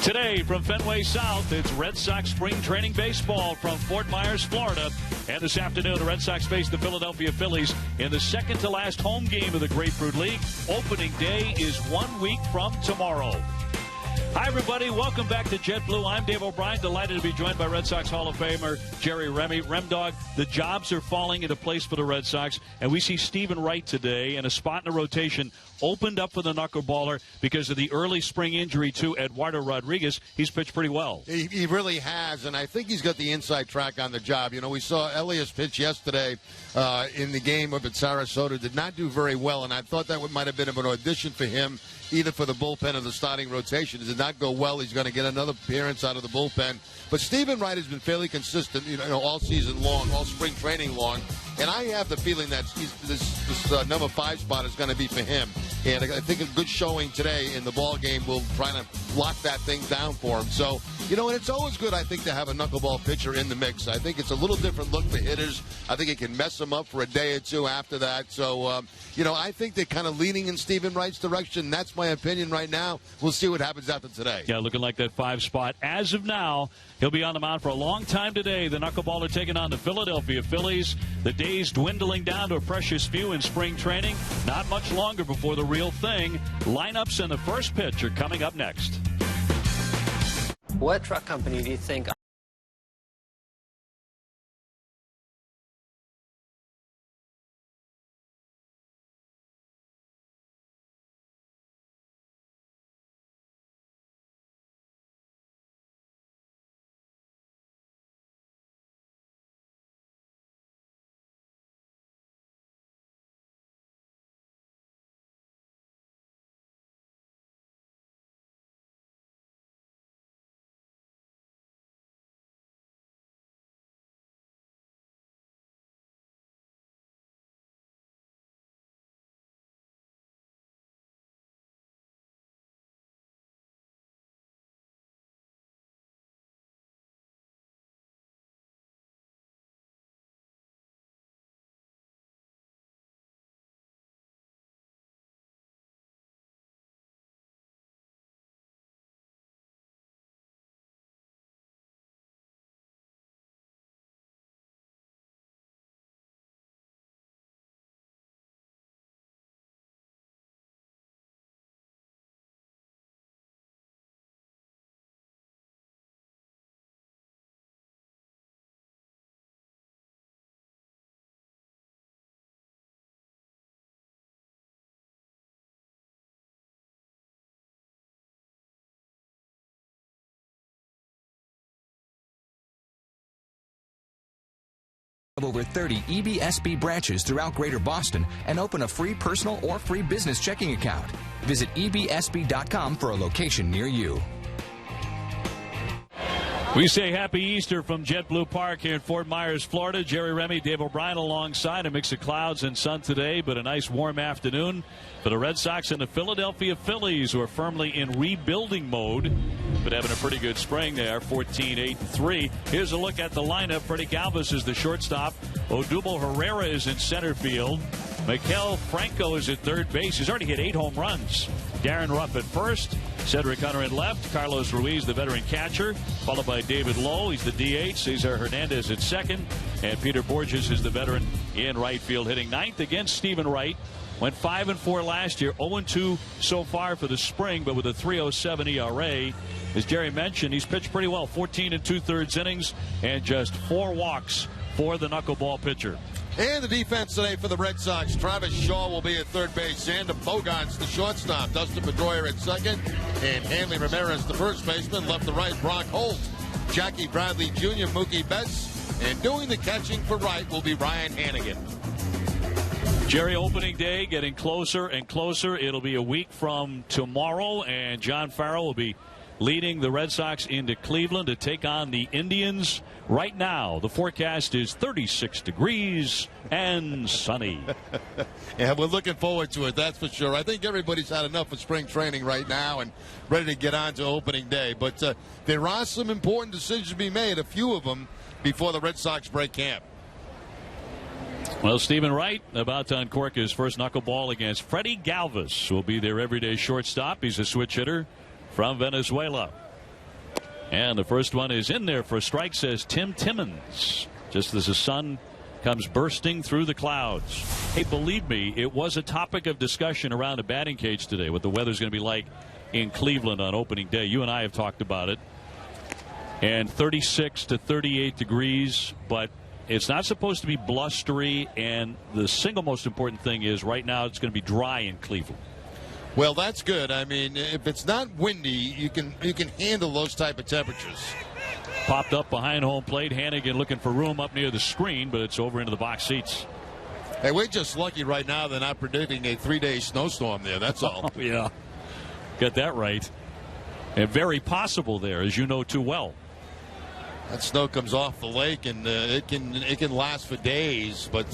Today from Fenway South, it's Red Sox spring training baseball from Fort Myers, Florida. And this afternoon, the Red Sox face the Philadelphia Phillies in the second-to-last home game of the Grapefruit League. Opening day is 1 week from tomorrow. Hi, everybody. Welcome back to JetBlue. I'm Dave O'Brien. Delighted to be joined by Red Sox Hall of Famer Jerry Remy. Remdog, the jobs are falling into place for the Red Sox, and we see Stephen Wright today, and a spot in the rotation opened up for the knuckleballer because of the early spring injury to Eduardo Rodriguez. He's pitched pretty well. He really has, and I think he's got the inside track on the job. You know, we saw Elias pitch yesterday in the game up at Sarasota. Did not do very well, and I thought that might have been an audition for him, either for the bullpen or the starting rotation. It did not go well. He's going to get another appearance out of the bullpen. But Stephen Wright has been fairly consistent, all season long, all spring training long. And I have the feeling that this number 5 spot is going to be for him. And I think a good showing today in the ball game will try to lock that thing down for him. So, and it's always good, I think, to have a knuckleball pitcher in the mix. I think it's a little different look for hitters. I think it can mess them up for a day or two after that. So, I think they're kind of leaning in Stephen Wright's direction. That's my opinion right now. We'll see what happens after today. Yeah, looking like that 5 spot. As of now, he'll be on the mound for a long time today. The knuckleballer taking on the Philadelphia Phillies. The days dwindling down to a precious few in spring training. Not much longer before the real thing. Lineups and the first pitch are coming up next. What truck company do you think? Over 30 EBSB branches throughout Greater Boston and open a free personal or free business checking account. Visit ebsb.com for a location near you. We say happy Easter from JetBlue Park here in Fort Myers, Florida. Jerry Remy, Dave O'Brien alongside. A mix of clouds and sun today, but a nice warm afternoon for the Red Sox and the Philadelphia Phillies, who are firmly in rebuilding mode, but having a pretty good spring. They are 14-8-3. Here's a look at the lineup. Freddie Galvis is the shortstop. Odubel Herrera is in center field. Maikel Franco is at third base. He's already hit 8 home runs. Darren Ruff at first. Cedric Hunter in left. Carlos Ruiz, the veteran catcher, followed by David Lowe. He's the DH. Cesar Hernandez at second. And Peter Borges is the veteran in right field, hitting ninth against Stephen Wright. Went 5-4 last year, 0-2 so far for the spring, but with a 3.07 ERA. As Jerry mentioned, he's pitched pretty well, 14 2/3 innings and just 4 walks for the knuckleball pitcher. And the defense today for the Red Sox. Travis Shaw will be at third base. Xander Bogaerts, the shortstop. Dustin Pedroia at second. And Hanley Ramirez, the first baseman. Left to right, Brock Holt. Jackie Bradley Jr., Mookie Betts. And doing the catching for Wright will be Ryan Hannigan. Jerry, opening day getting closer and closer. It'll be a week from tomorrow, and John Farrell will be leading the Red Sox into Cleveland to take on the Indians. Right now, the forecast is 36 degrees and sunny. Yeah, we're looking forward to it, that's for sure. I think everybody's had enough of spring training right now and ready to get on to opening day. But there are some important decisions to be made, a few of them, before the Red Sox break camp. Well, Stephen Wright about to uncork his first knuckleball against Freddie Galvis, who will be their everyday shortstop. He's a switch hitter from Venezuela. And the first one is in there for a strike, says Tim Timmons, just as the sun comes bursting through the clouds. Hey, believe me, it was a topic of discussion around the batting cage today, what the weather's going to be like in Cleveland on opening day. You and I have talked about it. And 36 to 38 degrees, but it's not supposed to be blustery. And the single most important thing is right now it's going to be dry in Cleveland. Well, that's good. I mean, if it's not windy, you can handle those type of temperatures. Popped up behind home plate. Hannigan looking for room up near the screen, but it's over into the box seats. Hey, we're just lucky right now they're not predicting a 3-day snowstorm there. That's all. Oh, yeah. Got that right. And very possible there, as you know too well. That snow comes off the lake, and it can last for days. But,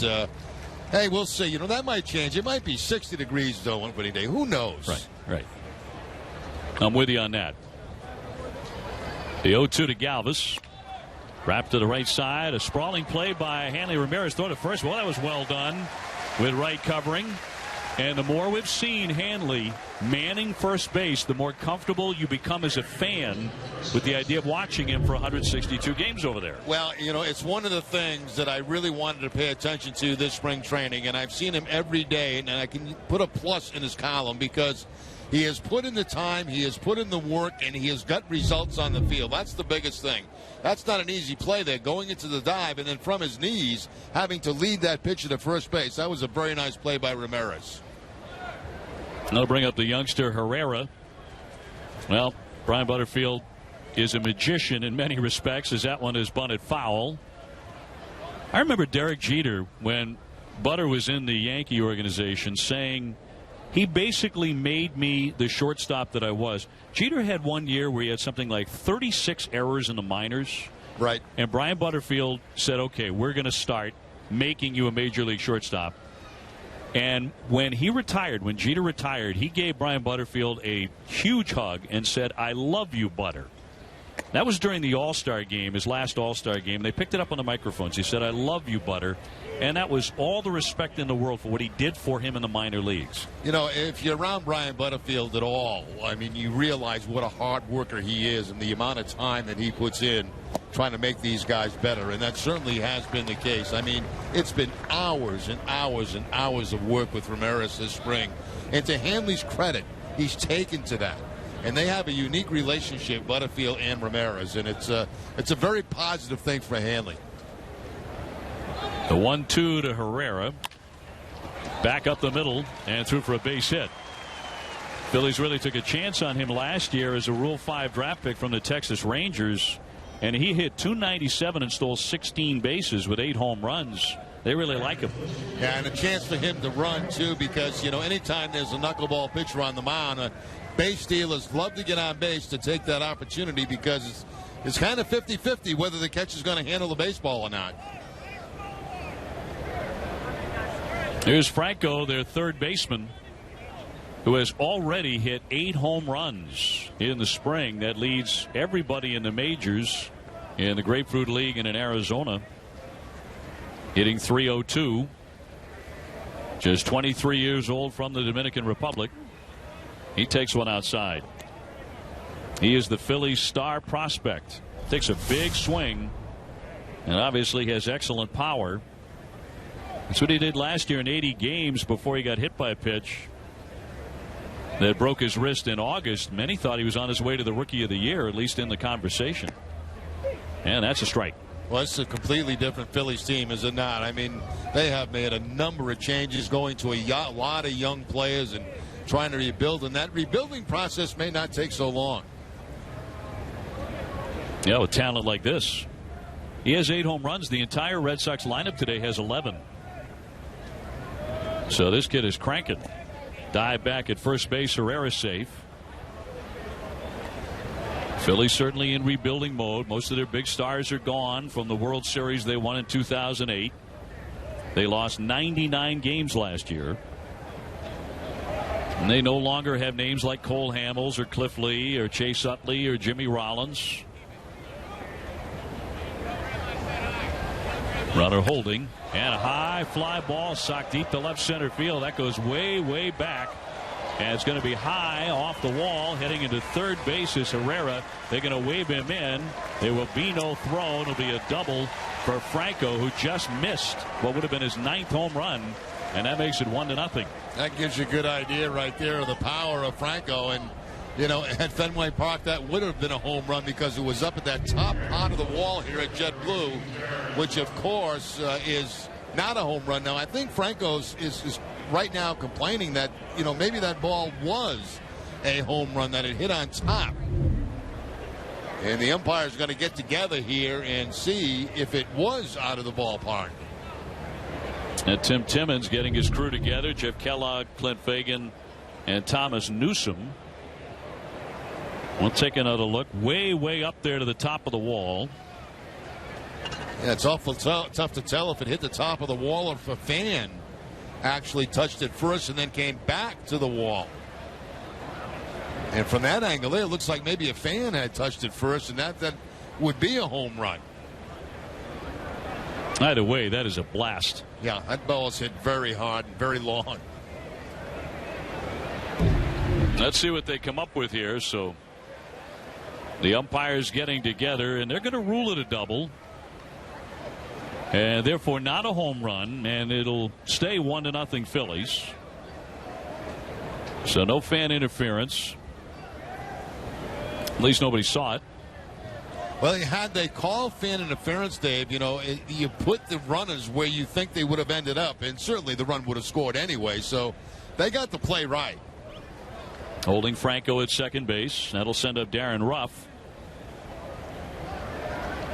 hey, we'll see. You know, that might change. It might be 60 degrees, though, on opening day. Who knows? Right. I'm with you on that. The 0-2 to Galvis. Wrapped to the right side. A sprawling play by Hanley Ramirez. Throw to first. Well, that was well done with right covering. And the more we've seen Hanley manning first base, the more comfortable you become as a fan with the idea of watching him for 162 games over there. Well, you know, it's one of the things that I really wanted to pay attention to this spring training, and I've seen him every day, and I can put a plus in his column because he has put in the time, he has put in the work, and he has got results on the field. That's the biggest thing. That's not an easy play there, going into the dive and then from his knees having to lead that pitcher to first base. That was a very nice play by Ramirez. I'll bring up the youngster Herrera. Well, Brian Butterfield is a magician in many respects, as that one is bunted foul. I remember Derek Jeter, when Butter was in the Yankee organization, saying he basically made me the shortstop that I was. Jeter had one year where he had something like 36 errors in the minors. Right. And Brian Butterfield said, okay, we're going to start making you a major league shortstop. And when he retired, when Jeter retired, he gave Brian Butterfield a huge hug and said, I love you, Butter. That was during the All-Star game, his last All-Star game. They picked it up on the microphones. He said, I love you, Butter. And that was all the respect in the world for what he did for him in the minor leagues. You know, if you're around Brian Butterfield at all, I mean, you realize what a hard worker he is and the amount of time that he puts in trying to make these guys better. And that certainly has been the case. I mean, it's been hours and hours and hours of work with Ramirez this spring. And to Hanley's credit, he's taken to that. And they have a unique relationship, Butterfield and Ramirez. And it's a very positive thing for Hanley. The 1-2 to Herrera. Back up the middle and through for a base hit. Phillies really took a chance on him last year as a Rule 5 draft pick from the Texas Rangers. And he hit .297 and stole 16 bases with 8 home runs. They really like him. Yeah, and a chance for him to run, too, because, you know, anytime there's a knuckleball pitcher on the mound, base stealers love to get on base to take that opportunity because it's kind of 50-50 whether the catcher's going to handle the baseball or not. Here's Franco, their third baseman, who has already hit 8 home runs in the spring. That leads everybody in the majors in the Grapefruit League and in Arizona, hitting .302. Just 23 years old from the Dominican Republic. He takes one outside. He is the Phillies' star prospect. Takes a big swing and obviously has excellent power. That's what he did last year in 80 games before he got hit by a pitch that broke his wrist in August. Many thought he was on his way to the Rookie of the Year, at least in the conversation. And that's a strike. Well, it's a completely different Phillies team, is it not? I mean, they have made a number of changes, going to a lot of young players and trying to rebuild, and that rebuilding process may not take so long. Yeah, with talent like this. He has 8 home runs. The entire Red Sox lineup today has 11. So this kid is cranking. Dive back at first base. Herrera safe. Phillies certainly in rebuilding mode. Most of their big stars are gone from the World Series they won in 2008. They lost 99 games last year. And they no longer have names like Cole Hamels or Cliff Lee or Chase Utley or Jimmy Rollins. Runner holding, and a high fly ball socked deep to left center field. That goes way, way back. And it's going to be high off the wall. Heading into third base is Herrera. They're going to wave him in. There will be no throw. It'll be a double for Franco, who just missed what would have been his 9th home run. And that makes it 1-0. That gives you a good idea right there of the power of Franco. And, you know, at Fenway Park, that would have been a home run because it was up at that top part of the wall here at JetBlue, which, of course, is not a home run. Now, I think Franco's is right now complaining that, you know, maybe that ball was a home run, that it hit on top. And the umpire's going to get together here and see if it was out of the ballpark. And Tim Timmons getting his crew together. Jeff Kellogg, Clint Fagan, and Thomas Newsom. We'll take another look. Way up there to the top of the wall. Yeah, it's awful tough to tell if it hit the top of the wall or if a fan actually touched it first and then came back to the wall. And from that angle there, it looks like maybe a fan had touched it first, and that would be a home run. Either way, that is a blast. Yeah, that ball is hit very hard and very long. Let's see what they come up with here. So the umpires getting together, and they're going to rule it a double. And therefore not a home run, and it'll stay 1-0 Phillies. So no fan interference. At least nobody saw it. Well, had they called fan interference, Dave, you know, you put the runners where you think they would have ended up, and certainly the run would have scored anyway. So they got the play right. Holding Franco at second base. That'll send up Darren Ruff.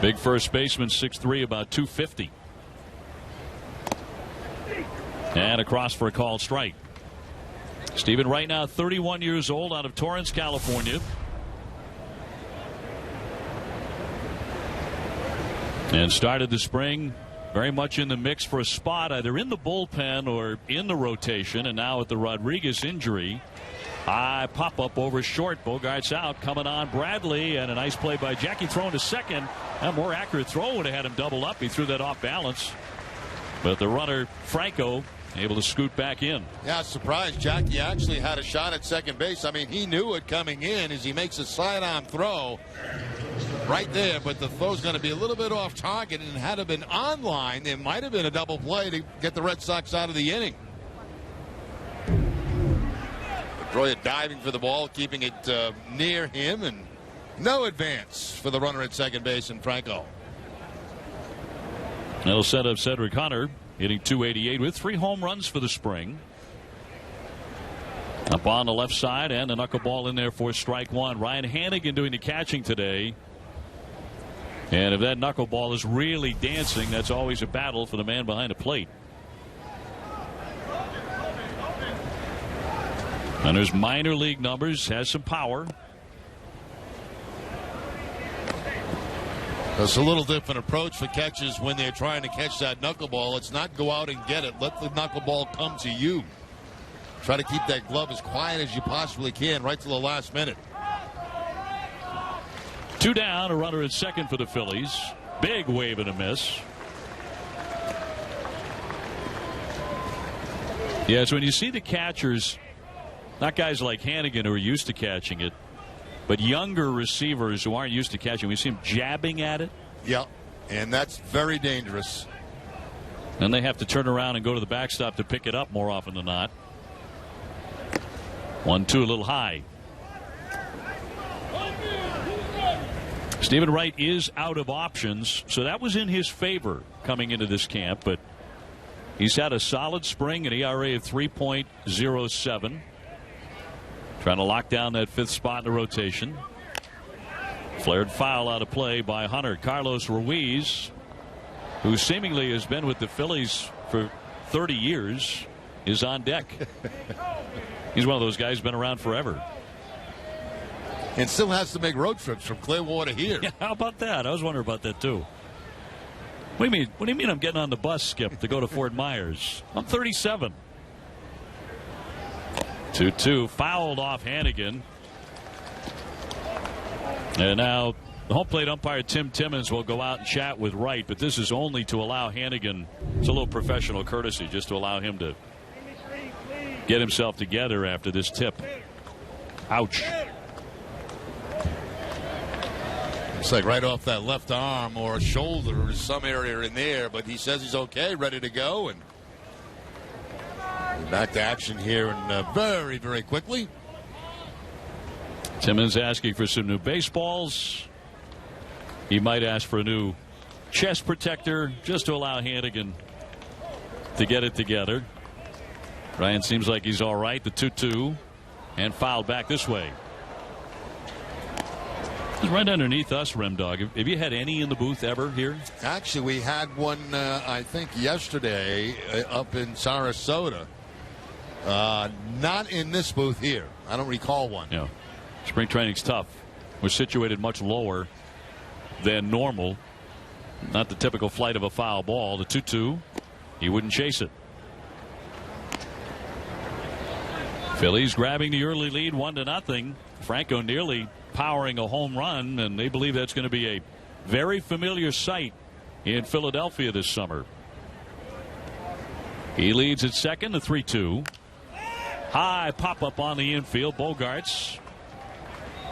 Big first baseman, 6'3", about 250. And across for a called strike. Stephen Wright, now 31 years old, out of Torrance, California. And started the spring very much in the mix for a spot either in the bullpen or in the rotation. And now with the Rodriguez injury, high pop up over short. Bogart's out. Coming on Bradley, and a nice play by Jackie, thrown to second. A more accurate throw would have had him double up. He threw that off balance. But the runner, Franco, able to scoot back in. Yeah, surprised. Jackie actually had a shot at second base. I mean, he knew it coming in as he makes a sidearm throw right there, but the throw's going to be a little bit off target, and had it been on line, there might have been a double play to get the Red Sox out of the inning. Pedroia diving for the ball, keeping it near him, and no advance for the runner at second base and Franco. That'll set up Cedric Hunter, hitting .288 with 3 home runs for the spring. Up on the left side, and a knuckleball in there for strike one. Ryan Hannigan doing the catching today. And if that knuckleball is really dancing, that's always a battle for the man behind the plate. And there's minor league numbers, has some power. It's a little different approach for catchers when they're trying to catch that knuckleball. It's not go out and get it. Let the knuckleball come to you. Try to keep that glove as quiet as you possibly can right to the last minute. 2 down, a runner at second for the Phillies. Big wave and a miss. Yeah, it's when you see the catchers, not guys like Hannigan who are used to catching it, but younger receivers who aren't used to catching. We see them jabbing at it. Yep, and that's very dangerous. And they have to turn around and go to the backstop to pick it up more often than not. 1-2, a little high. Stephen Wright is out of options, so that was in his favor coming into this camp, but he's had a solid spring, an ERA of 3.07. Trying to lock down that 5th spot in the rotation. Flared foul out of play by Hunter. Carlos Ruiz, who seemingly has been with the Phillies for 30 years, is on deck. He's one of those guys been around forever. And still has to make road trips from Clearwater here. Yeah, how about that? I was wondering about that too. What do you mean I'm getting on the bus, Skip, to go to Fort Myers? I'm 37. 2-2, fouled off Hannigan. And now the home plate umpire Tim Timmons will go out and chat with Wright, but this is only to allow Hannigan, it's a little professional courtesy, just to allow him to get himself together after this tip. Ouch. It's like right off that left arm or shoulder or some area in there, but he says he's okay, ready to go, and back to action here and very, very quickly. Timmons asking for some new baseballs. He might ask for a new chest protector just to allow Hannigan to get it together. Ryan seems like he's all right. The 2-2 and fouled back this way. He's right underneath us, Remdog. Have you had any in the booth ever here? Actually, we had one, I think, yesterday up in Sarasota. Not in this booth here. I don't recall one. Yeah. Spring training's tough. We're situated much lower than normal. Not the typical flight of a foul ball. The 2-2. He wouldn't chase it. Phillies grabbing the early lead 1-0. Franco nearly powering a home run, and they believe that's going to be a very familiar sight in Philadelphia this summer. He leads at second, the 3-2. High pop up on the infield. Bogarts.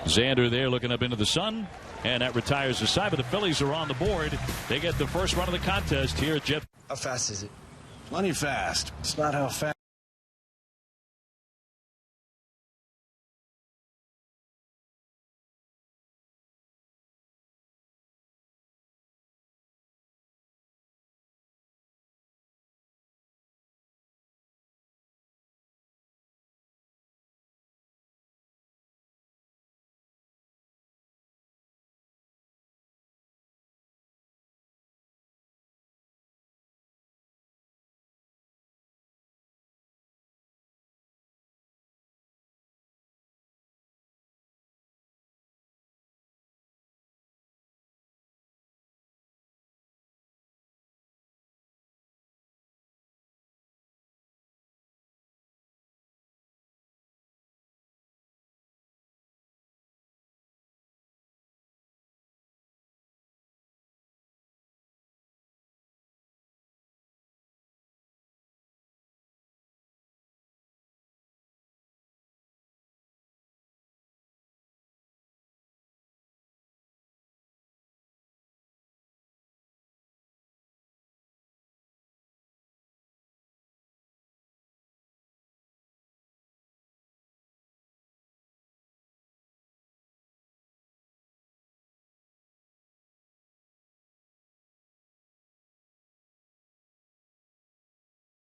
Xander there looking up into the sun, and that retires the side. But the Phillies are on the board. They get the first run of the contest here at Jet. How fast is it? Plenty fast. It's not how fast.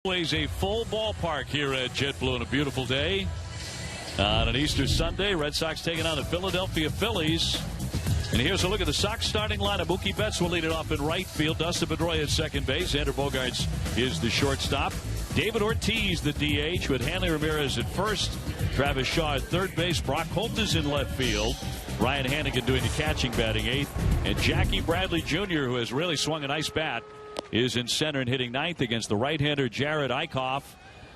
Always a full ballpark here at JetBlue on a beautiful day. On an Easter Sunday, Red Sox taking on the Philadelphia Phillies. And here's a look at the Sox starting lineup. Mookie Betts will lead it off in right field. Dustin Pedroia at second base. Xander Bogaerts is the shortstop. David Ortiz, the DH, with Hanley Ramirez at first. Travis Shaw at third base. Brock Holt is in left field. Ryan Hannigan doing the catching, batting eighth. And Jackie Bradley Jr., who has really swung a nice bat, is in center and hitting ninth against the right-hander Jared Eichhoff,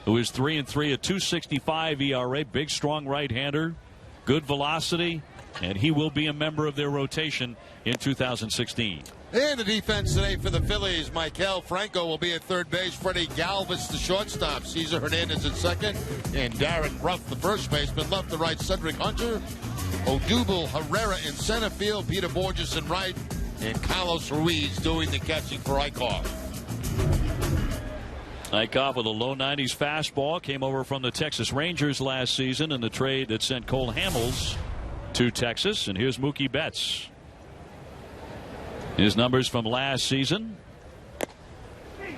who is 3-3, a 2.65 ERA. Big, strong right-hander, good velocity, and he will be a member of their rotation in 2016. And the defense today for the Phillies, Maikel Franco will be at third base. Freddie Galvis, the shortstop. Cesar Hernandez at second. And Darren Ruff, the first baseman. Left to right, Cedric Hunter. Odubel Herrera in center field. Peter Borges in right. And Carlos Ruiz doing the catching for Eichhoff. Eichhoff with a low 90s fastball. Came over from the Texas Rangers last season in the trade that sent Cole Hamels to Texas. And here's Mookie Betts. His numbers from last season.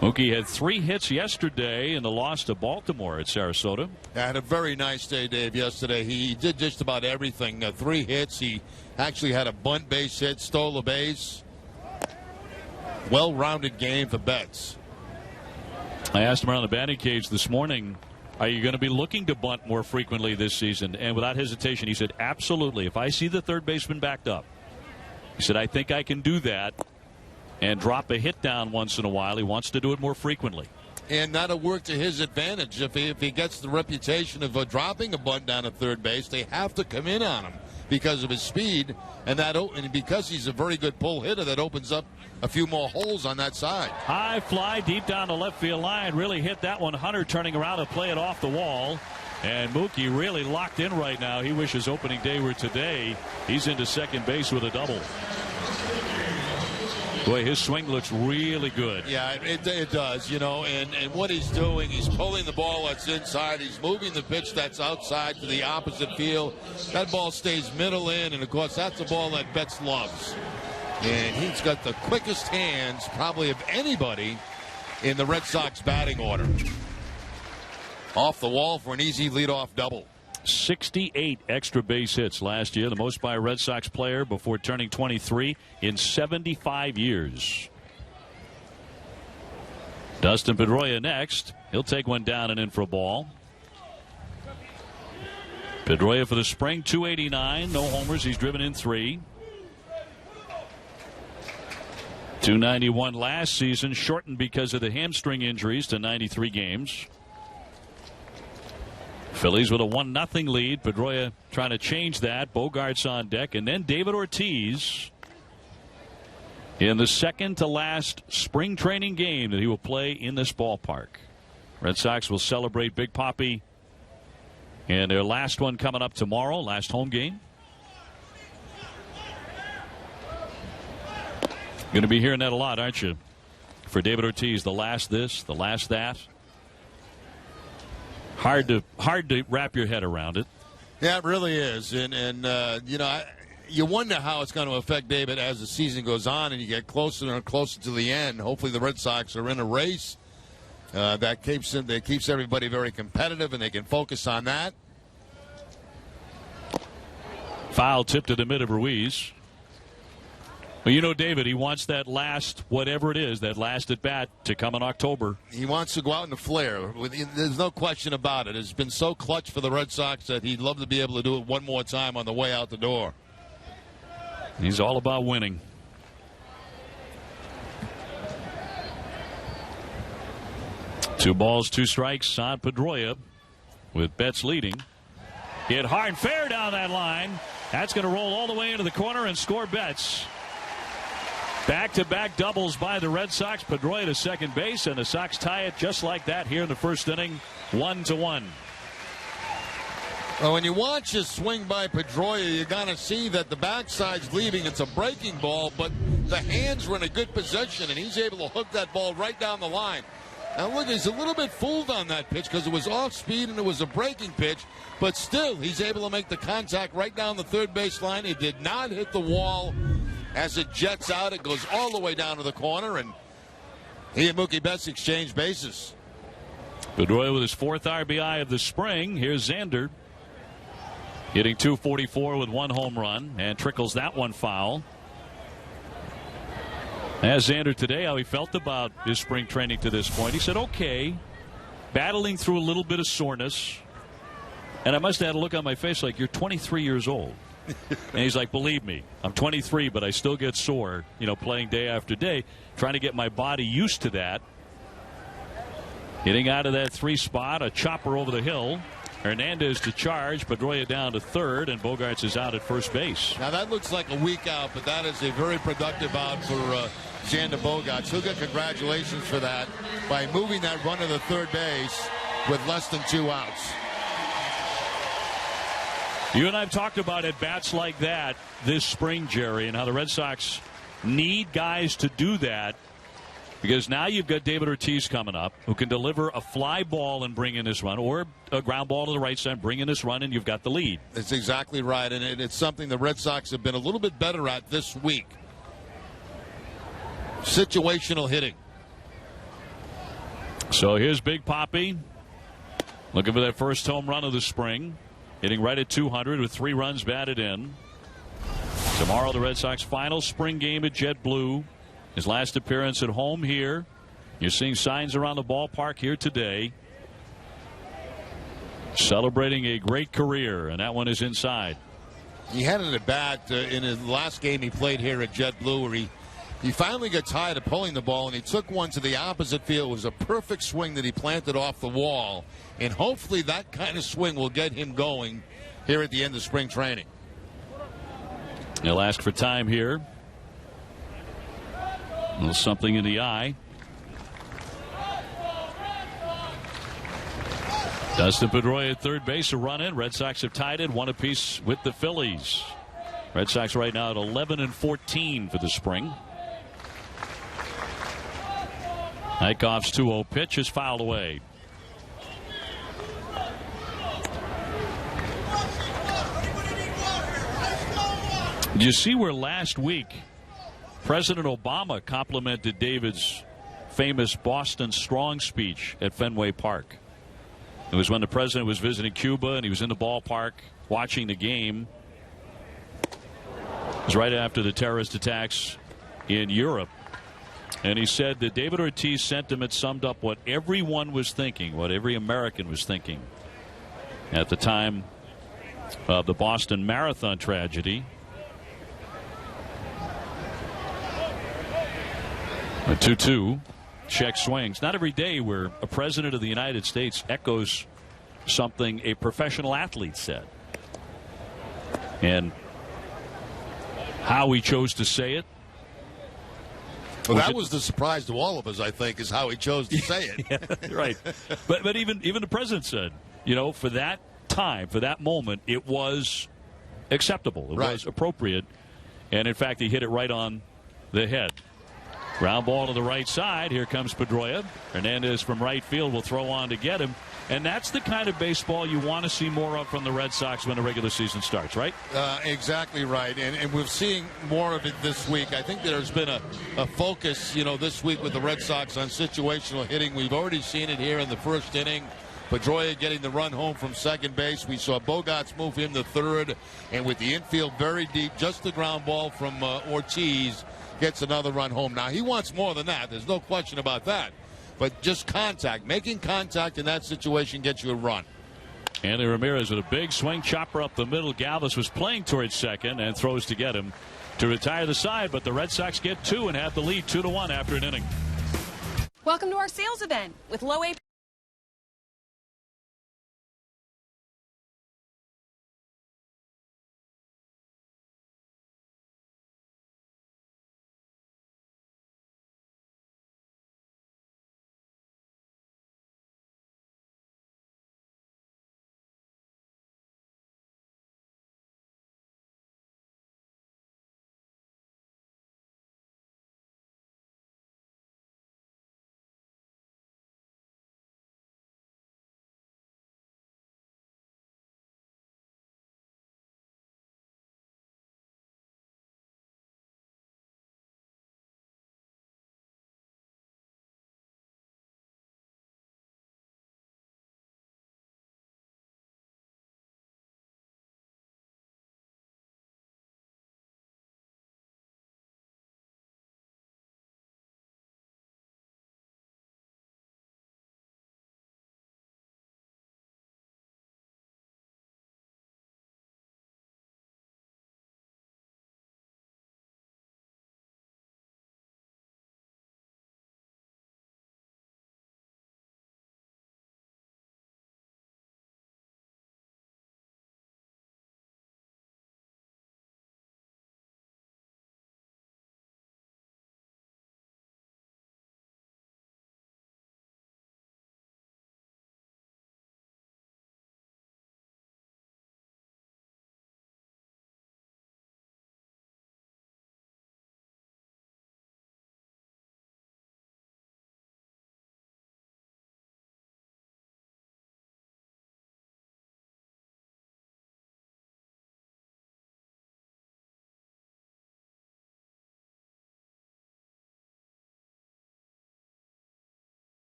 Mookie had 3 hits yesterday in the loss to Baltimore at Sarasota. Had a very nice day, Dave, yesterday. He did just about everything. 3 hits. He actually had a bunt base hit, stole a base. Well-rounded game for Betts. I asked him around the batting cage this morning, are you going to be looking to bunt more frequently this season? And without hesitation, he said, absolutely. If I see the third baseman backed up, he said, I think I can do that and drop a hit down once in a while. He wants to do it more frequently. And that'll work to his advantage. If he gets the reputation of dropping a bunt down at third base, they have to come in on him. because of his speed, and because he's a very good pull hitter, that opens up a few more holes on that side. High fly deep down the left field line. Really hit that one. Hunter turning around to play it off the wall. And Mookie really locked in right now. He wishes opening day were today. He's into second base with a double. Boy, his swing looks really good. Yeah, it does, you know, and what he's doing, he's pulling the ball that's inside. He's moving the pitch that's outside to the opposite field. That ball stays middle in, and, of course, that's the ball that Betts loves. And he's got the quickest hands probably of anybody in the Red Sox batting order. Off the wall for an easy leadoff double. 68 extra base hits last year, the most by a Red Sox player before turning 23 in 75 years. Dustin Pedroia next. He'll take one down and in for a ball. Pedroia for the spring, 289, no homers. He's driven in 3. 291 last season, shortened because of the hamstring injuries to 93 games. Phillies with a 1-0 lead. Pedroia trying to change that. Bogart's on deck. And then David Ortiz in the second to last spring training game that he will play in this ballpark. Red Sox will celebrate Big Papi in their last one coming up tomorrow, last home game. Going to be hearing that a lot, aren't you? For David Ortiz, the last this, the last that. Hard to wrap your head around it. Yeah, it really is. And you know, you wonder how it's going to affect David as the season goes on and you get closer and closer to the end. Hopefully the Red Sox are in a race that keeps everybody very competitive, and they can focus on that. Foul tip to the mid of Ruiz. Well, you know, David, he wants that last, whatever it is, that last at bat to come in October. He wants to go out in a flare. There's no question about it. It's been so clutch for the Red Sox that he'd love to be able to do it one more time on the way out the door. He's all about winning. Two balls, two strikes on Pedroia with Betts leading. Hit hard and fair down that line. That's going to roll all the way into the corner and score Betts. Back-to-back doubles by the Red Sox. Pedroia to second base, and the Sox tie it just like that here in the first inning, 1-1. Well, when you watch this swing by Pedroia, you're going to see that the backside's leaving. It's a breaking ball, but the hands were in a good position, and he's able to hook that ball right down the line. Now, look, he's a little bit fooled on that pitch because it was off speed and it was a breaking pitch, but still, he's able to make the contact right down the third base line. It did not hit the wall. As it jets out, it goes all the way down to the corner, and he and Mookie Betts exchange bases. Pedroia with his 4th RBI of the spring. Here's Xander hitting .244 with 1 home run, and trickles that one foul. As Xander today, how he felt about his spring training to this point. He said, okay, battling through a little bit of soreness. And I must have had a look on my face like, you're 23 years old. And he's like, believe me, I'm 23, but I still get sore, you know, playing day after day, trying to get my body used to that. Hitting out of that 3 spot, a chopper over the hill. Hernandez to charge, Pedroia down to third, and Bogarts is out at first base. Now that looks like a weak out, but that is a very productive out for Xander Bogaerts. He'll get congratulations for that by moving that runner to third base with less than 2 outs. You and I have talked about at-bats like that this spring, Jerry, and how the Red Sox need guys to do that, because now you've got David Ortiz coming up who can deliver a fly ball and bring in this run, or a ground ball to the right side, bring in this run, and you've got the lead. That's exactly right, and it's something the Red Sox have been a little bit better at this week. Situational hitting. So here's Big Papi looking for that first home run of the spring. Hitting right at 200 with 3 runs batted in. Tomorrow, the Red Sox final spring game at JetBlue. His last appearance at home here. You're seeing signs around the ballpark here today. Celebrating a great career, and that one is inside. He had an at-bat in his last game he played here at JetBlue where he finally got tired of pulling the ball, and he took one to the opposite field. It was a perfect swing that he planted off the wall, and hopefully that kind of swing will get him going here at the end of spring training. He'll ask for time here. A little something in the eye. Dustin Pedroia at third base, a run in. Red Sox have tied it 1 apiece with the Phillies. Red Sox right now at 11-14 for the spring. Eichhoff's 2-0 pitch is fouled away. Do you see where last week President Obama complimented David's famous Boston Strong speech at Fenway Park? It was when the president was visiting Cuba and he was in the ballpark watching the game. It was right after the terrorist attacks in Europe. And he said that David Ortiz's sentiment summed up what everyone was thinking, what every American was thinking at the time of the Boston Marathon tragedy. A 2-2. Check swings. Not every day where a president of the United States echoes something a professional athlete said. And how he chose to say it. Well, that was the surprise to all of us, I think, is how he chose to say it. Yeah, right. But even the president said, you know, for that time, for that moment, it was acceptable. It was appropriate. And, in fact, he hit it right on the head. Ground ball to the right side. Here comes Pedroia. Hernandez from right field will throw on to get him. And that's the kind of baseball you want to see more of from the Red Sox when the regular season starts, right? Exactly right. And we're seeing more of it this week. I think there's been a focus, you know, this week with the Red Sox on situational hitting. We've already seen it here in the first inning. Pedroia getting the run home from second base. We saw Bogarts move him to third. And with the infield very deep, just the ground ball from Ortiz gets another run home. Now, he wants more than that. There's no question about that. But just contact. Making contact in that situation gets you a run. Anthony Ramirez with a big swing chopper up the middle. Galvis was playing towards second and throws to get him to retire the side. But the Red Sox get 2 and have the lead 2-1 after an inning. Welcome to our sales event with low APR.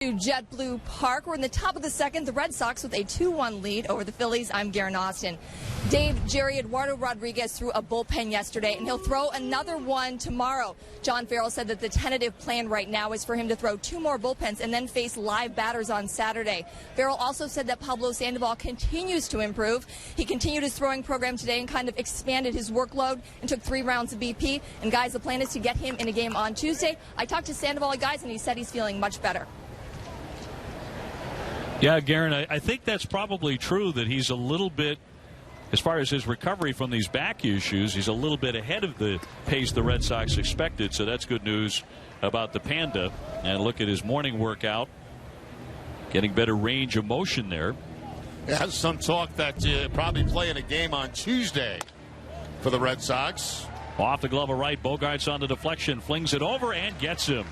To JetBlue Park. We're in the top of the second. The Red Sox with a 2-1 lead over the Phillies. I'm Garen Austin. Dave, Jerry Eduardo Rodriguez threw a bullpen yesterday, and he'll throw another one tomorrow. John Farrell said that the tentative plan right now is for him to throw 2 more bullpens and then face live batters on Saturday. Farrell also said that Pablo Sandoval continues to improve. He continued his throwing program today and kind of expanded his workload and took 3 rounds of BP. And guys, the plan is to get him in a game on Tuesday. I talked to Sandoval, guys, and he said he's feeling much better. Yeah, Garen, I think that's probably true, that he's a little bit as far as his recovery from these back issues, he's a little bit ahead of the pace the Red Sox expected. So that's good news about the Panda. And look at his morning workout. Getting better range of motion there. There's some talk that probably playing a game on Tuesday for the Red Sox. Off the glove of right. Bogaerts on the deflection. Flings it over and gets him.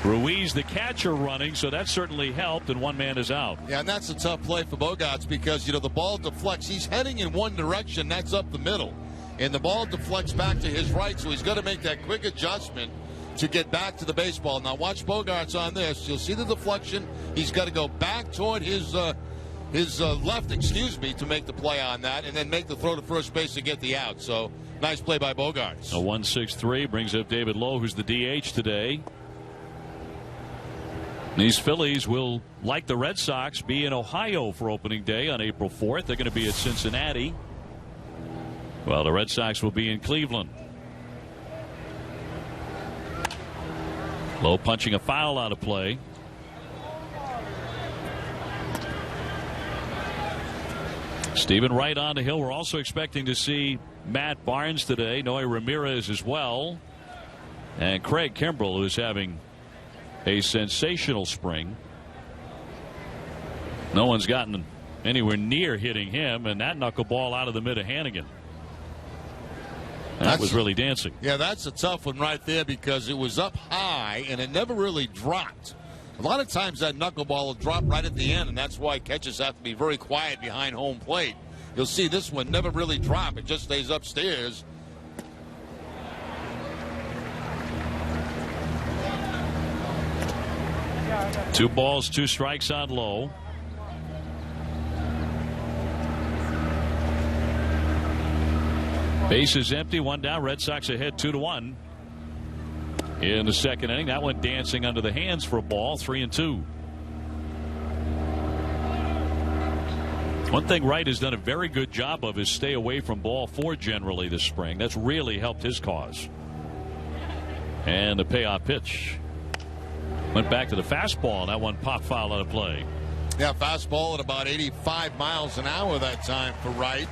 Ruiz, the catcher, running, so that certainly helped, and one man is out. Yeah, and that's a tough play for Bogaerts because, the ball deflects. He's heading in one direction. That's up the middle. And the ball deflects back to his right, so he's got to make that quick adjustment to get back to the baseball. Now watch Bogaerts on this. You'll see the deflection. He's got to go back toward his left, to make the play on that, and then make the throw to first base to get the out. So nice play by Bogaerts. A 1-6-3 brings up David Lowe, who's the DH today. These Phillies will, like the Red Sox, be in Ohio for opening day on April 4th. They're going to be at Cincinnati. Well, the Red Sox will be in Cleveland. Lowe punching a foul out of play. Stephen Wright on the hill. We're also expecting to see Matt Barnes today. Noe Ramirez as well. And Craig Kimbrell, who is having a sensational spring. No one's gotten anywhere near hitting him, and that knuckleball out of the mid of Hannigan. That was really dancing. Yeah, that's a tough one right there because it was up high and it never really dropped. A lot of times that knuckleball will drop right at the end, and that's why catchers have to be very quiet behind home plate. You'll see this one never really drop. It just stays upstairs. Two balls, two strikes on Lowe. Base is empty, one down. Red Sox ahead 2-1 in the second inning. That one dancing under the hands for a ball. 3-2. One thing Wright has done a very good job of is stay away from ball four generally this spring. That's really helped his cause. And the payoff pitch went back to the fastball, and that one popped foul out of play. Yeah, fastball at about 85 miles an hour that time for Wright.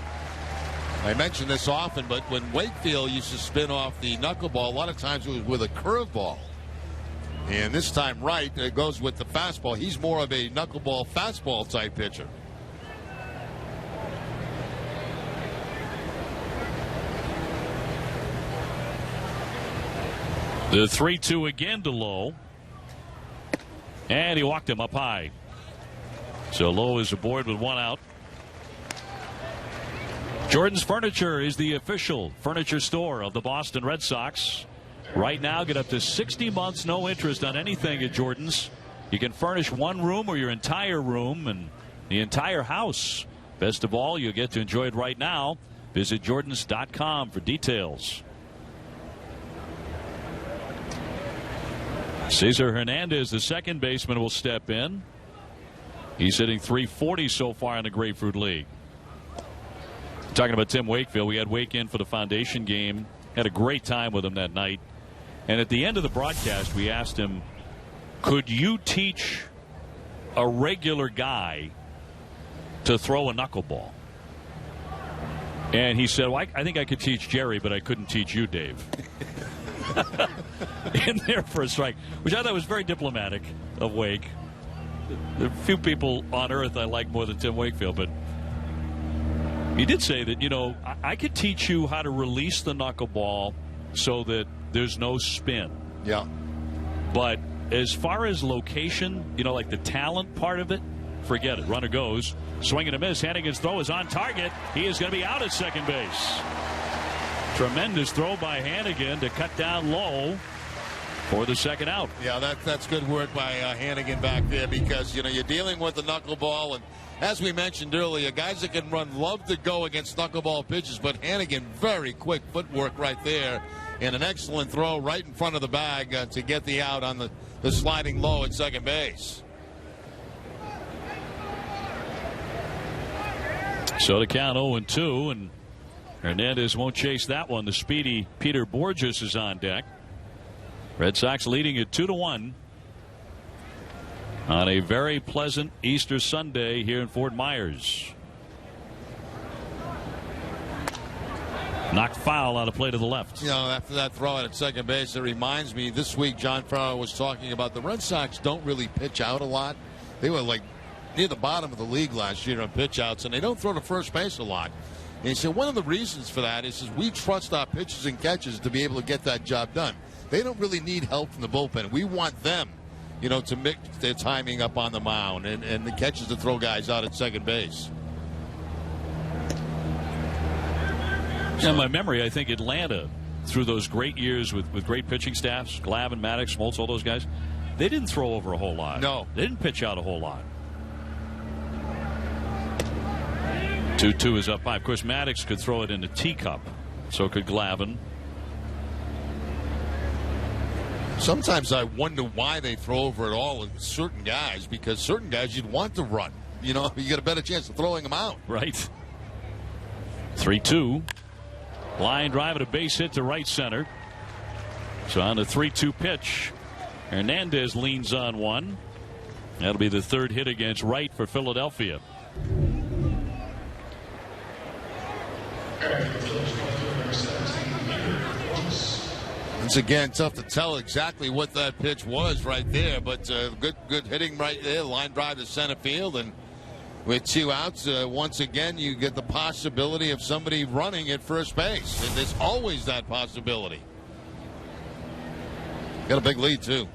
I mention this often, but when Wakefield used to spin off the knuckleball, a lot of times it was with a curveball. And this time Wright goes with the fastball. He's more of a knuckleball fastball type pitcher. The 3-2 again to Lowe. And he walked him up high. So Lowe is aboard with one out. Jordan's Furniture is the official furniture store of the Boston Red Sox. Right now, get up to 60 months, no interest on anything at Jordan's. You can furnish one room or your entire room and the entire house. Best of all, you'll get to enjoy it right now. Visit Jordans.com for details. Cesar Hernandez, the second baseman, will step in. He's hitting .340 so far in the Grapefruit League. Talking about Tim Wakefield, we had Wake in for the foundation game. Had a great time with him that night. And at the end of the broadcast, we asked him, could you teach a regular guy to throw a knuckleball? And he said, well, I think I could teach Jerry, but I couldn't teach you, Dave. In there for a strike, which I thought was very diplomatic of Wake. There are few people on earth I like more than Tim Wakefield, but he did say that, I could teach you how to release the knuckleball so that there's no spin. Yeah. But as far as location, like the talent part of it, forget it. Runner goes. Swing and a miss. Hannigan's throw is on target. He is going to be out at second base. Tremendous throw by Hannigan to cut down Lowe for the second out. Yeah, that's good work by Hannigan back there because, you're dealing with the knuckleball. And as we mentioned earlier, guys that can run love to go against knuckleball pitches, but Hannigan, very quick footwork right there and an excellent throw right in front of the bag to get the out on the sliding Lowe at second base. So the count 0-2, and Hernandez won't chase that one. The speedy Peter Borges is on deck. Red Sox leading at 2-1 on a very pleasant Easter Sunday here in Fort Myers. Knocked foul out of play to the left. You know, after that throw at second base, it reminds me, this week John Farrell was talking about the Red Sox don't really pitch out a lot. They were like near the bottom of the league last year on pitch outs, and they don't throw to first base a lot. And he said one of the reasons for that is we trust our pitchers and catchers to be able to get that job done. They don't really need help from the bullpen. We want them, you know, to mix their timing up on the mound and the catchers to throw guys out at second base. In my memory, I think Atlanta, through those great years with great pitching staffs, Glavine, Maddox, Smoltz, all those guys, they didn't throw over a whole lot. No. They didn't pitch out a whole lot. 2-2 is up high. Of course, Maddox could throw it in a teacup. So could Glavine. Sometimes I wonder why they throw over at all with certain guys, because certain guys you'd want to run. You know, you get a better chance of throwing them out. Right. 3-2. Line drive at a base hit to right center. So on the 3-2 pitch, Hernandez leans on one. That'll be the third hit against right for Philadelphia. Once again, tough to tell exactly what that pitch was right there, but good hitting right there. Line drive to center field, and with 2 outs, once again, you get the possibility of somebody running at first base. And there's always that possibility. Got a big lead, too.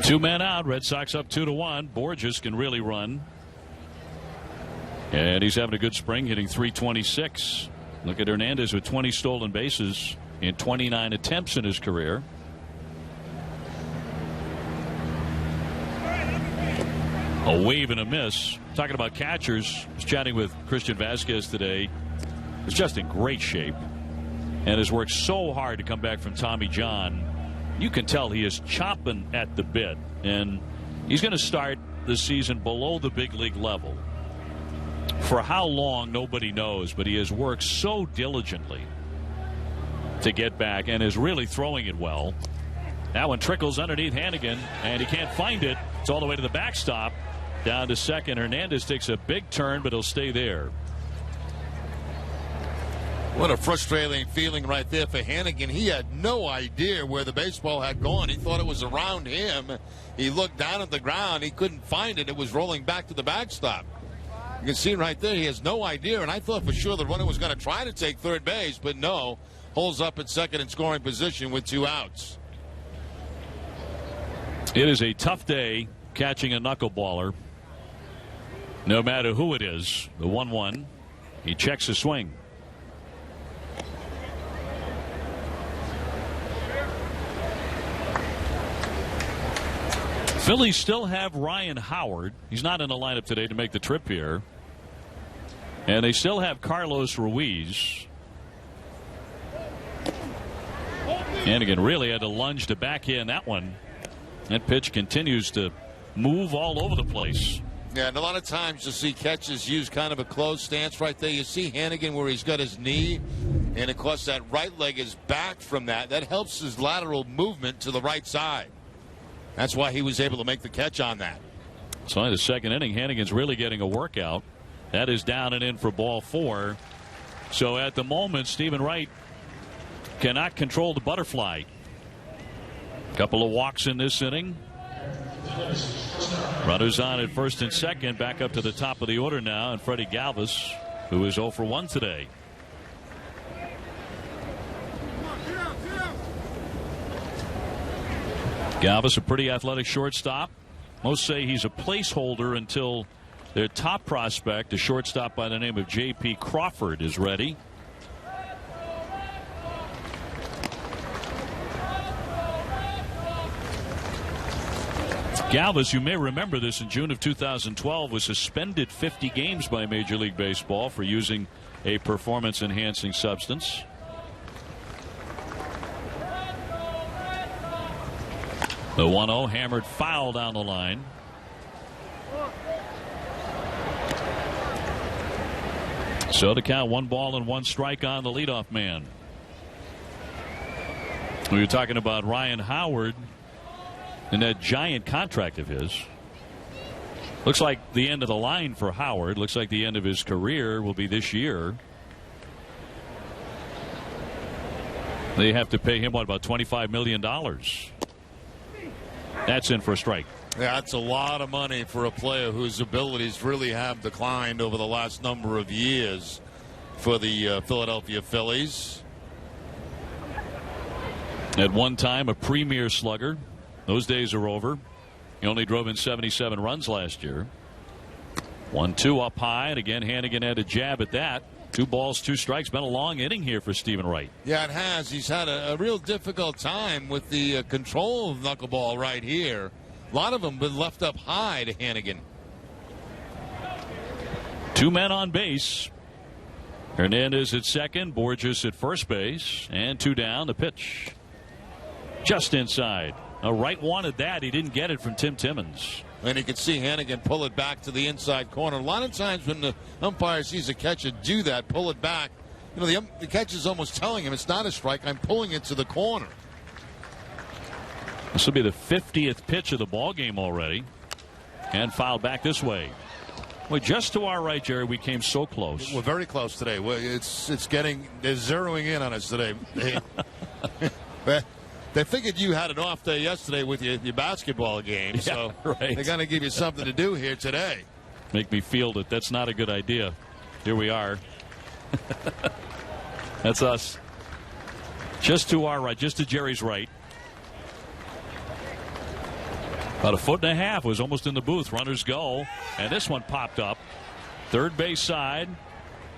Two men out. Red Sox up 2-1. Borges can really run. And he's having a good spring, hitting .326. Look at Hernandez with 20 stolen bases in 29 attempts in his career. A wave and a miss. Talking about catchers, I was chatting with Christian Vasquez today. He's just in great shape and has worked so hard to come back from Tommy John. You can tell he is chomping at the bit, and he's going to start the season below the big league level. For how long, nobody knows, but he has worked so diligently to get back and is really throwing it well. That one trickles underneath Hannigan, and he can't find it. It's all the way to the backstop. Down to second. Hernandez takes a big turn, but he'll stay there. What a frustrating feeling right there for Hannigan. He had no idea where the baseball had gone. He thought it was around him. He looked down at the ground. He couldn't find it. It was rolling back to the backstop. You can see right there he has no idea, and I thought for sure the runner was going to try to take third base, but no. Holds up at second in scoring position with 2 outs. It is a tough day catching a knuckleballer. No matter who it is. The 1-1. He checks a swing. Phillies still have Ryan Howard. He's not in the lineup today to make the trip here. And they still have Carlos Ruiz. Hannigan really had to lunge to backhand that one. That pitch continues to move all over the place. Yeah, and a lot of times you'll see catches use kind of a closed stance right there. You see Hannigan where he's got his knee, and of course that right leg is back from that. That helps his lateral movement to the right side. That's why he was able to make the catch on that. So in the second inning, Hannigan's really getting a workout. That is down and in for ball 4. So at the moment, Stephen Wright cannot control the butterfly. Couple of walks in this inning. Runners on at first and second. Back up to the top of the order now, and Freddie Galvis, who is 0 for 1 today. Galvis, a pretty athletic shortstop. Most say he's a placeholder until their top prospect, a shortstop by the name of J.P. Crawford, is ready. Galvis, you may remember this, in June of 2012 was suspended 50 games by Major League Baseball for using a performance-enhancing substance. The 1-0 hammered foul down the line. So to count 1 ball and 1 strike on the leadoff man. We were talking about Ryan Howard and that giant contract of his. Looks like the end of the line for Howard. Looks like the end of his career will be this year. They have to pay him, what, about $25 million? That's in for a strike. Yeah, that's a lot of money for a player whose abilities really have declined over the last number of years for the Philadelphia Phillies. At one time, a premier slugger. Those days are over. He only drove in 77 runs last year. 1-2 up high, and again, Hannigan had a jab at that. 2 balls, 2 strikes. Been a long inning here for Stephen Wright. Yeah, it has. He's had a real difficult time with the control of knuckleball right here. A lot of them been left up high to Hannigan. 2 men on base. Hernandez at second, Borges at first base, and 2 down. The pitch just inside. Wright wanted that. He didn't get it from Tim Timmons. And you can see Hannigan pull it back to the inside corner. A lot of times when the umpire sees a catcher do that, pull it back, you know, the catcher's almost telling him it's not a strike. I'm pulling it to the corner. This will be the 50th pitch of the ball game already, and fouled back this way. Well, just to our right, Jerry, we came so close. We're very close today. They're zeroing in on us today. They figured you had an off day yesterday with your basketball game, so right. They're going to give you something to do here today. Make me feel that that's not a good idea. Here we are. That's us. Just to our right, just to Jerry's right. About 1.5 foot was almost in the booth. Runners go, and this one popped up. Third base side.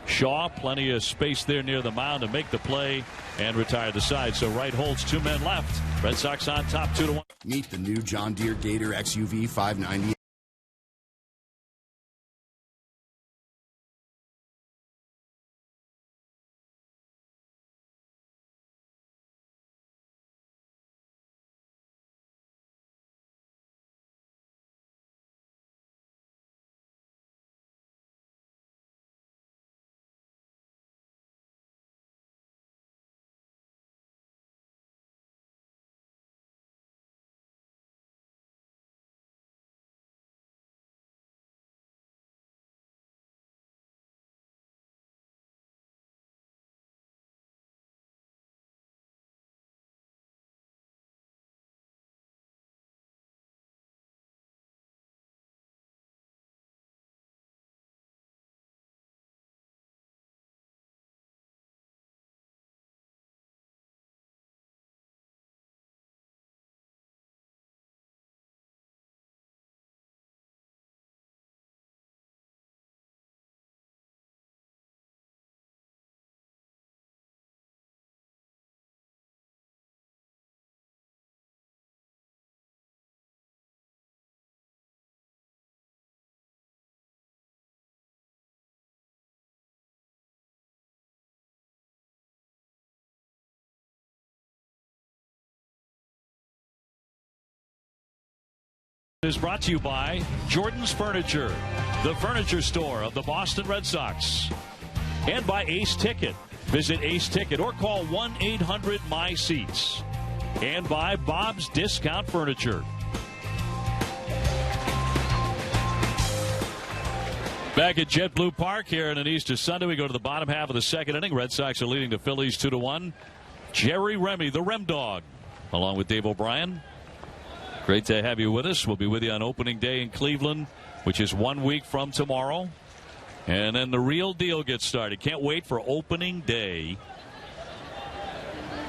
Shaw, plenty of space there near the mound to make the play and retire the side. So Wright holds 2 men left. Red Sox on top 2-1. Meet the new John Deere Gator XUV 590. Is brought to you by Jordan's Furniture, the furniture store of the Boston Red Sox, and by Ace Ticket. Visit Ace Ticket or call 1-800-MY-SEATS, and by Bob's Discount Furniture. Back at JetBlue Park here on an Easter Sunday, we go to the bottom half of the second inning. Red Sox are leading the Phillies 2-1. Jerry Remy, the Rem Dog, along with Dave O'Brien. Great to have you with us. We'll be with you on opening day in Cleveland, which is 1 week from tomorrow. And then the real deal gets started. Can't wait for opening day.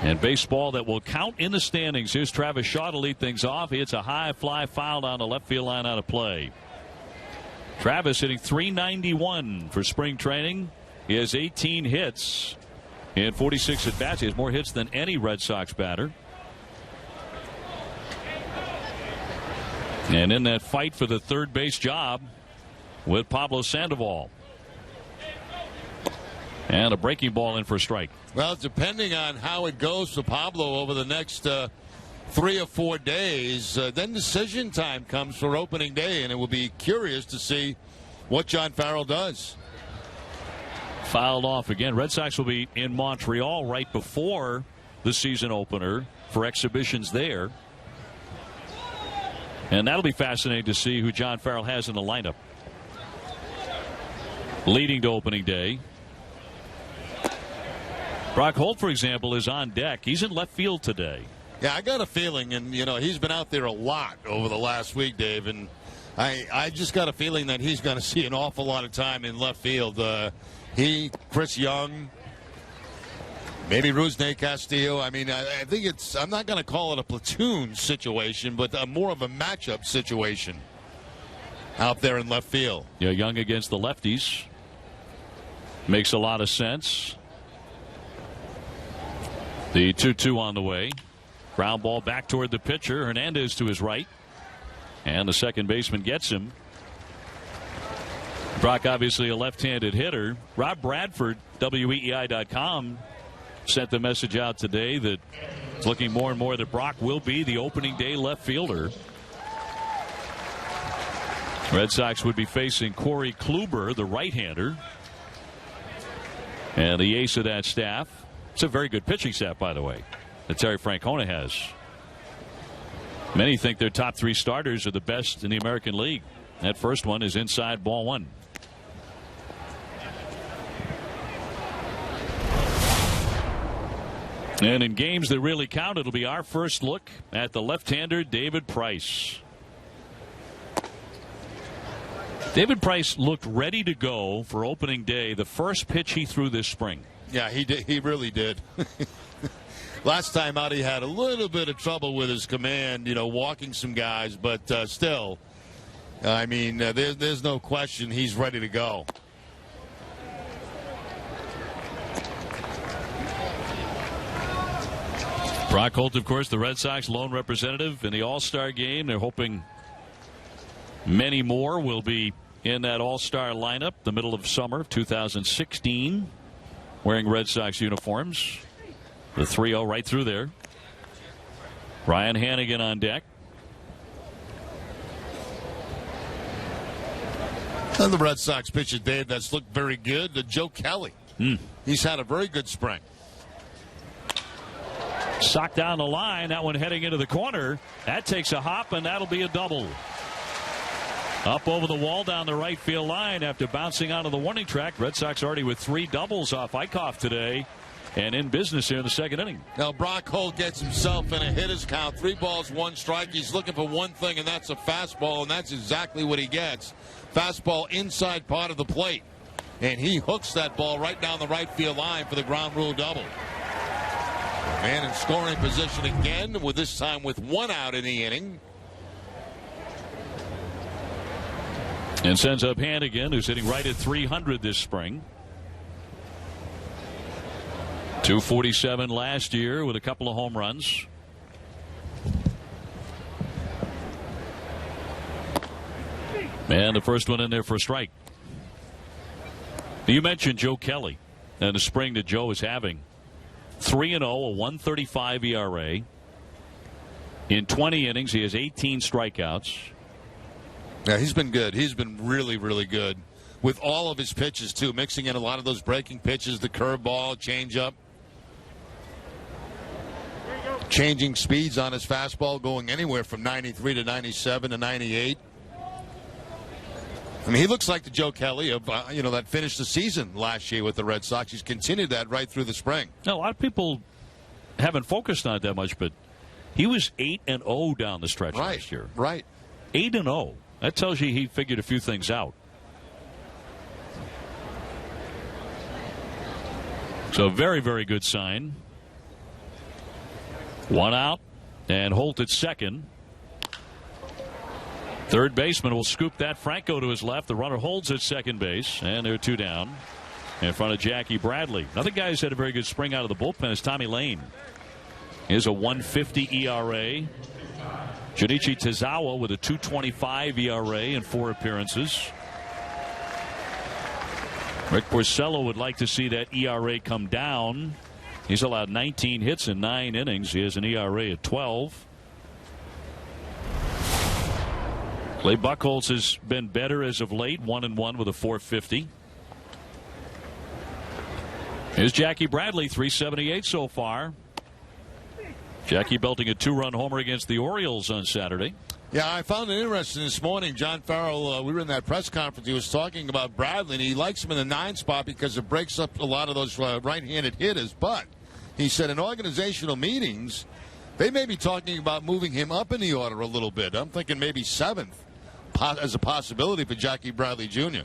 And baseball that will count in the standings. Here's Travis Shaw to lead things off. He hits a high fly foul down the left field line out of play. Travis hitting .391 for spring training. He has 18 hits in 46 at-bats. He has more hits than any Red Sox batter. And in that fight for the third base job with Pablo Sandoval. And a breaking ball in for a strike. Well, depending on how it goes for Pablo over the next 3 or 4 days, then decision time comes for opening day, and it will be curious to see what John Farrell does. Fouled off again. Red Sox will be in Montreal right before the season opener for exhibitions there. And that'll be fascinating to see who John Farrell has in the lineup. Leading to opening day. Brock Holt, for example, is on deck. He's in left field today. Yeah, I got a feeling, and, he's been out there a lot over the last week, Dave, and I just got a feeling that he's going to see an awful lot of time in left field. Chris Young, maybe Rusney Castillo. I mean, I think I'm not going to call it a platoon situation, but more of a matchup situation out there in left field. Yeah, Young against the lefties. Makes a lot of sense. The 2-2 on the way. Ground ball back toward the pitcher. Hernandez to his right. And the second baseman gets him. Brock, obviously a left-handed hitter. Rob Bradford, WEEI.com, sent the message out today that it's looking more and more that Brock will be the opening day left fielder. Red Sox would be facing Corey Kluber, the right-hander. And the ace of that staff. It's a very good pitching staff, by the way, that Terry Francona has. Many think their top three starters are the best in the American League. That first one is inside, ball one. And in games that really count, it'll be our first look at the left-hander David Price. David Price looked ready to go for opening day, the first pitch he threw this spring. Yeah, he did. He really did. Last time out, he had a little bit of trouble with his command, walking some guys, but still, I mean, there's no question he's ready to go. Brock Holt, of course, the Red Sox lone representative in the All-Star game. They're hoping many more will be in that All-Star lineup the middle of summer of 2016, wearing Red Sox uniforms. The 3-0 right through there. Ryan Hannigan on deck. And the Red Sox pitcher, Dave, that's looked very good. Joe Kelly. He's had a very good spring. Socked down the line. That one heading into the corner. That takes a hop, and that'll be a double. Up over the wall down the right field line after bouncing onto the warning track. Red Sox already with 3 doubles off Eichhoff today and in business here in the second inning. Now Brock Holt gets himself in a hitter's count. 3 balls, 1 strike. He's looking for one thing, and that's a fastball, and that's exactly what he gets. Fastball inside part of the plate. And he hooks that ball right down the right field line for the ground rule double. Man in scoring position again, with this time with 1 out in the inning. And sends up Hannigan, who's hitting right at 300 this spring. 247 last year with a couple of home runs. And the first one in there for a strike. You mentioned Joe Kelly and the spring that Joe is having. 3-0, a 1.35 ERA. In 20 innings, he has 18 strikeouts. Yeah, he's been good. He's been really, really good with all of his pitches, too, mixing in a lot of those breaking pitches, the curveball, changeup. Changing speeds on his fastball, going anywhere from 93 to 97 to 98. I mean, he looks like the Joe Kelly of, that finished the season last year with the Red Sox. He's continued that right through the spring. Now, a lot of people haven't focused on it that much, but he was 8-0 down the stretch last year. Right. 8-0. That tells you he figured a few things out. So very, very good sign. 1 out, and Holt at second. Third baseman will scoop that. Franco to his left. The runner holds at second base, and there are 2 down in front of Jackie Bradley. Another guy who's had a very good spring out of the bullpen is Tommy Lane. Here's a 1.50 ERA. Junichi Tazawa with a 2.25 ERA in 4 appearances. Rick Porcello would like to see that ERA come down. He's allowed 19 hits in 9 innings. He has an ERA at 12. Clay Buchholz has been better as of late, 1-1 with a 4.50. Here's Jackie Bradley, 378 so far. Jackie belting a 2-run homer against the Orioles on Saturday. Yeah, I found it interesting this morning. John Farrell, we were in that press conference. He was talking about Bradley, and he likes him in the 9 spot because it breaks up a lot of those right-handed hitters. But he said in organizational meetings, they may be talking about moving him up in the order a little bit. I'm thinking maybe 7th as a possibility for Jackie Bradley Jr.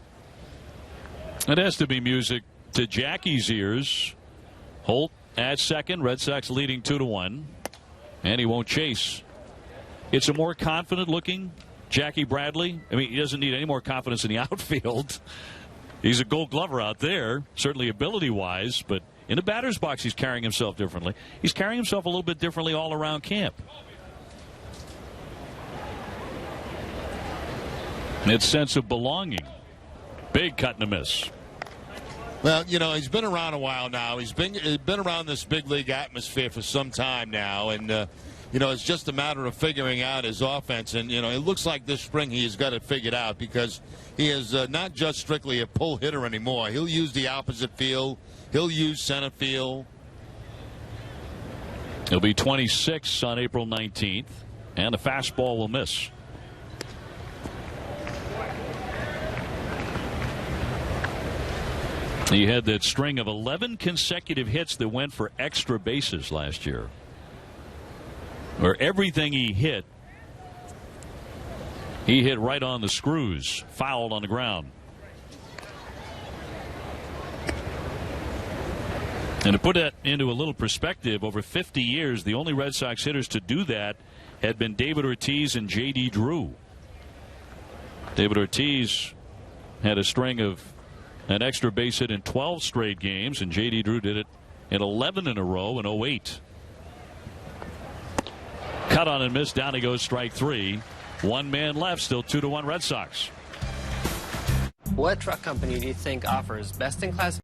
It has to be music to Jackie's ears. Holt at second. Red Sox leading 2-1. And he won't chase. It's a more confident-looking Jackie Bradley. I mean, he doesn't need any more confidence in the outfield. He's a Gold Glover out there, certainly ability-wise, but in the batter's box, he's carrying himself differently. He's carrying himself a little bit differently all around camp. And it's sense of belonging. Big cut and a miss. Well, you know, he's been around a while now. He's been around this big league atmosphere for some time now, and you know, it's just a matter of figuring out his offense. And, you know, it looks like this spring he has got it figured out because he is not just strictly a pull hitter anymore. He'll use the opposite field. He'll use center field. He'll be 26 on April 19th, and the fastball will miss. He had that string of 11 consecutive hits that went for extra bases last year, where everything he hit right on the screws, fouled on the ground. And to put that into a little perspective, over 50 years, the only Red Sox hitters to do that had been David Ortiz and J.D. Drew. David Ortiz had a string of an extra base hit in 12 straight games, and J.D. Drew did it in 11 in a row in 08. Cut on and miss. Down he goes, strike 3. 1 man left, still 2-1 Red Sox. What truck company do you think offers best-in-class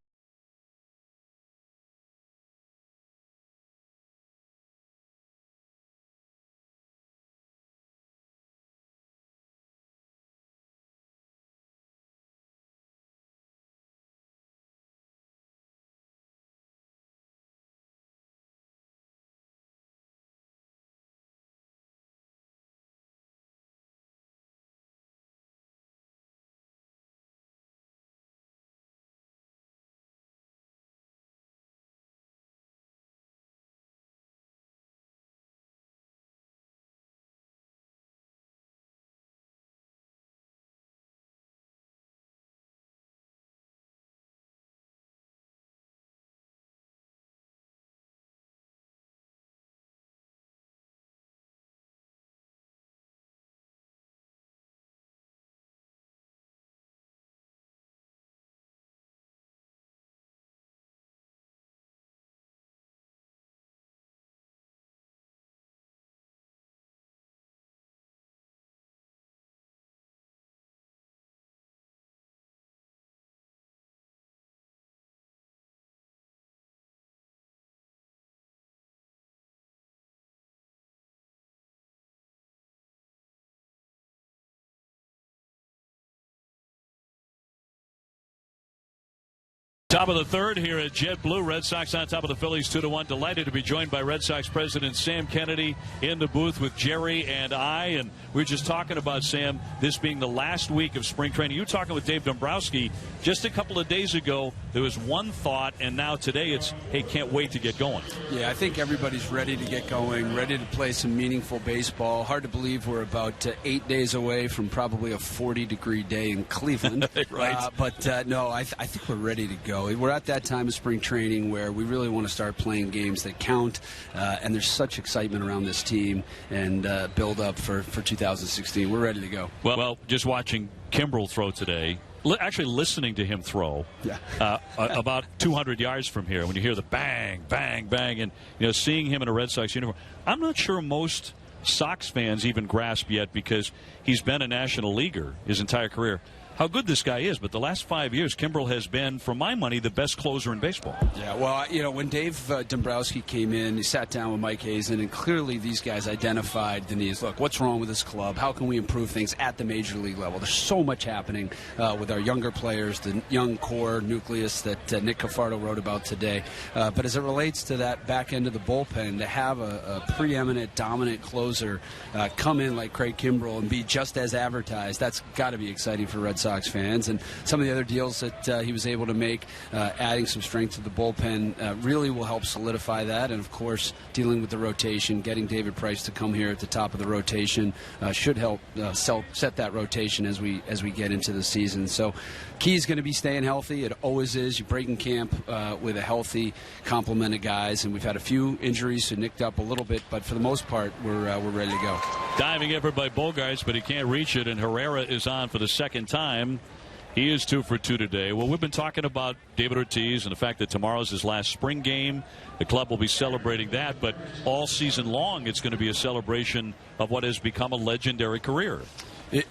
Top of the third here at JetBlue. Red Sox on top of the Phillies 2-1. Delighted to be joined by Red Sox President Sam Kennedy in the booth with Jerry and I. And we were just talking about, Sam, this being the last week of spring training. You were talking with Dave Dombrowski just a couple of days ago. There was one thought, and now today it's, hey, can't wait to get going. Yeah, I think everybody's ready to get going, ready to play some meaningful baseball. Hard to believe we're about 8 days away from probably a 40-degree day in Cleveland. Right. No, I think we're ready to go. We're at that time of spring training where we really want to start playing games that count, and there's such excitement around this team and build up for 2016. We're ready to go. Well, just watching Kimbrel throw today, actually listening to him throw about 200 yards from here, when you hear the bang, bang, bang, and seeing him in a Red Sox uniform, I'm not sure most Sox fans even grasp yet, because he's been a National Leaguer his entire career. how good this guy is. But the last 5 years, Kimbrel has been, for my money, the best closer in baseball. Yeah, well, when Dave Dombrowski came in, he sat down with Mike Hazen, and clearly these guys identified the needs. Look, what's wrong with this club? How can we improve things at the major league level? There's so much happening with our younger players, the young core nucleus that Nick Cafardo wrote about today. But as it relates to that back end of the bullpen, to have a preeminent, dominant closer come in like Craig Kimbrel and be just as advertised, that's got to be exciting for Red Sox fans. And some of the other deals that he was able to make, adding some strength to the bullpen, really will help solidify that. And of course, dealing with the rotation, getting David Price to come here at the top of the rotation should help set that rotation as we get into the season. So key is going to be staying healthy. It always is. You break in camp with a healthy complement of guys, and we've had a few injuries who nicked up a little bit, but for the most part, we're ready to go. Diving effort by Bogaerts, but he can't reach it, and Herrera is on for the second time. He is 2 for 2 today. Well, we've been talking about David Ortiz and the fact that tomorrow's his last spring game. The club will be celebrating that, but all season long it's going to be a celebration of what has become a legendary career.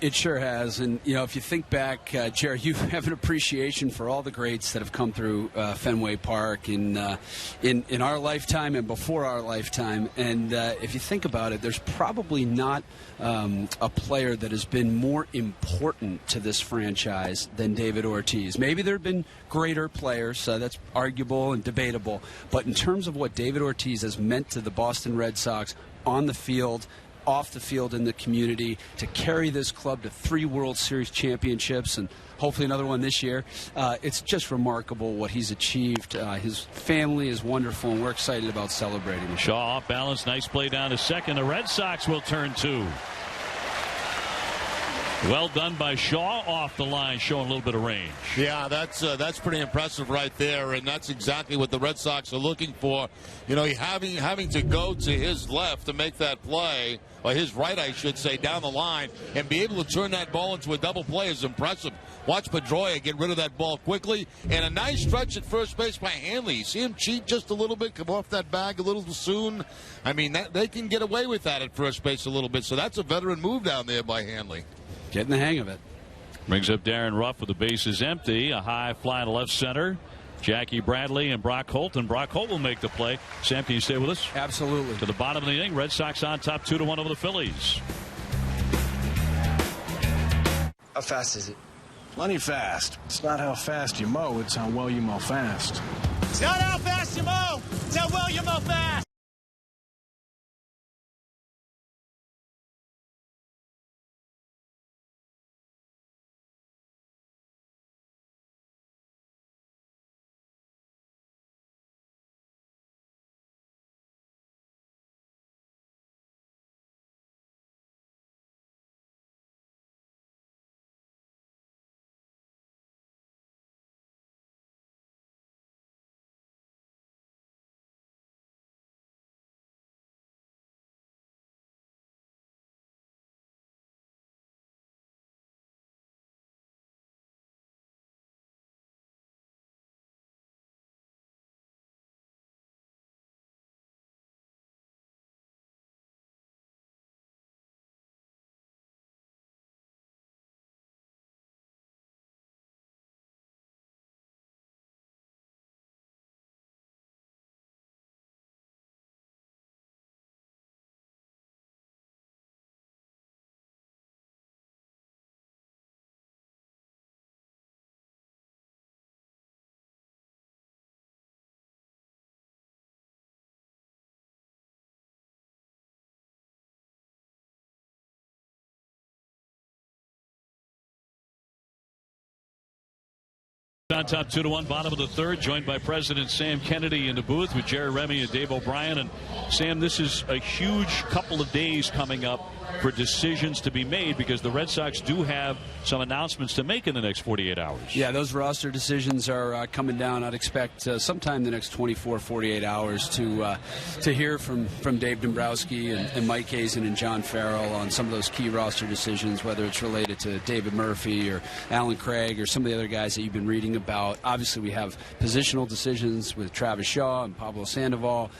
It sure has. And, if you think back, Jerry, you have an appreciation for all the greats that have come through Fenway Park in our lifetime and before our lifetime. And if you think about it, there's probably not a player that has been more important to this franchise than David Ortiz. Maybe there have been greater players, that's arguable and debatable. But in terms of what David Ortiz has meant to the Boston Red Sox on the field, off the field in the community, to carry this club to 3 World Series championships and hopefully another one this year. It's just remarkable what he's achieved. His family is wonderful, and we're excited about celebrating him. Shaw off balance. Nice play down to second. The Red Sox will turn 2. Well done by Shaw off the line, showing a little bit of range. Yeah, that's pretty impressive right there, and that's exactly what the Red Sox are looking for. Having to go to his left to make that play, or his right, I should say, down the line, and be able to turn that ball into a double play is impressive. Watch Pedroia get rid of that ball quickly, and a nice stretch at first base by Hanley. You see him cheat just a little bit, come off that bag a little too soon. I mean, they can get away with that at first base a little bit, so that's a veteran move down there by Hanley. Getting the hang of it. Brings up Darren Ruff with the bases empty. A high fly to left center. Jackie Bradley and Brock Holt, and Brock Holt will make the play. Sam, can you stay with us? Absolutely. To the bottom of the inning, Red Sox on top 2-1 over the Phillies. How fast is it? Plenty fast. It's not how fast you mow, it's how well you mow fast. It's not how fast you mow, it's how well you mow fast. On top 2-1, bottom of the third, joined by President Sam Kennedy in the booth with Jerry Remy and Dave O'Brien. And Sam, this is a huge couple of days coming up for decisions to be made, because the Red Sox do have some announcements to make in the next 48 hours. Yeah, those roster decisions are coming down. I'd expect sometime in the next 24, 48 hours to hear from Dave Dombrowski and Mike Hazen and John Farrell on some of those key roster decisions, whether it's related to David Murphy or Alan Craig or some of the other guys that you've been reading about. Obviously, we have positional decisions with Travis Shaw and Pablo Sandoval.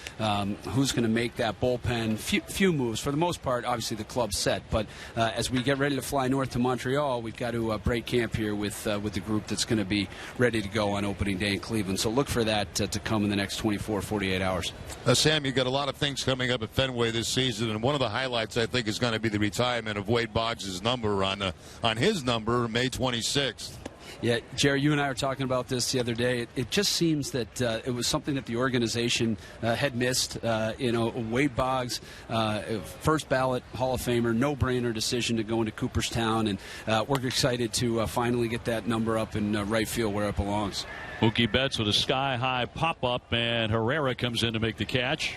Who's going to make that bullpen? Few moves. For the most part, obviously, the club set. But as we get ready to fly north to Montreal, we've got to break camp here with the group that's going to be ready to go on opening day in Cleveland. So look for that to come in the next 24, 48 hours. Sam, you've got a lot of things coming up at Fenway this season, and one of the highlights, I think, is going to be the retirement of Wade Boggs' number on his number, May 26th. Yeah, Jerry, you and I were talking about this the other day. It just seems that it was something that the organization had missed. Wade Boggs, first ballot Hall of Famer, no-brainer decision to go into Cooperstown, and we're excited to finally get that number up in right field where it belongs. Mookie Betts with a sky-high pop-up, and Herrera comes in to make the catch.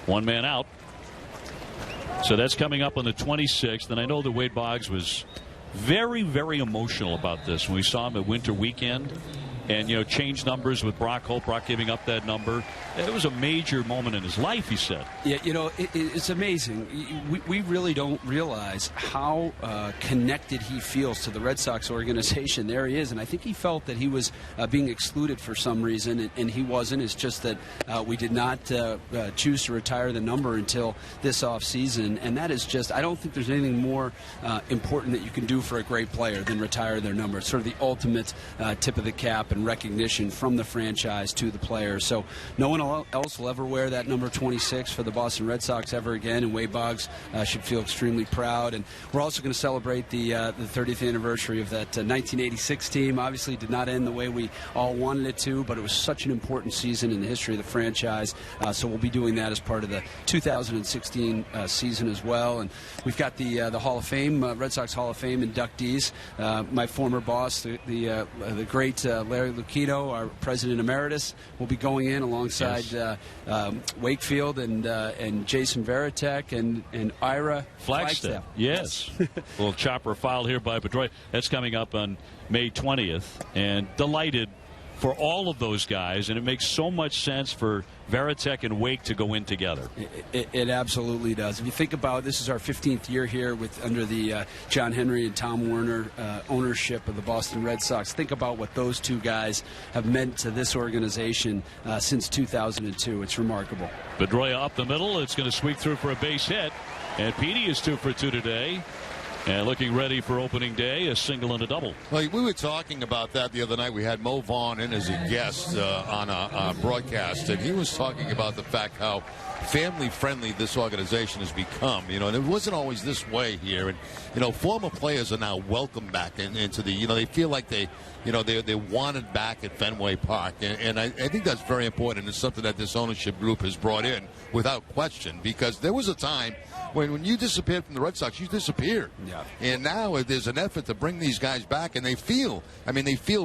One man out. So that's coming up on the 26th, and I know that Wade Boggs was very, very emotional about this when we saw him at Winter Weekend and, changed numbers with Brock Holt, Brock giving up that number. It was a major moment in his life, he said. Yeah, it's amazing. We really don't realize how connected he feels to the Red Sox organization. There he is, and I think he felt that he was being excluded for some reason, and he wasn't. It's just that we did not choose to retire the number until this offseason, and that is just, I don't think there's anything more important that you can do for a great player than retire their number. It's sort of the ultimate tip of the cap and recognition from the franchise to the players. So no one else will ever wear that number 26 for the Boston Red Sox ever again, and Wade Boggs should feel extremely proud. And we're also going to celebrate the 30th anniversary of that 1986 team. Obviously did not end the way we all wanted it to, but it was such an important season in the history of the franchise. So we'll be doing that as part of the 2016 season as well. And we've got the Hall of Fame, Red Sox Hall of Fame inductees. My former boss, the great Larry Lucchino, our president emeritus, will be going in alongside Wakefield and Jason Varitek and Ira Flagstaff. Yes. Little chopper filed here by Pedroia. That's coming up on May 20th. And delighted for all of those guys, and it makes so much sense for Varitek and Wake to go in together. It absolutely does. If you think about it, this is our 15th year here under the John Henry and Tom Werner ownership of the Boston Red Sox. Think about what those two guys have meant to this organization since 2002. It's remarkable. Pedroia up the middle. It's going to sweep through for a base hit. And Petey is 2 for 2 today. And looking ready for opening day, a single and a double. Well, we were talking about that the other night. We had Mo Vaughn in as a guest on a broadcast, and he was talking about the fact how family-friendly this organization has become. And it wasn't always this way here. And, former players are now welcomed back into the, they feel like they're wanted back at Fenway Park. And I think that's very important. It's something that this ownership group has brought in without question, because there was a time when you disappeared from the Red Sox, you disappeared. Yeah. And now there's an effort to bring these guys back, and they feel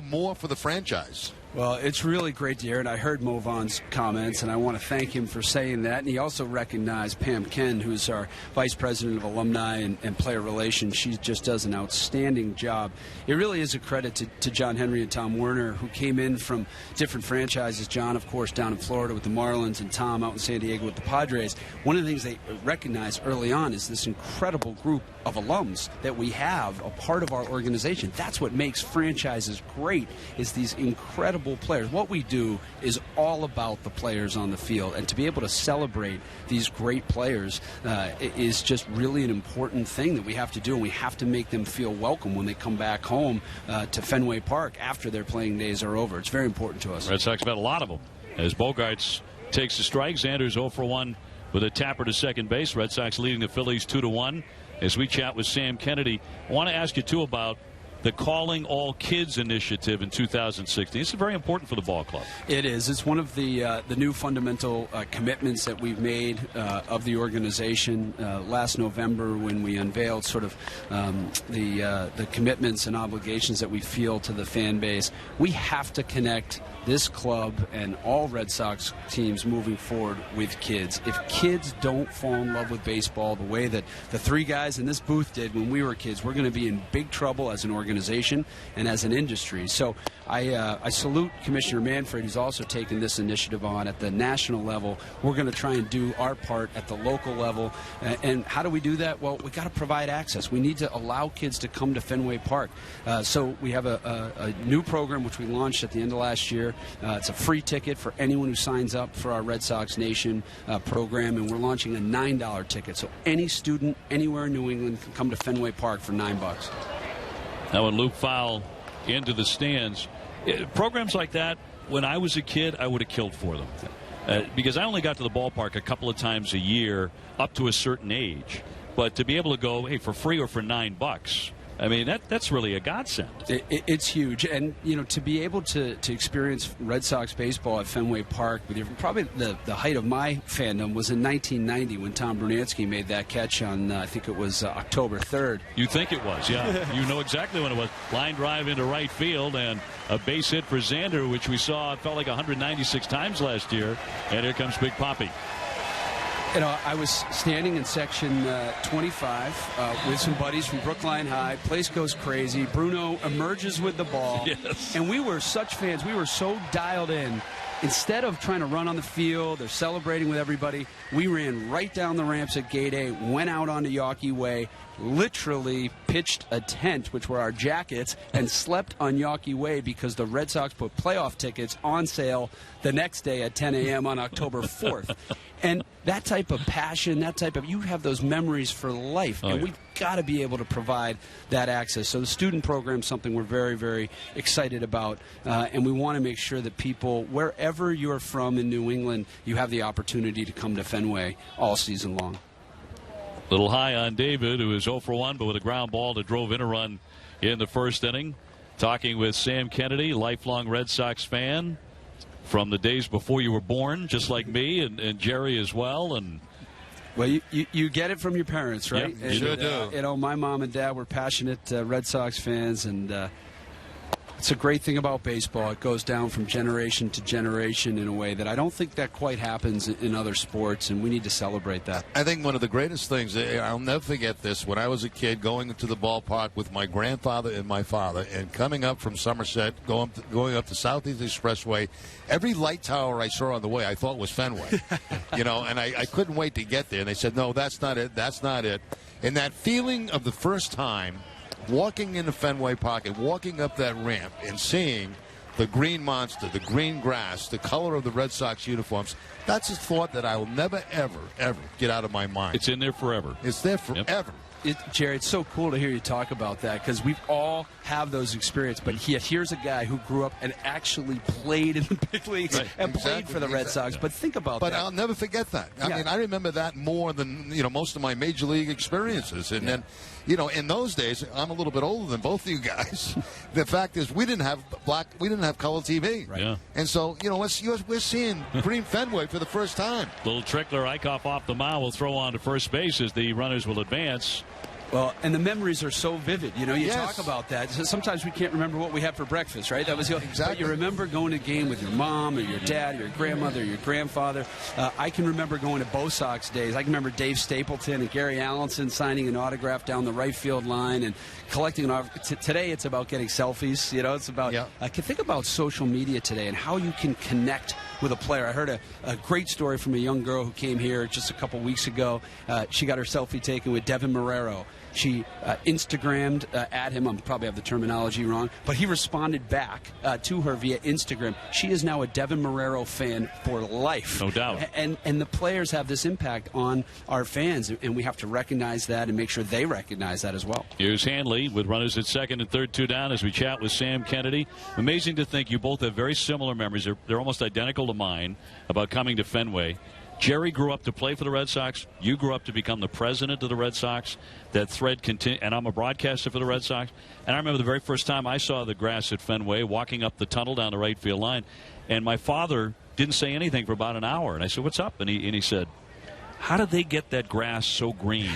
more for the franchise. Well, it's really great to hear, and I heard Mo Vaughn's comments, and I want to thank him for saying that. And he also recognized Pam Ken, who's our Vice President of Alumni and Player Relations. She just does an outstanding job. It really is a credit to John Henry and Tom Werner, who came in from different franchises. John, of course, down in Florida with the Marlins, and Tom out in San Diego with the Padres. One of the things they recognized early on is this incredible group of alums that we have, a part of our organization. That's what makes franchises great, is these incredible players. What we do is all about the players on the field, and to be able to celebrate these great players is just really an important thing that we have to do, and we have to make them feel welcome when they come back home to Fenway Park after their playing days are over. It's very important to us. Red Sox have had a lot of them. As Bogaerts takes the strike, Xander's 0 for 1 with a tapper to second base. Red Sox leading the Phillies 2-1. As we chat with Sam Kennedy, I want to ask you too about the Calling All Kids initiative in 2016. This is very important for the ball club. It is. It's one of the new fundamental commitments that we've made of the organization last November, when we unveiled sort of the commitments and obligations that we feel to the fan base. We have to connect this club and all Red Sox teams moving forward with kids. If kids don't fall in love with baseball the way that the three guys in this booth did when we were kids, we're going to be in big trouble as an organization. organization and as an industry. So I salute Commissioner Manfred, who's also taken this initiative on at the national level. We're going to try and do our part at the local level. And how do we do that? Well, we got to provide access. We need to allow kids to come to Fenway Park. So we have a new program which we launched at the end of last year. It's a free ticket for anyone who signs up for our Red Sox Nation program, and we're launching a $9 ticket. So any student anywhere in New England can come to Fenway Park for $9. Now, when Luke Fowl into the stands, programs like that, when I was a kid, I would have killed for them. Because I only got to the ballpark a couple of times a year up to a certain age. But to be able to go, hey, for free or for $9, I mean, that's really a godsend. It's huge. And, you know, to be able to experience Red Sox baseball at Fenway Park, with probably the height of my fandom was in 1990 when Tom Brunansky made that catch on, I think it was October 3rd. You think it was, yeah. You know exactly when it was. Line drive into right field and a base hit for Xander, which we saw, it felt like 196 times last year. And here comes Big Poppy. You know, I was standing in section 25 with some buddies from Brookline High. Place goes crazy. Bruno emerges with the ball. Yes. And we were such fans. We were so dialed in. Instead of trying to run on the field or celebrating with everybody, we ran right down the ramps at Gate A, went out onto Yawkey Way, literally pitched a tent, which were our jackets, and slept on Yawkey Way because the Red Sox put playoff tickets on sale the next day at 10 a.m. on October 4th. And that type of passion, you have those memories for life. And we've got to be able to provide that access. So the student program is something we're very, very excited about. And we want to make sure that people, wherever you're from in New England, you have the opportunity to come to Fenway all season long. Little high on David, who is 0 for 1, but with a ground ball that drove in a run in the first inning. Talking with Sam Kennedy, lifelong Red Sox fan from the days before you were born, just like me, and Jerry as well. And well, you get it from your parents, right? Yep, you sure do. You know, my mom and dad were passionate Red Sox fans, and it's a great thing about baseball. It goes down from generation to generation in a way that I don't think that quite happens in other sports, and we need to celebrate that. I think one of the greatest things, I'll never forget this, when I was a kid going into the ballpark with my grandfather and my father, and coming up from Somerset, going up the Southeast Expressway, every light tower I saw on the way I thought was Fenway. You know, and I couldn't wait to get there. And they said, no, that's not it, that's not it. And that feeling of the first time walking into Fenway Park and walking up that ramp and seeing the green monster, the green grass, the color of the Red Sox uniforms, that's a thought that I will never, ever, ever get out of my mind. It's in there forever. It's there forever. Jerry, it's so cool to hear you talk about that because we all have those experiences. But yet here's a guy who grew up and actually played in the big leagues and played for the Red Sox. But think about that. But I'll never forget that. I mean, I remember that more than most of my major league experiences. And then, in those days, I'm a little bit older than both of you guys. The fact is, we didn't have color TV. Right. Yeah. And so, we're seeing green Fenway for the first time. Little trickler, Eichhoff off the mound will throw on to first base as the runners will advance. Well, and the memories are so vivid. You talk about that. So sometimes we can't remember what we had for breakfast, right? That was exactly. But you remember going to a game with your mom or your dad or your grandmother or your grandfather. I can remember going to Bo Sox days. I can remember Dave Stapleton and Gary Allenson signing an autograph down the right field line and collecting an autograph. Today it's about getting selfies. It's about I can think about social media today and how you can connect with a player. I heard a great story from a young girl who came here just a couple weeks ago. She got her selfie taken with Devin Marrero. She Instagrammed at him. I probably have the terminology wrong, but he responded back to her via Instagram. She is now a Devin Marrero fan for life. No doubt. And the players have this impact on our fans, and we have to recognize that and make sure they recognize that as well. Here's Hanley with runners at second and third, 2 down as we chat with Sam Kennedy. Amazing to think you both have very similar memories. They're almost identical to mine about coming to Fenway. Jerry grew up to play for the Red Sox. You grew up to become the president of the Red Sox. That thread continued, and I'm a broadcaster for the Red Sox. And I remember the very first time I saw the grass at Fenway, walking up the tunnel down the right field line, and my father didn't say anything for about an hour. And I said, "What's up?" And he said, "How did they get that grass so green?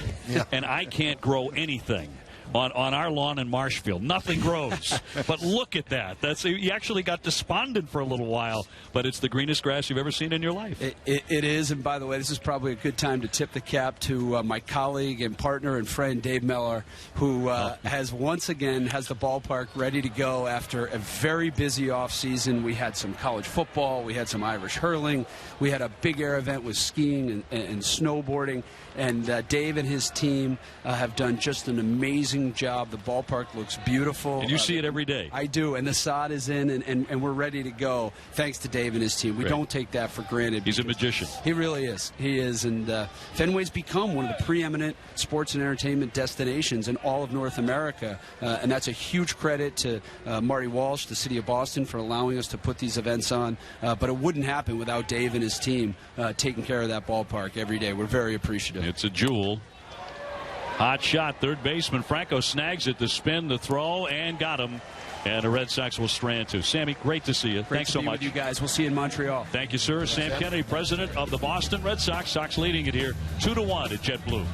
And I can't grow anything." on our lawn in Marshfield. Nothing grows. But look at that. You actually got despondent for a little while, but it's the greenest grass you've ever seen in your life. It is, and by the way, this is probably a good time to tip the cap to my colleague and partner and friend Dave Miller, who has once again has the ballpark ready to go after a very busy off season. We had some college football, we had some Irish hurling, we had a big air event with skiing and snowboarding, and Dave and his team have done just an amazing job. The ballpark looks beautiful. And you see it every day. I do, and the sod is in, and we're ready to go thanks to Dave and his team. We don't take that for granted. He's a magician. He really is. He is, and Fenway's become one of the preeminent sports and entertainment destinations in all of North America, and that's a huge credit to Marty Walsh, the city of Boston, for allowing us to put these events on, but it wouldn't happen without Dave and his team taking care of that ballpark every day. We're very appreciative. It's a jewel. Hot shot, third baseman Franco snags it, the spin, the throw, and got him. And the Red Sox will strand to. Sammy, great to see you. Thanks so much. With you guys. We'll see you in Montreal. Thank you, sir. Sam Kennedy, president of the Boston Red Sox. Sox leading it here 2-1 at JetBlue.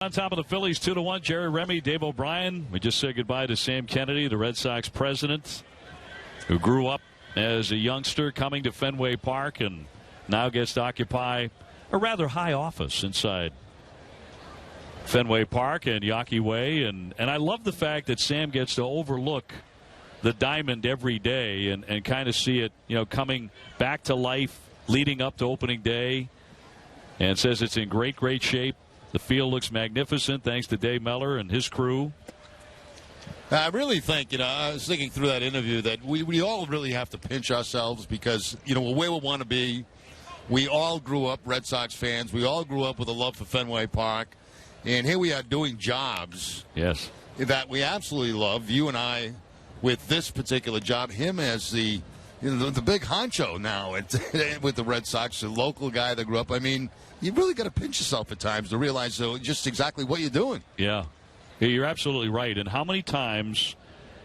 On top of the Phillies, 2-1. Jerry Remy, Dave O'Brien. We just said goodbye to Sam Kennedy, the Red Sox president, who grew up as a youngster coming to Fenway Park and now gets to occupy a rather high office inside Fenway Park and Yawkey Way. And I love the fact that Sam gets to overlook the diamond every day and kind of see it, coming back to life leading up to opening day, and says it's in great shape. The field looks magnificent thanks to Dave Miller and his crew. I really think, I was thinking through that interview that we all really have to pinch ourselves because, where we want to be. We all grew up Red Sox fans. We all grew up with a love for Fenway Park. And here we are doing jobs that we absolutely love. You and I with this particular job, him as the big honcho now with the Red Sox, a local guy that grew up. I mean, you really got to pinch yourself at times to realize just exactly what you're doing. Yeah, you're absolutely right. And how many times,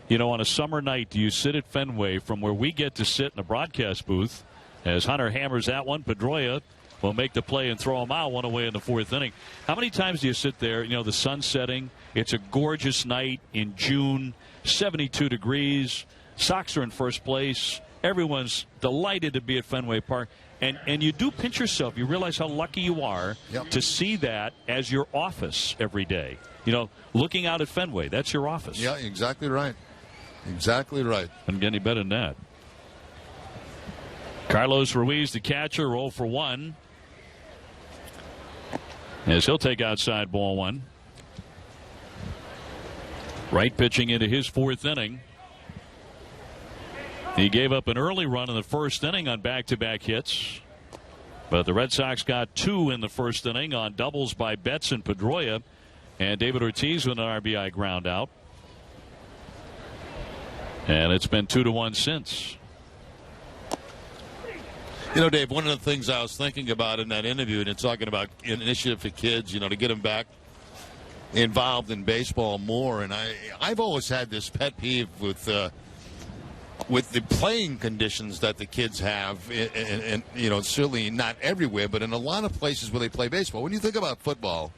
on a summer night do you sit at Fenway from where we get to sit in a broadcast booth as Hunter hammers that one? Pedroia will make the play and throw him out, one away in the fourth inning. How many times do you sit there, the sun's setting, it's a gorgeous night in June, 72 degrees, Sox are in first place, everyone's delighted to be at Fenway Park. And you do pinch yourself. You realize how lucky you are to see that as your office every day. Looking out at Fenway, that's your office. Yeah, exactly right. Exactly right. Doesn't get any better than that. Carlos Ruiz, the catcher, 0 for 1. As he'll take outside ball one. Wright pitching into his fourth inning. He gave up an early run in the first inning on back-to-back hits. But the Red Sox got 2 in the first inning on doubles by Betts and Pedroia. And David Ortiz with an RBI ground out. And it's been 2-1 since. You know, Dave, one of the things I was thinking about in that interview, and it's talking about an initiative for kids, to get them back involved in baseball more. And I've always had this pet peeve with the playing conditions that the kids have, and certainly not everywhere, but in a lot of places where they play baseball. When you think about football,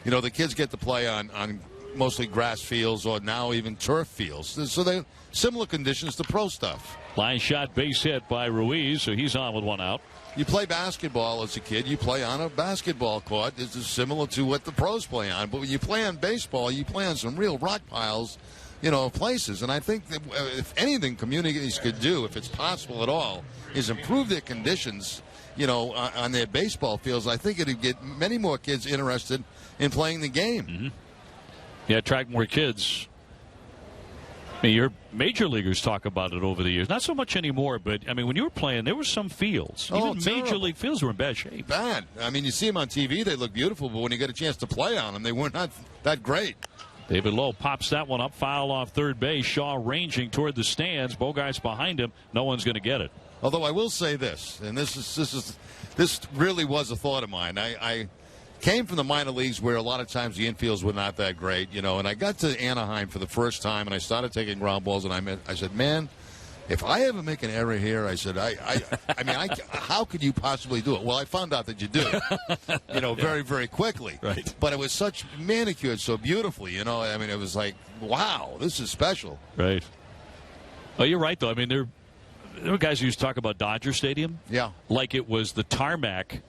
the kids get to play on mostly grass fields or now even turf fields. So they're similar conditions to pro stuff. Line shot, base hit by Ruiz, so he's on with 1 out. You play basketball as a kid, you play on a basketball court. This is similar to what the pros play on. But when you play on baseball, you play on some real rock piles, places. And I think that if anything communities could do, if it's possible at all, is improve their conditions, on their baseball fields. I think it would get many more kids interested in playing the game. Mm-hmm. Yeah, attract more kids. I mean, your major leaguers talk about it over the years. Not so much anymore, but, when you were playing, there were some fields. Even major league fields were in bad shape. Bad. You see them on TV, they look beautiful, but when you get a chance to play on them, they were not that great. David Lowe pops that one up, foul off third base. Shaw ranging toward the stands. Bogart's behind him. No one's going to get it. Although I will say this, and this really was a thought of mine. I came from the minor leagues where a lot of times the infields were not that great, and I got to Anaheim for the first time, and I started taking ground balls, and I said, man, if I ever make an error here, I said, how could you possibly do it? Well, I found out that you do, very, very quickly. Right. But it was such manicured so beautifully, it was like, wow, this is special. Right. Oh, you're right, though. There were guys who used to talk about Dodger Stadium. Yeah. Like it was the tarmac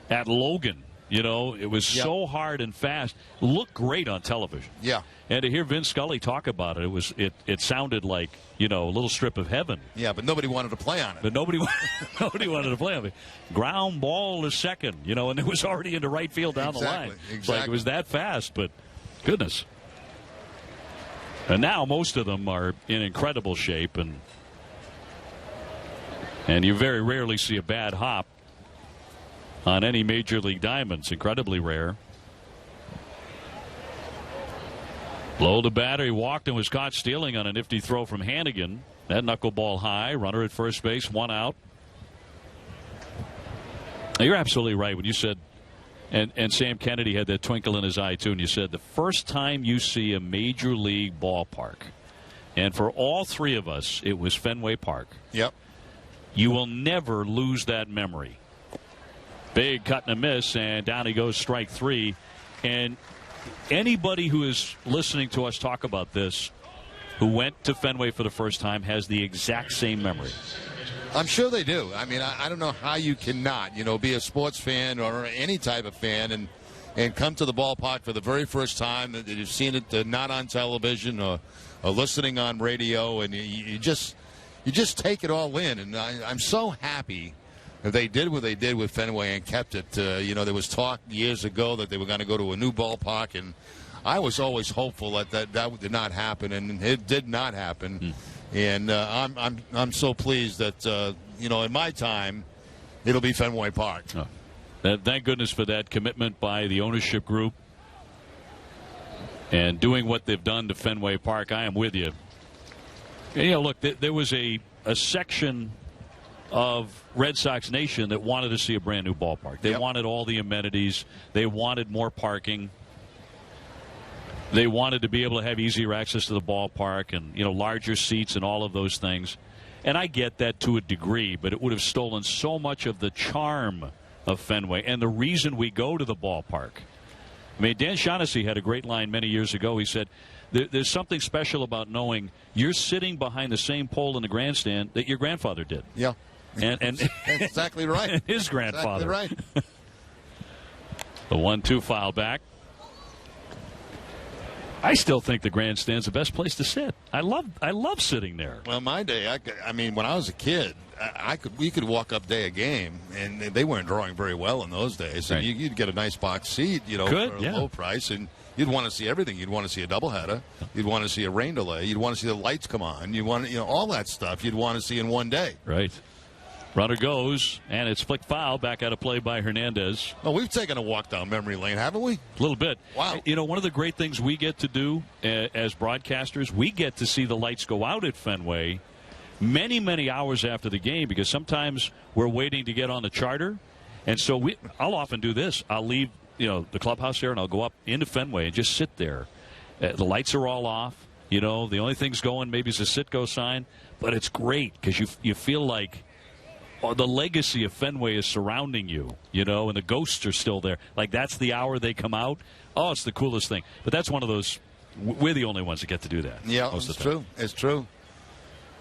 at Logan. It was so hard and fast. Looked great on television. Yeah. And to hear Vince Scully talk about it, it sounded like, a little strip of heaven. Yeah, but nobody wanted to play on it. But nobody wanted to play on it. Ground ball to second, and it was already into right field down the line. Exactly. Like it was that fast, but goodness. And now most of them are in incredible shape, and you very rarely see a bad hop on any major league diamond. It's incredibly rare. Blow the batter. He walked and was caught stealing on a nifty throw from Hannigan. That knuckleball high. Runner at first base. 1 out. You're absolutely right when you said, and Sam Kennedy had that twinkle in his eye too, and you said the first time you see a major league ballpark, and for all three of us, it was Fenway Park. Yep. You will never lose that memory. Big cut and a miss, and down he goes, strike 3. And anybody who is listening to us talk about this, who went to Fenway for the first time, has the exact same memory. I'm sure they do. I don't know how you cannot, be a sports fan or any type of fan and come to the ballpark for the very first time, that you've seen it not on television or listening on radio, and you just take it all in. And I'm so happy they did what they did with Fenway and kept it. There was talk years ago that they were going to go to a new ballpark, and I was always hopeful that did not happen, and it did not happen. And I'm so pleased that in my time it'll be Fenway Park. Oh. Thank goodness for that commitment by the ownership group and doing what they've done to Fenway Park. I am with you. Look, there was a section of Red Sox Nation that wanted to see a brand new ballpark. They wanted all the amenities. They wanted more parking. They wanted to be able to have easier access to the ballpark and, larger seats and all of those things. And I get that to a degree, but it would have stolen so much of the charm of Fenway and the reason we go to the ballpark. Dan Shaughnessy had a great line many years ago. He said, there's something special about knowing you're sitting behind the same pole in the grandstand that your grandfather did. Yeah. And that's exactly right. And his grandfather. Exactly right. The 1-2 foul back. I still think the grandstand's the best place to sit. I love sitting there. Well, my day, when I was a kid, we could walk up day a game, and they weren't drawing very well in those days. Right. And you'd get a nice box seat, for a low price, and you'd want to see everything. You'd want to see a doubleheader. You'd want to see a rain delay. You'd want to see the lights come on. You want all that stuff. You'd want to see in one day. Right. Runner goes, and it's flicked foul. Back out of play by Hernandez. Oh, we've taken a walk down memory lane, haven't we? A little bit. Wow. You know, one of the great things we get to do as broadcasters, we get to see the lights go out at Fenway many, many hours after the game, because sometimes we're waiting to get on the charter. And so I'll often do this. I'll leave, the clubhouse there, and I'll go up into Fenway and just sit there. The lights are all off. The only thing's going maybe is a sit-go sign. But it's great because you feel like the legacy of Fenway is surrounding you, and the ghosts are still there. Like, that's the hour they come out. Oh, it's the coolest thing. But that's one of those, we're the only ones that get to do that. Yeah, it's true. It's true.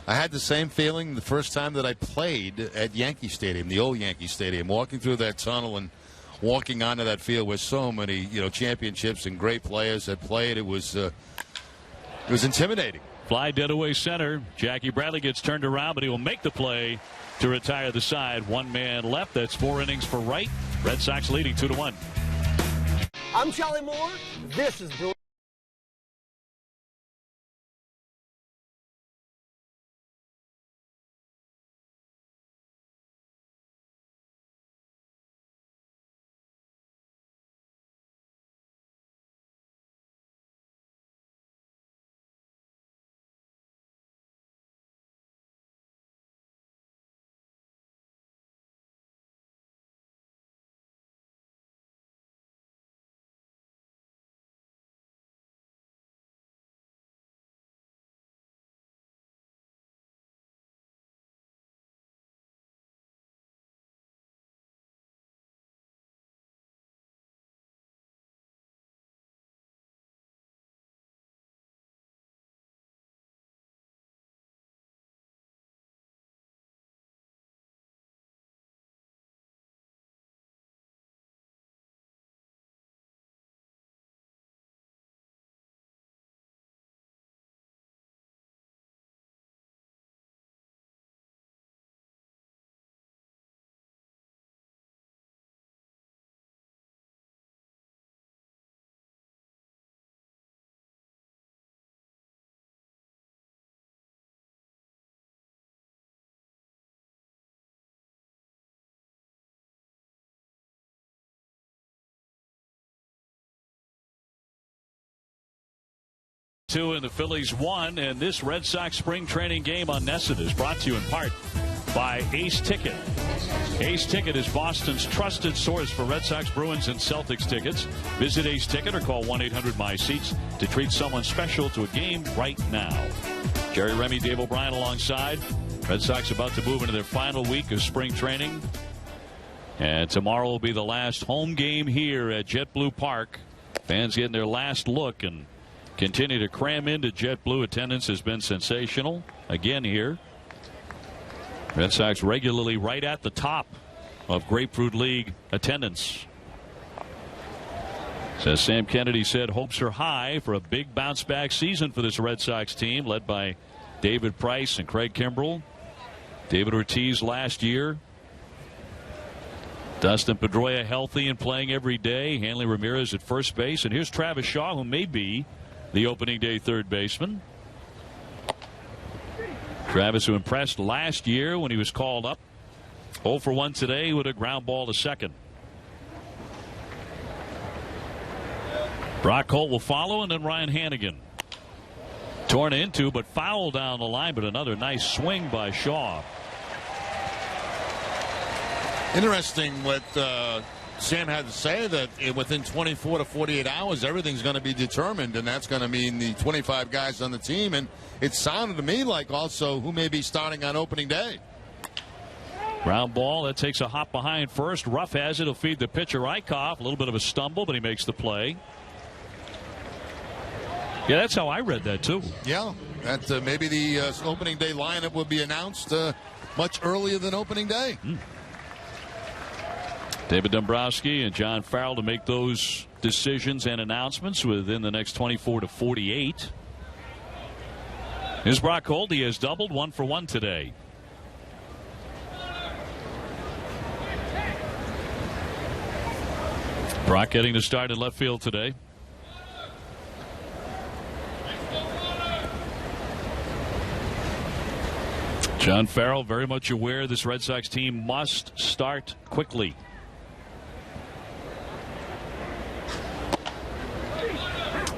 I had the same feeling the first time that I played at Yankee Stadium, the old Yankee Stadium, walking through that tunnel and walking onto that field where so many, championships and great players had played. It was intimidating. Fly dead away center. Jackie Bradley gets turned around, but he will make the play to retire the side. One man left. That's 4 innings for Wright. Red Sox leading 2-1. I'm Charlie Moore. This is Brewers. And the Phillies won, and this Red Sox spring training game on NESN is brought to you in part by Ace Ticket. Ace Ticket is Boston's trusted source for Red Sox, Bruins, and Celtics tickets. Visit Ace Ticket or call 1-800-MY-SEATS to treat someone special to a game right now. Jerry Remy, Dave O'Brien alongside. Red Sox about to move into their final week of spring training. And tomorrow will be the last home game here at JetBlue Park. Fans getting their last look and continue to cram into JetBlue. Attendance has been sensational again here. Red Sox regularly right at the top of Grapefruit League attendance. As Sam Kennedy said, hopes are high for a big bounce back season for this Red Sox team led by David Price and Craig Kimbrell. David Ortiz last year. Dustin Pedroia healthy and playing every day. Hanley Ramirez at first base. And here's Travis Shaw, who may be the opening day third baseman. Travis, who impressed last year when he was called up. 0 for 1 today with a ground ball to second. Brock Holt will follow, and then Ryan Hannigan. Torn into, but foul down the line, but another nice swing by Shaw. Interesting what Sam had to say, that within 24 to 48 hours, everything's going to be determined, and that's going to mean the 25 guys on the team. And it sounded to me like also who may be starting on opening day. Ground ball, that takes a hop behind first. Ruff has it. He'll feed the pitcher Eichhoff. A little bit of a stumble, but he makes the play. Yeah, that's how I read that, too. Yeah, that maybe the opening day lineup will be announced much earlier than opening day. David Dombrowski and John Farrell to make those decisions and announcements within the next 24 to 48. Here's Brock Holt. He has doubled, 1 for 1 today. Brock getting to start in left field today. John Farrell very much aware this Red Sox team must start quickly.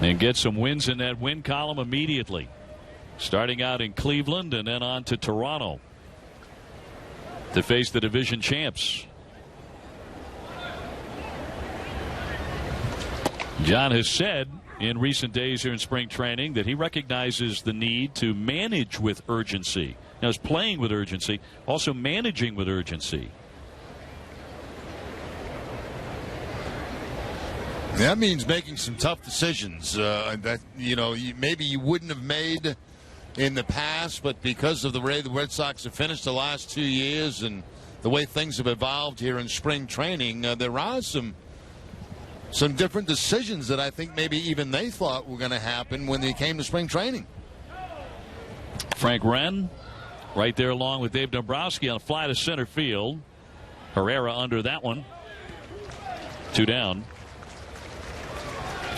And get some wins in that win column immediately. Starting out in Cleveland and then on to Toronto to face the division champs. John has said in recent days here in spring training that he recognizes the need to manage with urgency. Now, he's playing with urgency, also managing with urgency. That means making some tough decisions that, maybe you wouldn't have made in the past, but because of the way the Red Sox have finished the last 2 years and the way things have evolved here in spring training, there are some different decisions that I think maybe even they thought were going to happen when they came to spring training. Frank Wren right there along with Dave Dombrowski on a fly to center field. Herrera under that one. 2 down.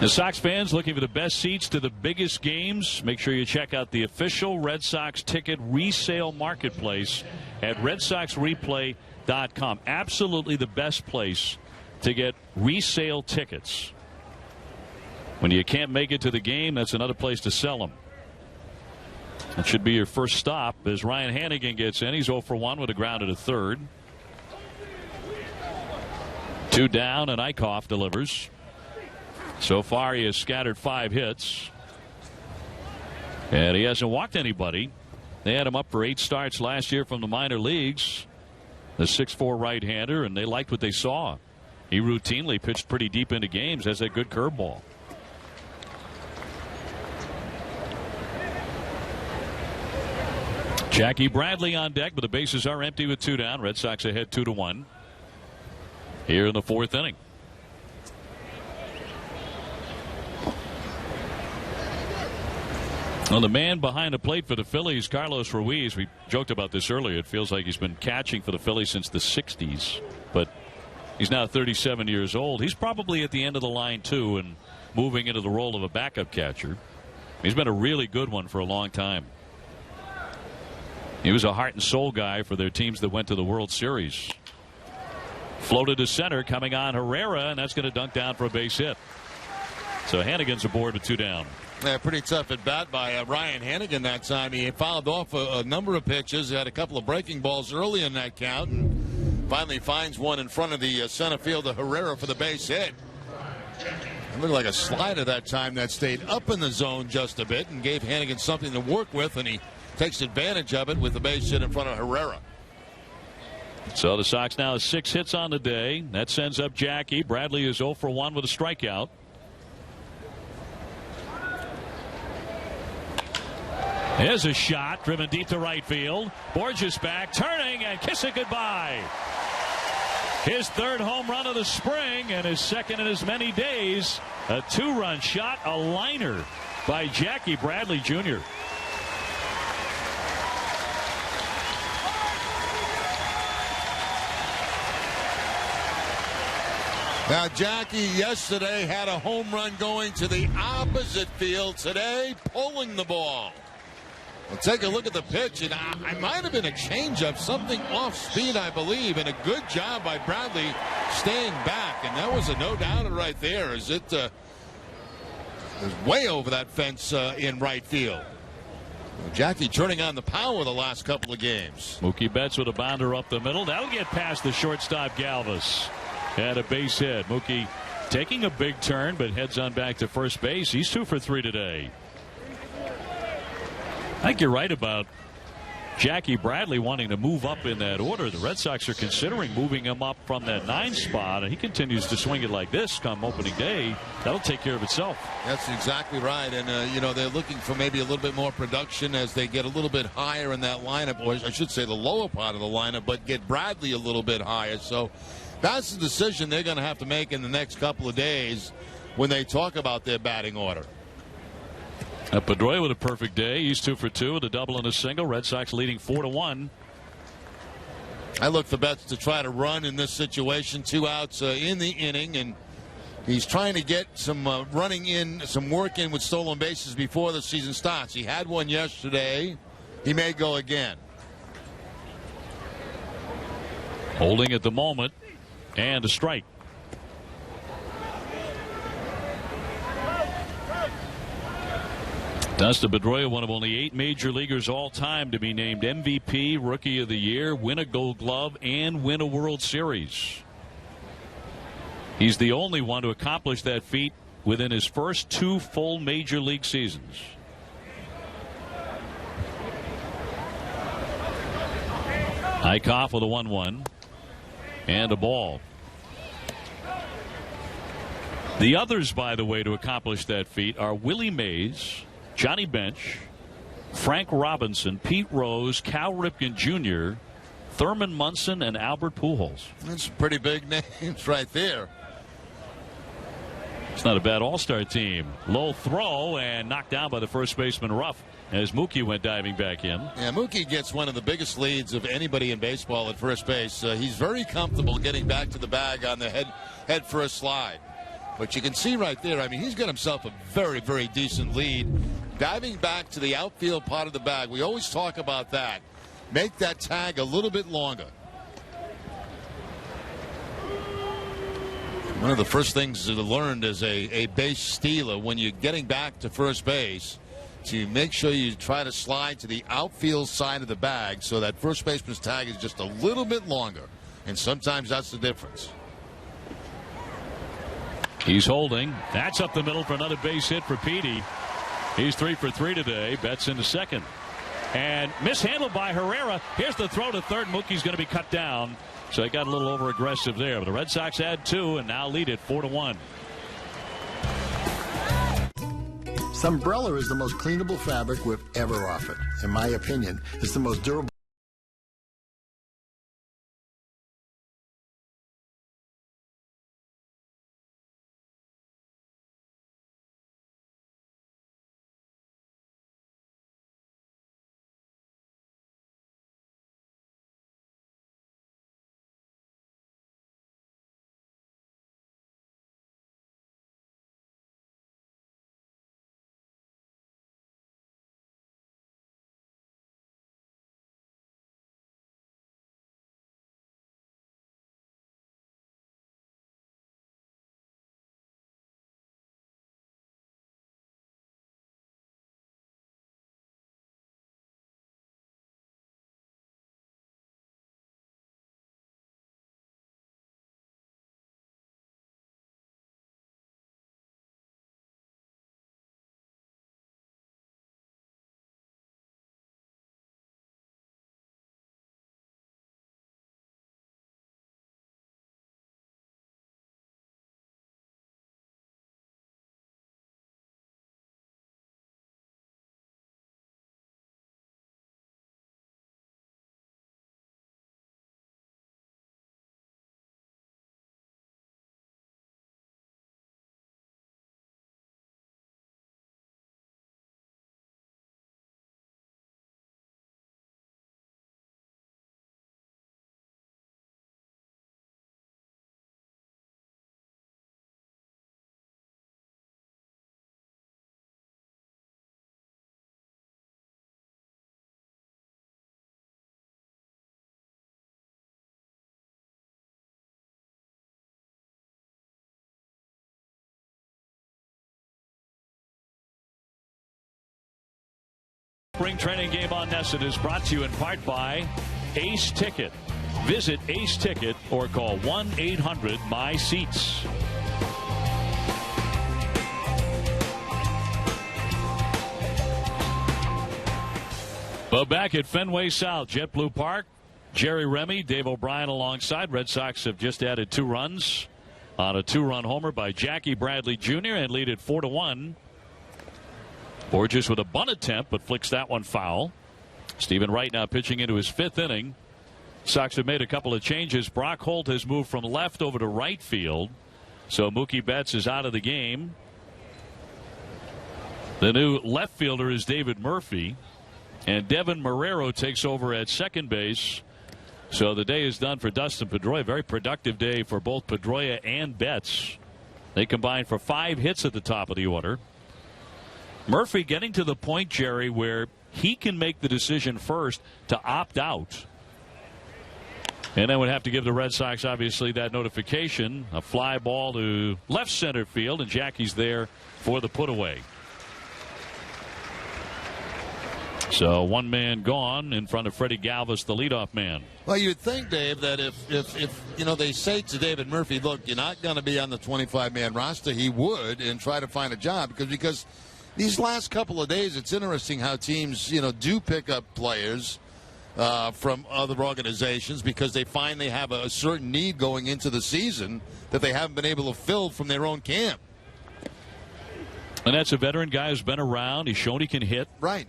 The Sox fans looking for the best seats to the biggest games. Make sure you check out the official Red Sox ticket resale marketplace at RedSoxReplay.com. Absolutely the best place to get resale tickets. When you can't make it to the game, that's another place to sell them. That should be your first stop as Ryan Hannigan gets in. He's 0 for 1 with a ground to third. 2 down, and Eichhoff delivers. So far, he has scattered 5 hits. And he hasn't walked anybody. They had him up for 8 starts last year from the minor leagues. The 6'4" right-hander, and they liked what they saw. He routinely pitched pretty deep into games, has a good curveball. Jackie Bradley on deck, but the bases are empty with 2 down. Red Sox ahead 2-1 here in the 4th inning. Well, the man behind the plate for the Phillies, Carlos Ruiz, we joked about this earlier. It feels like he's been catching for the Phillies since the 60s, but he's now 37 years old. He's probably at the end of the line, too, and moving into the role of a backup catcher. He's been a really good one for a long time. He was a heart and soul guy for their teams that went to the World Series. Floated to center, coming on Herrera, and that's going to dunk down for a base hit. So Hannigan's aboard with 2 down. Yeah, pretty tough at bat by Ryan Hannigan that time. He fouled off a number of pitches. He had a couple of breaking balls early in that count, and finally finds one in front of the center fielder Herrera for the base hit. It looked like a slider that time that stayed up in the zone just a bit and gave Hannigan something to work with, and he takes advantage of it with the base hit in front of Herrera. So the Sox now have 6 hits on the day. That sends up Jackie. Bradley is 0 for 1 with a strikeout. Here's a shot driven deep to right field. Borges back, turning and kissing goodbye. His 3rd home run of the spring and his 2nd in as many days. A 2-run shot, a liner by Jackie Bradley Jr. Now, Jackie yesterday had a home run going to the opposite field. Today, pulling the ball. Well, take a look at the pitch, and I might have been a changeup, something off speed, I believe, and a good job by Bradley staying back. And that was a no-doubter right there. As it was way over that fence in right field. Jackie turning on the power the last couple of games. Mookie Betts with a bounder up the middle. That'll get past the shortstop Galvis. And a base hit. Mookie taking a big turn, but heads on back to first base. He's 2 for 3 today. I think you're right about Jackie Bradley wanting to move up in that order. The Red Sox are considering moving him up from that 9 spot, and he continues to swing it like this come opening day. That'll take care of itself. That's exactly right. And, they're looking for maybe a little bit more production as they get a little bit higher in that lineup, or I should say the lower part of the lineup, but get Bradley a little bit higher. So that's the decision they're going to have to make in the next couple of days when they talk about their batting order. Pedroia with a perfect day. He's 2 for 2 with a double and a single. Red Sox leading 4-1. I look for Betts to try to run in this situation. 2 outs in the inning, and he's trying to get some running in, some work in with stolen bases before the season starts. He had one yesterday. He may go again. Holding at the moment, and a strike. Dustin Pedroia, one of only 8 major leaguers all time to be named MVP, Rookie of the Year, win a Gold Glove, and win a World Series. He's the only one to accomplish that feat within his first 2 full major league seasons. Eichhoff with a 1-1 and a ball. The others, by the way, to accomplish that feat are Willie Mays, Johnny Bench, Frank Robinson, Pete Rose, Cal Ripken Jr., Thurman Munson, and Albert Pujols. That's some pretty big names right there. It's not a bad all-star team. Low throw and knocked down by the first baseman Ruff as Mookie went diving back in. Yeah, Mookie gets one of the biggest leads of anybody in baseball at first base. He's very comfortable getting back to the bag on the head first slide. But you can see right there, I mean, he's got himself a very, very decent lead. Diving back to the outfield part of the bag. We always talk about that. Make that tag a little bit longer. One of the first things that I learned as a base stealer when you're getting back to first base, to make sure you try to slide to the outfield side of the bag so that first baseman's tag is just a little bit longer. And sometimes that's the difference. He's holding. That's up the middle for another base hit for Petey. He's 3 for 3 today. Betts into second. And mishandled by Herrera. Here's the throw to third. Mookie's going to be cut down. So he got a little over aggressive there. But the Red Sox add 2 and now lead it 4-1. Sunbrella is the most cleanable fabric we've ever offered. In my opinion, it's the most durable. Spring training game on Nesson is brought to you in part by Ace Ticket. Visit Ace Ticket or call 1-800-MY-SEATS. But back at Fenway South, JetBlue Park, Jerry Remy, Dave O'Brien alongside. Red Sox have just added 2 runs on a 2-run homer by Jackie Bradley Jr. and lead it 4-1. Borges with a bunt attempt, but flicks that one foul. Stephen Wright now pitching into his 5th inning. Sox have made a couple of changes. Brock Holt has moved from left over to right field. So Mookie Betts is out of the game. The new left fielder is David Murphy. And Devin Marrero takes over at second base. So the day is done for Dustin Pedroia. Very productive day for both Pedroia and Betts. They combined for 5 hits at the top of the order. Murphy getting to the point, Jerry, where he can make the decision first to opt out. And then would have to give the Red Sox, obviously, that notification. A fly ball to left center field, and Jackie's there for the put-away. So one man gone in front of Freddie Galvis, the leadoff man. Well, you'd think, Dave, that if they say to David Murphy, look, you're not going to be on the 25-man roster, he would and try to find a job because these last couple of days, it's interesting how teams, do pick up players from other organizations because they find they have a certain need going into the season that they haven't been able to fill from their own camp. And that's a veteran guy who's been around. He's shown he can hit. Right.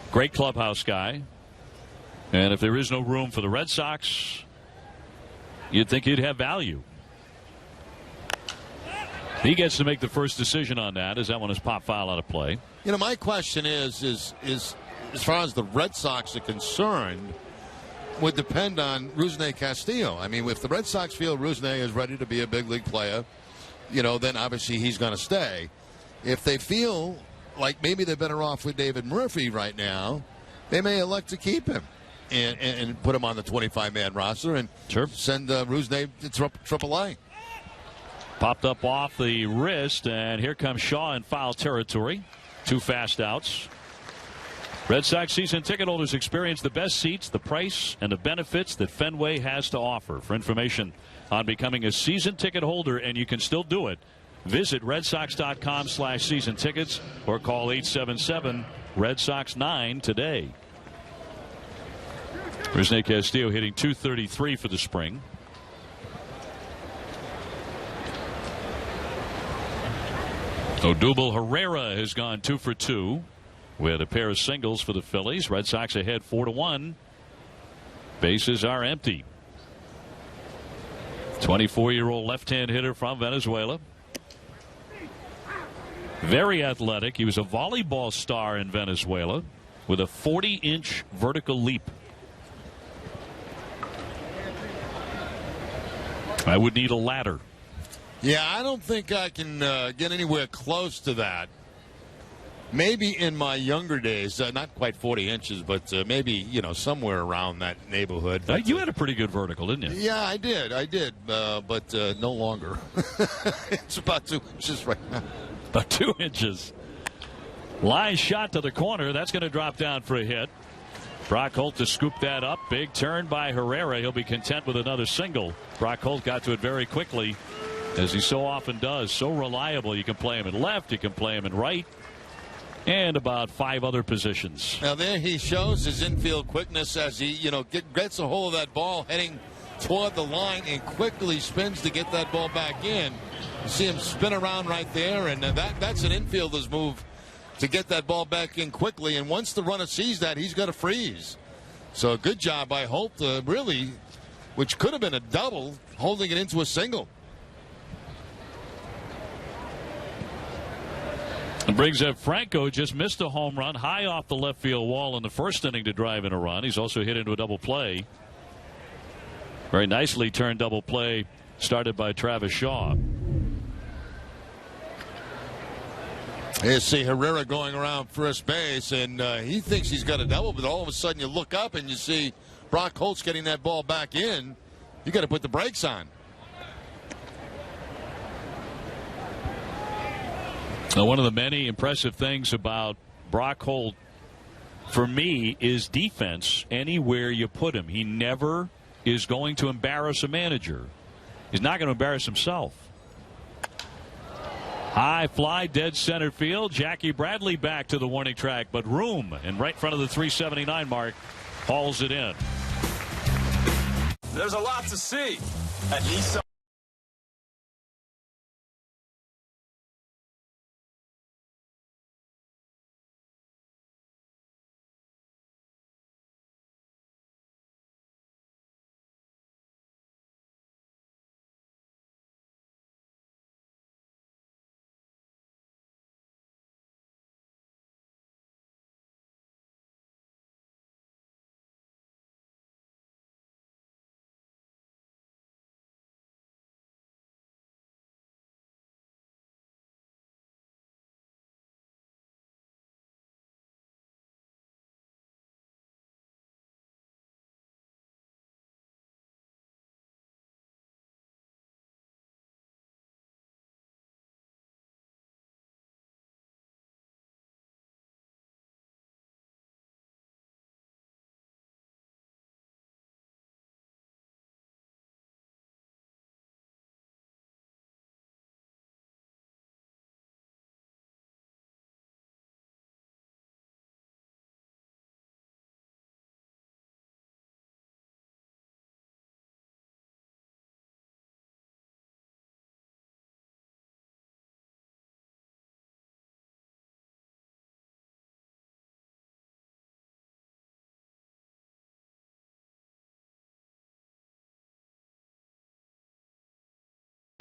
Great clubhouse guy. And if there is no room for the Red Sox, you'd think he'd have value. He gets to make the first decision on that, as that one is pop foul out of play. My question is as far as the Red Sox are concerned, would depend on Rusney Castillo. I mean, if the Red Sox feel Rusney is ready to be a big league player, then obviously he's going to stay. If they feel like maybe they're better off with David Murphy right now, they may elect to keep him and put him on the 25-man roster and send Rusney to AAA. Popped up off the wrist, and here comes Shaw in foul territory. 2 fast outs. Red Sox season ticket holders experience the best seats, the price, and the benefits that Fenway has to offer. For information on becoming a season ticket holder, and you can still do it, visit redsox.com/season tickets or call 877-RED SOX 9 today. Rusney Castillo hitting .233 for the spring. Odubel Herrera has gone 2 for 2 with a pair of singles for the Phillies. Red Sox ahead 4-1. Bases are empty. 24-year-old left-hand hitter from Venezuela. Very athletic. He was a volleyball star in Venezuela with a 40-inch vertical leap. I would need a ladder. Yeah, I don't think I can get anywhere close to that. Maybe in my younger days, not quite 40 inches, but maybe, somewhere around that neighborhood. But, you had a pretty good vertical, didn't you? Yeah, I did, but no longer. It's about 2 inches right now. About 2 inches. Line shot to the corner. That's going to drop down for a hit. Brock Holt to scoop that up. Big turn by Herrera. He'll be content with another single. Brock Holt got to it very quickly, as he so often does. So reliable. You can play him in left. You can play him in right. And about 5 other positions. Now there he shows his infield quickness as he, gets a hold of that ball heading toward the line and quickly spins to get that ball back in. You see him spin around right there, and that's an infielder's move to get that ball back in quickly. And once the runner sees that, he's got to freeze. So a good job by Holt, really, which could have been a double, holding it into a single. Brings up Franco. Just missed a home run high off the left field wall in the first inning to drive in a run. He's also hit into a double play. Very nicely turned double play started by Travis Shaw. You see Herrera going around first base, and he thinks he's got a double, but all of a sudden you look up and you see Brock Holtz getting that ball back in. You got to put the brakes on. Now, one of the many impressive things about Brock Holt, for me, is defense anywhere you put him. He never is going to embarrass a manager. He's not going to embarrass himself. High fly, dead center field. Jackie Bradley back to the warning track, but room and right in front of the 379 mark, hauls it in. There's a lot to see. At least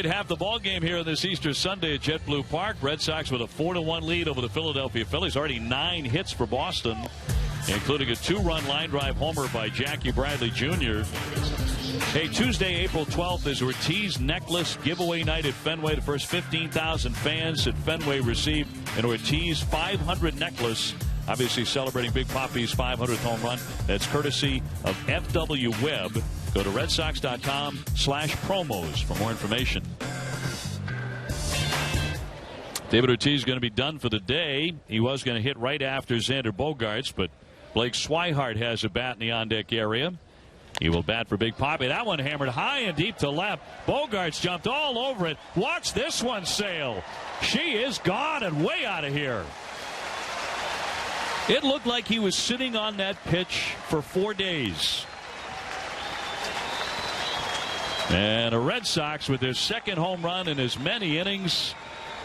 might have the ball game here on this Easter Sunday at JetBlue Park. Red Sox with a 4-1 lead over the Philadelphia Phillies. Already 9 hits for Boston, including a 2-run line drive homer by Jackie Bradley Jr. Hey, Tuesday, April 12th is Ortiz Necklace Giveaway Night at Fenway. The first 15,000 fans at Fenway receive an Ortiz 500 necklace. Obviously celebrating Big Papi's 500th home run. That's courtesy of FW Webb. Go to redsox.com/promos for more information. David Ortiz is going to be done for the day. He was going to hit right after Xander Bogaerts, but Blake Swihart has a bat in the on-deck area. He will bat for Big Papi. That one hammered high and deep to left. Bogaerts jumped all over it. Watch this one sail. She is gone and way out of here. It looked like he was sitting on that pitch for 4 days. And the Red Sox with their second home run in as many innings,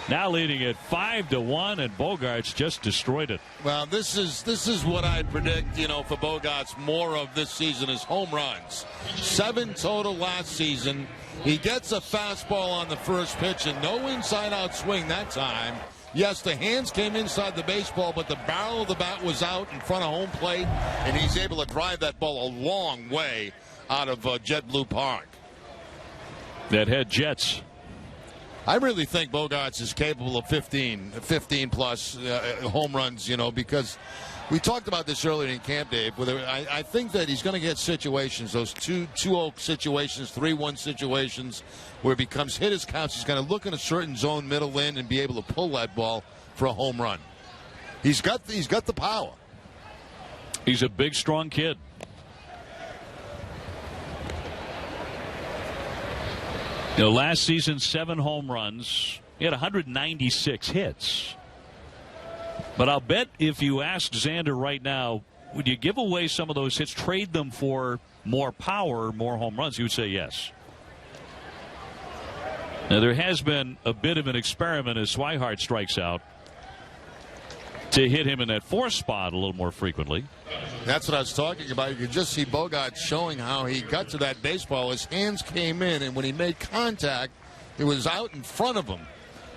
now leading at 5-1, and Bogaerts just destroyed it. Well, this is what I predict, for Bogaerts more of this season is home runs. 7 total last season. He gets a fastball on the first pitch and no inside-out swing that time. Yes, the hands came inside the baseball, but the barrel of the bat was out in front of home plate, and he's able to drive that ball a long way out of JetBlue Park. That had Jets. I really think Bogaerts is capable of 15 plus home runs, because we talked about this earlier in camp, Dave. I think that he's going to get situations, those 2-0 situations, 3-1 situations, where it becomes hitters counts. He's going to look in a certain zone, middle in, and be able to pull that ball for a home run. He's got the power. He's a big, strong kid. Last season, 7 home runs. He had 196 hits. But I'll bet if you ask Xander right now, would you give away some of those hits, trade them for more power, more home runs? He would say yes. Now, there has been a bit of an experiment as Swihart strikes out to hit him in that 4th spot a little more frequently. That's what I was talking about. You could just see Bogaerts showing how he got to that baseball. His hands came in, and when he made contact, it was out in front of him.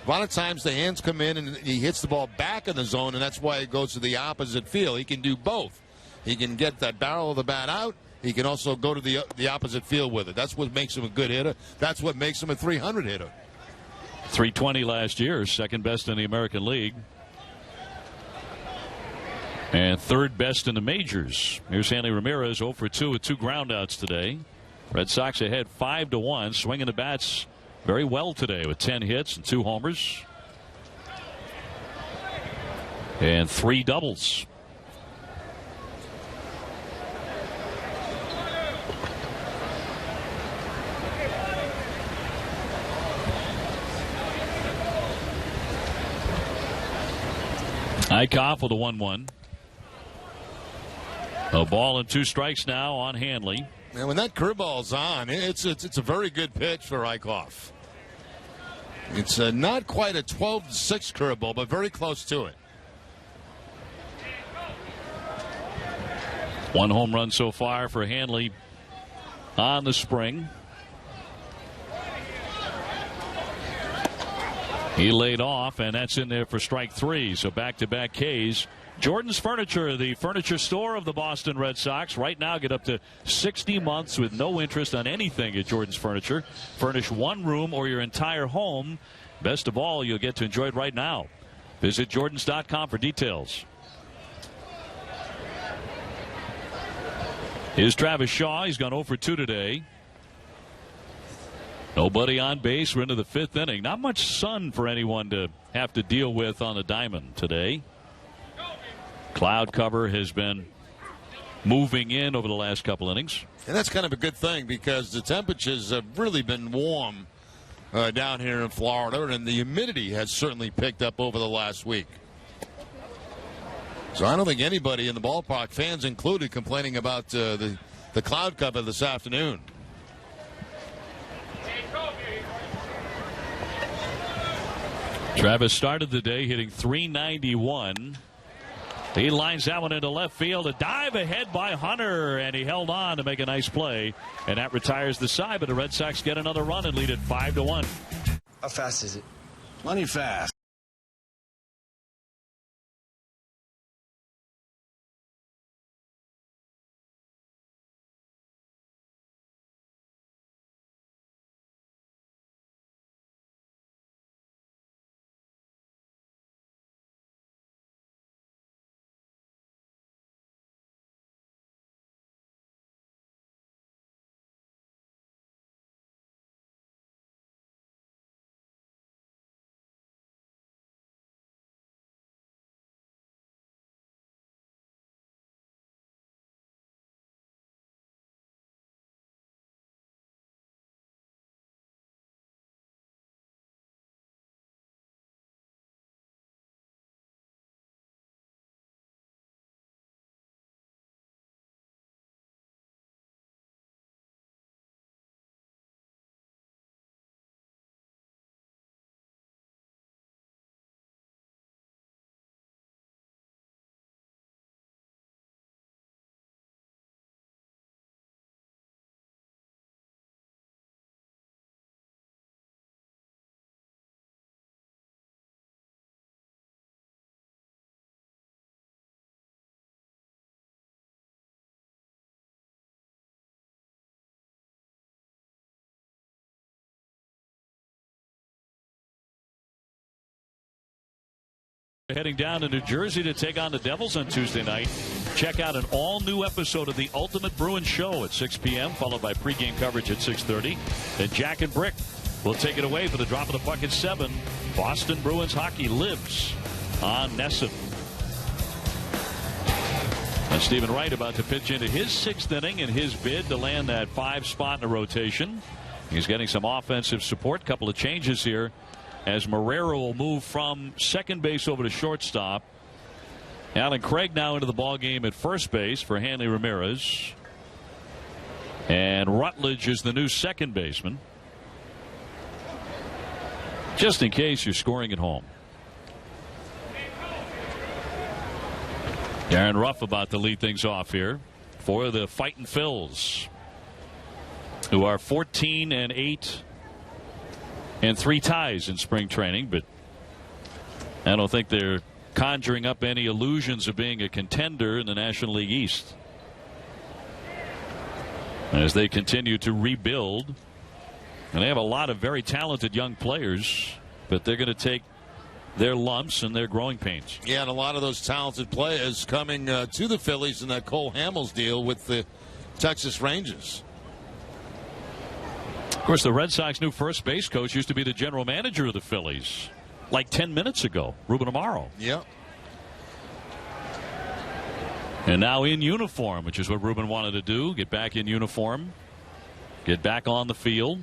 A lot of times the hands come in, and he hits the ball back in the zone, and that's why it goes to the opposite field. He can do both. He can get that barrel of the bat out. He can also go to the opposite field with it. That's what makes him a good hitter. That's what makes him a 300 hitter. 320 last year, second best in the American League. And 3rd best in the majors. Here's Hanley Ramirez, 0 for 2 with 2 groundouts today. Red Sox ahead 5-1, swinging the bats very well today with 10 hits and 2 homers. And 3 doubles. Eichhoff with a 1-1. A ball and 2 strikes now on Hanley. And when that curveball's on, it's a very good pitch for Eichhoff. It's not quite a 12-6 curveball, but very close to it. 1 home run so far for Hanley on the spring. He laid off, and that's in there for strike 3. So back-to-back Ks. Jordan's Furniture, the furniture store of the Boston Red Sox. Right now, get up to 60 months with no interest on anything at Jordan's Furniture. Furnish 1 room or your entire home. Best of all, you'll get to enjoy it right now. Visit Jordans.com for details. Here's Travis Shaw. He's gone 0 for 2 today. Nobody on base. We're into the 5th inning. Not much sun for anyone to have to deal with on the diamond today. Cloud cover has been moving in over the last couple innings. And that's kind of a good thing because the temperatures have really been warm down here in Florida, and the humidity has certainly picked up over the last week. So I don't think anybody in the ballpark, fans included, complaining about the cloud cover this afternoon. Travis started the day hitting .391. He lines that one into left field. A dive ahead by Hunter, and he held on to make a nice play. And that retires the side, but the Red Sox get another run and lead it 5-1. How fast is it? Plenty fast. Heading down to New Jersey to take on the Devils on Tuesday night. Check out an all-new episode of the Ultimate Bruins Show at 6 p.m., followed by pregame coverage at 6:30. Then Jack and Brick will take it away for the drop of the puck at 7. Boston Bruins hockey lives on Nesson. And Stephen Wright about to pitch into his 6th inning in his bid to land that 5 spot in the rotation. He's getting some offensive support. Couple of changes here, as Marrero will move from second base over to shortstop. Alan Craig now into the ball game at first base for Hanley Ramirez. And Rutledge is the new second baseman, just in case you're scoring at home. Darren Ruff about to lead things off here for the Fightin' Phils, who are 14-8 and 3 ties in spring training, but I don't think they're conjuring up any illusions of being a contender in the National League East as they continue to rebuild. And they have a lot of very talented young players, but they're going to take their lumps and their growing pains. Yeah, and a lot of those talented players coming to the Phillies in that Cole Hamels deal with the Texas Rangers. Of course, the Red Sox new first base coach used to be the general manager of the Phillies like 10 minutes ago, Ruben Amaro. Yep. And now in uniform, which is what Ruben wanted to do, get back in uniform, get back on the field.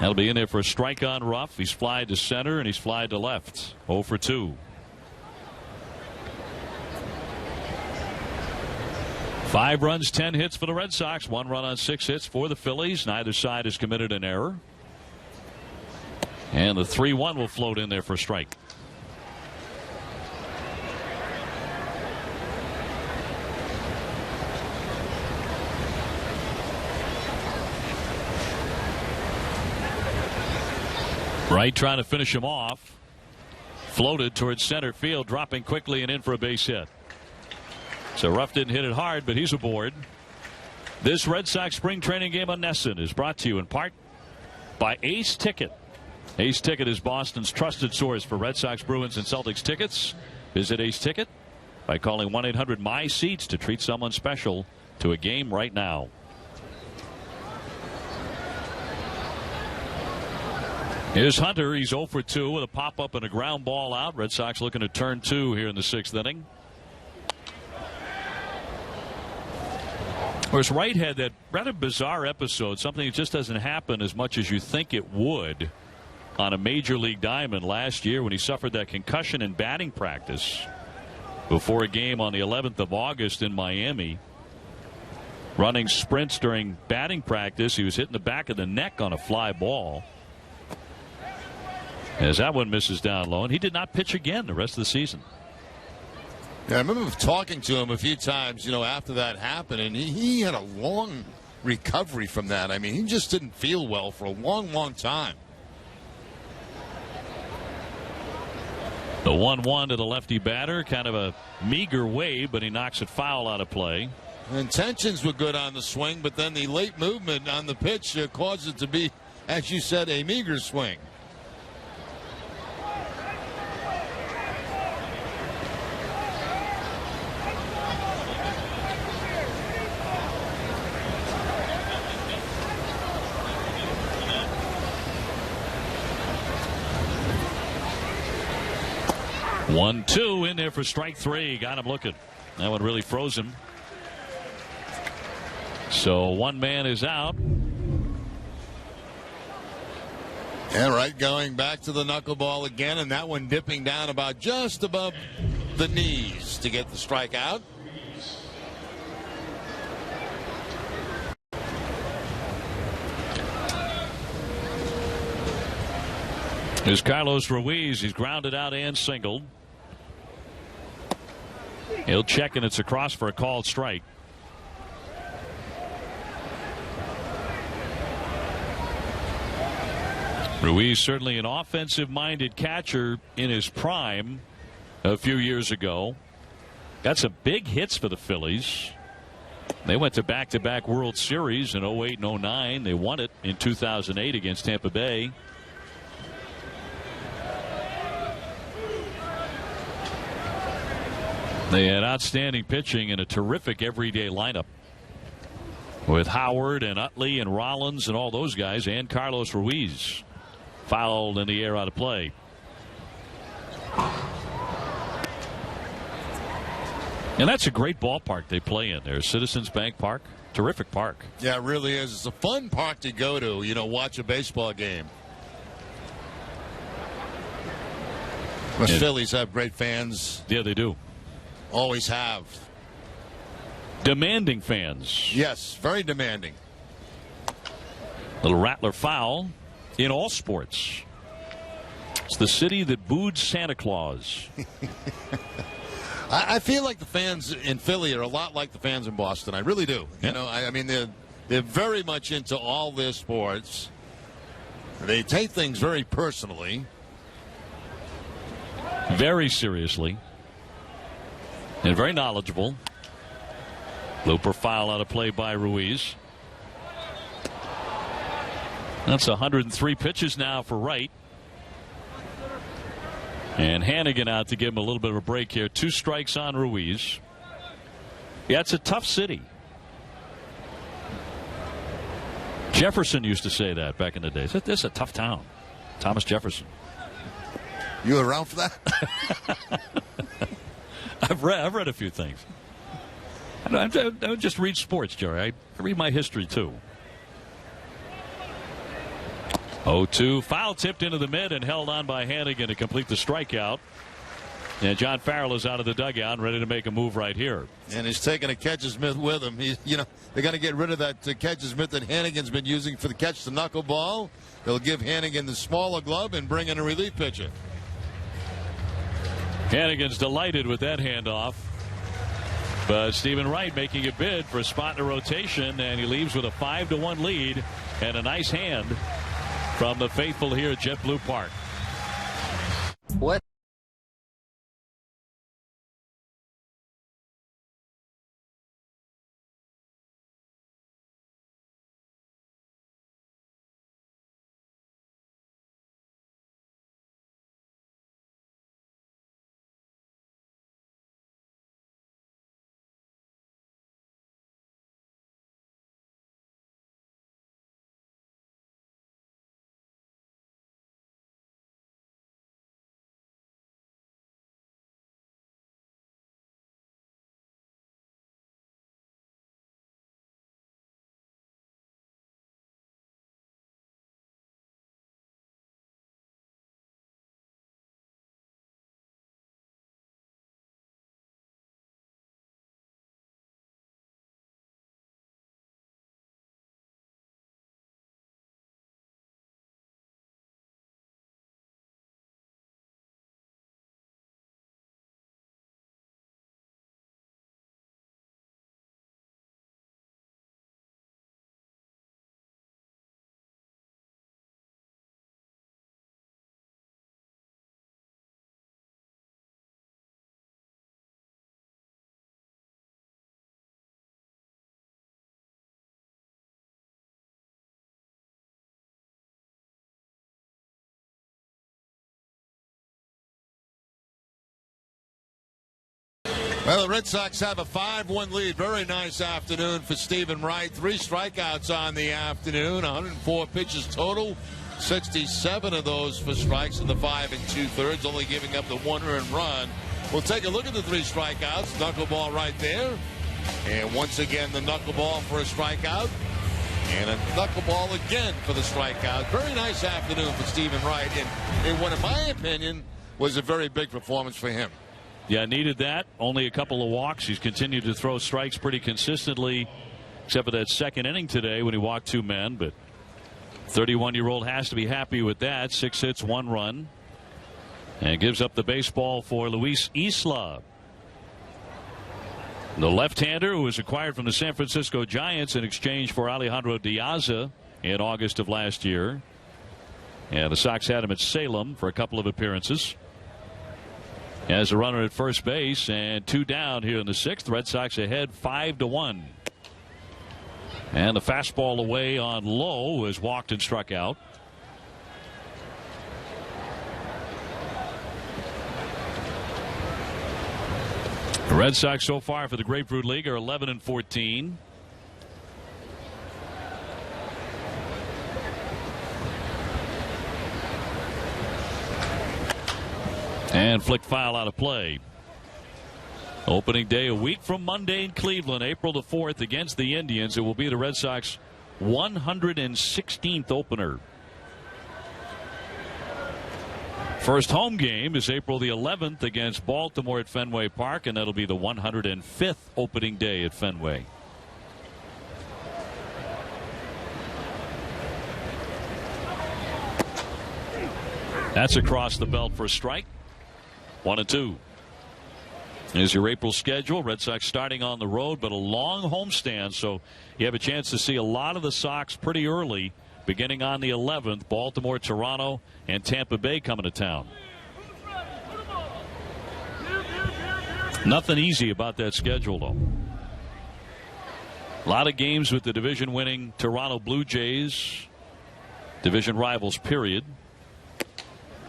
That'll be in there for a strike on Ruff. He's flied to center and he's flied to left. 0 for 2. 5 runs, 10 hits for the Red Sox. 1 run on 6 hits for the Phillies. Neither side has committed an error. And the 3-1 will float in there for a strike. Wright trying to finish him off. Floated towards center field, dropping quickly and in for a base hit. So Ruff didn't hit it hard, but he's aboard. This Red Sox spring training game on Nesson is brought to you in part by Ace Ticket. Ace Ticket is Boston's trusted source for Red Sox, Bruins, and Celtics tickets. Visit Ace Ticket by calling 1-800-MY-SEATS to treat someone special to a game right now. Here's Hunter. He's 0 for 2 with a pop-up and a ground ball out. Red Sox looking to turn 2 here in the 6th inning. Of course, Wright had that rather bizarre episode, something that just doesn't happen as much as you think it would on a major league diamond last year when he suffered that concussion in batting practice before a game on the 11th of August in Miami. Running sprints during batting practice, he was hitting the back of the neck on a fly ball. As that one misses down low, and he did not pitch again the rest of the season. Yeah, I remember talking to him a few times, after that happened, and he had a long recovery from that. I mean, he just didn't feel well for a long, long time. The 1-1 to the lefty batter, kind of a meager wave, but he knocks it foul out of play. Intentions were good on the swing, but then the late movement on the pitch caused it to be, as you said, a meager swing. One, two in there for strike three. Got him looking. That one really froze him. So one man is out. Yeah, right. Going back to the knuckleball again, and that one dipping down about just above the knees to get the strikeout. Here's Carlos Ruiz. He's grounded out and singled. He'll check, and it's across for a called strike. Ruiz certainly an offensive-minded catcher in his prime a few years ago. Got some big hits for the Phillies. They went to back-to-back World Series in 08 and 09. They won it in 2008 against Tampa Bay. They had outstanding pitching and a terrific everyday lineup with Howard and Utley and Rollins and all those guys, and Carlos Ruiz. Fouled in the air out of play. And that's a great ballpark they play in there. Citizens Bank Park. Terrific park. Yeah, it really is. It's a fun park to go to, watch a baseball game. The Phillies have great fans. Yeah, they do. Always have. Demanding fans. Yes, very demanding. Little Rattler foul in all sports. It's the city that booed Santa Claus. I feel like the fans in Philly are a lot like the fans in Boston. I really do. Yeah. I mean, they're very much into all their sports. They take things very personally. Very seriously. And very knowledgeable. Looper foul out of play by Ruiz. That's 103 pitches now for Wright. And Hannigan out to give him a little bit of a break here. 2 strikes on Ruiz. Yeah, it's a tough city. Jefferson used to say that back in the days. This is a tough town. Thomas Jefferson. You were around for that? I've read a few things. I don't just read sports, Jerry. I read my history, too. 0-2. Foul tipped into the mid and held on by Hannigan to complete the strikeout. And John Farrell is out of the dugout and ready to make a move right here. And he's taking a catcher's mitt with him. They're going to get rid of that catcher's mitt that Hannigan's been using for the catch the knuckleball. They'll give Hannigan the smaller glove and bring in a relief pitcher. Hannigan's delighted with that handoff. But Stephen Wright making a bid for a spot in the rotation, and he leaves with a 5-1 lead and a nice hand from the faithful here at JetBlue Park. What? Well, the Red Sox have a 5-1 lead. Very nice afternoon for Stephen Wright. 3 strikeouts on the afternoon, 104 pitches total, 67 of those for strikes in the 5 2/3, only giving up the 1 earned run. We'll take a look at the 3 strikeouts. Knuckleball right there. And once again, the knuckleball for a strikeout. And a knuckleball again for the strikeout. Very nice afternoon for Stephen Wright. And what, in my opinion, was a very big performance for him. Yeah, needed that. Only a couple of walks. He's continued to throw strikes pretty consistently, except for that second inning today when he walked 2 men. But 31-year-old has to be happy with that. 6 hits, 1 run. And gives up the baseball for Luis Isla. The left-hander who was acquired from the San Francisco Giants in exchange for Alejandro Diaz in August of last year. And the Sox had him at Salem for a couple of appearances. As a runner at first base, and 2 down here in the 6th. Red Sox ahead 5-1. And the fastball away on Lowe is walked and struck out. The Red Sox so far for the Grapefruit League are 11-14. And flick foul out of play. Opening day a week from Monday in Cleveland, April the 4th against the Indians. It will be the Red Sox 116th opener. First home game is April the 11th against Baltimore at Fenway Park, and that'll be the 105th opening day at Fenway. That's across the belt for a strike. 1-2. Here's your April schedule. Red Sox starting on the road, but a long homestand, so you have a chance to see a lot of the Sox pretty early, beginning on the 11th. Baltimore, Toronto, and Tampa Bay coming to town. Nothing easy about that schedule, though. A lot of games with the division-winning Toronto Blue Jays, division rivals, period.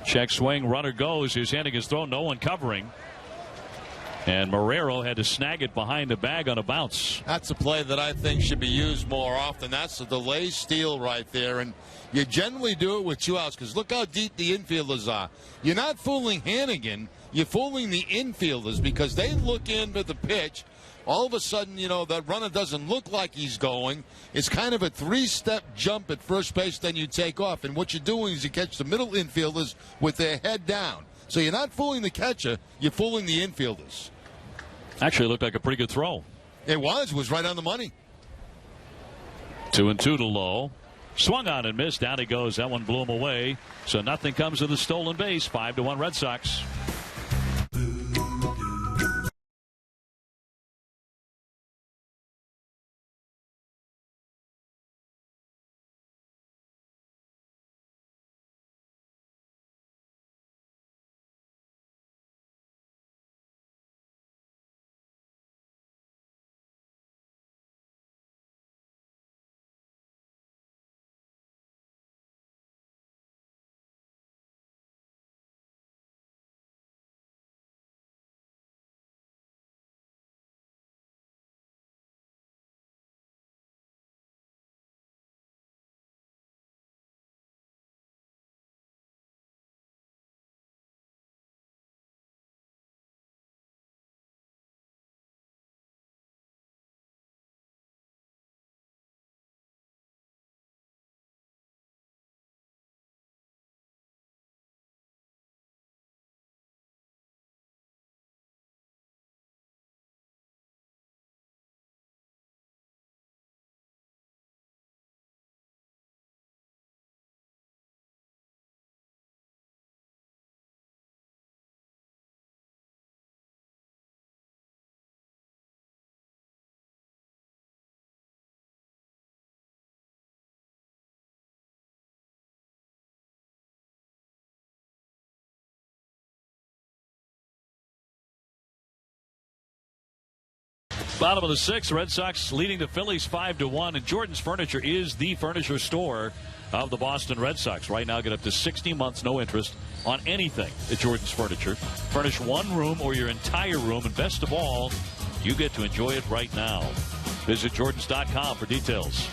Check swing, runner goes. He's handing his throw, no one covering. And Marrero had to snag it behind the bag on a bounce. That's a play that I think should be used more often. That's a delay steal right there. And you generally do it with 2 outs because look how deep the infielders are. You're not fooling Hannigan. You're fooling the infielders because they look into the pitch. All of a sudden, you know, that runner doesn't look like he's going. It's kind of a 3-step jump at first base, then you take off. And what you're doing is you catch the middle infielders with their head down. So you're not fooling the catcher, you're fooling the infielders. Actually looked like a pretty good throw. It was right on the money. 2-2 to Lowe. Swung on and missed. Down he goes. That one blew him away. So nothing comes of the stolen base. 5-1 Red Sox. Bottom of the 6th, Red Sox leading the Phillies 5-1, and Jordan's Furniture is the furniture store of the Boston Red Sox. Right now, get up to 60 months, no interest on anything at Jordan's Furniture. Furnish one room or your entire room, and best of all, you get to enjoy it right now. Visit Jordans.com for details.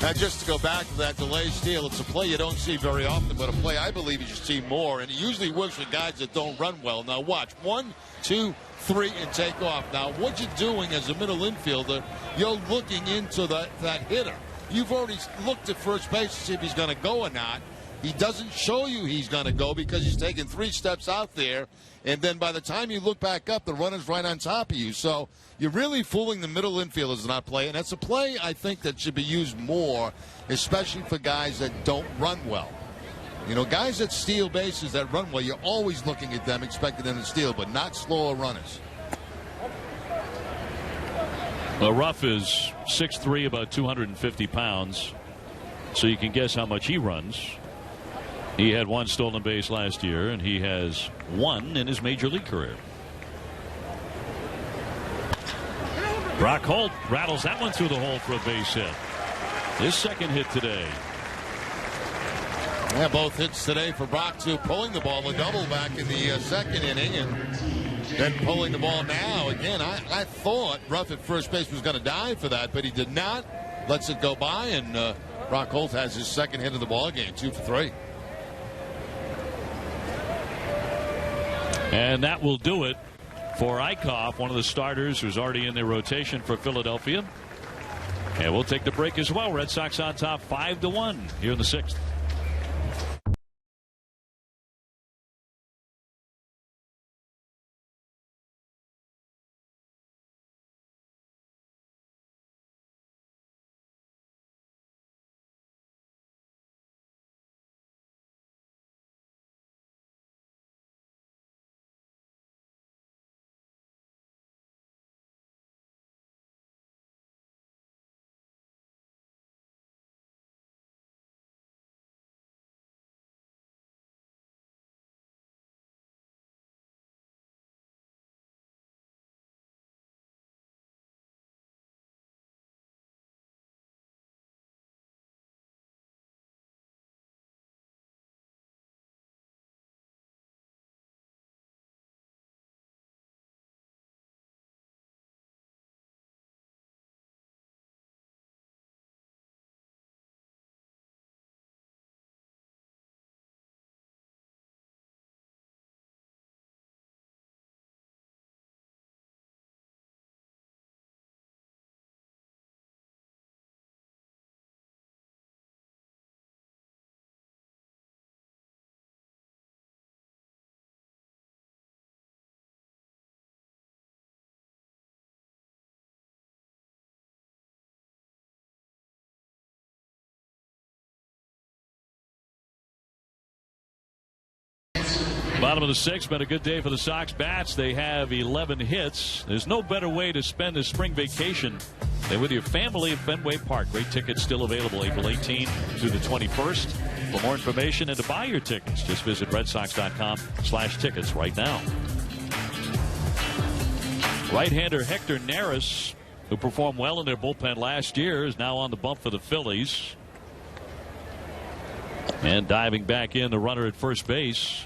Now, just to go back to that delay steal, it's a play you don't see very often, but a play I believe you should see more, and it usually works for guys that don't run well. Now, watch. 1, 2, 3, and take off. Now, what you're doing as a middle infielder, you're looking into that hitter. You've already looked at first base to see if he's going to go or not. He doesn't show you he's going to go because he's taking 3 steps out there, and then by the time you look back up, the runner's right on top of you. So you're really fooling the middle infielders in that play, and that's a play I think that should be used more, especially for guys that don't run well. You know, guys that steal bases, that run well, you're always looking at them, expecting them to steal, but not slower runners. Well, Ruff is 6'3", about 250 pounds, so you can guess how much he runs. He had 1 stolen base last year, and he has 1 in his major league career. Brock Holt rattles that one through the hole for a base hit. His second hit today. Yeah, both hits today for Brock, too. Pulling the ball, a double back in the second inning, and then pulling the ball now. Again, I thought Ruff at first base was going to die for that, but he did not. Lets it go by, and Brock Holt has his second hit of the ball game, 2 for 3. And that will do it for Eichhoff, one of the starters who's already in their rotation for Philadelphia. And we'll take the break as well. Red Sox on top 5-1 here in the 6th. Bottom of the 6th, been a good day for the Sox bats. They have 11 hits. There's no better way to spend a spring vacation than with your family at Fenway Park. Great tickets still available April 18th through the 21st. For more information and to buy your tickets, just visit redsox.com/tickets right now. Right-hander Hector Neris, who performed well in their bullpen last year, is now on the bump for the Phillies. And diving back in, the runner at first base.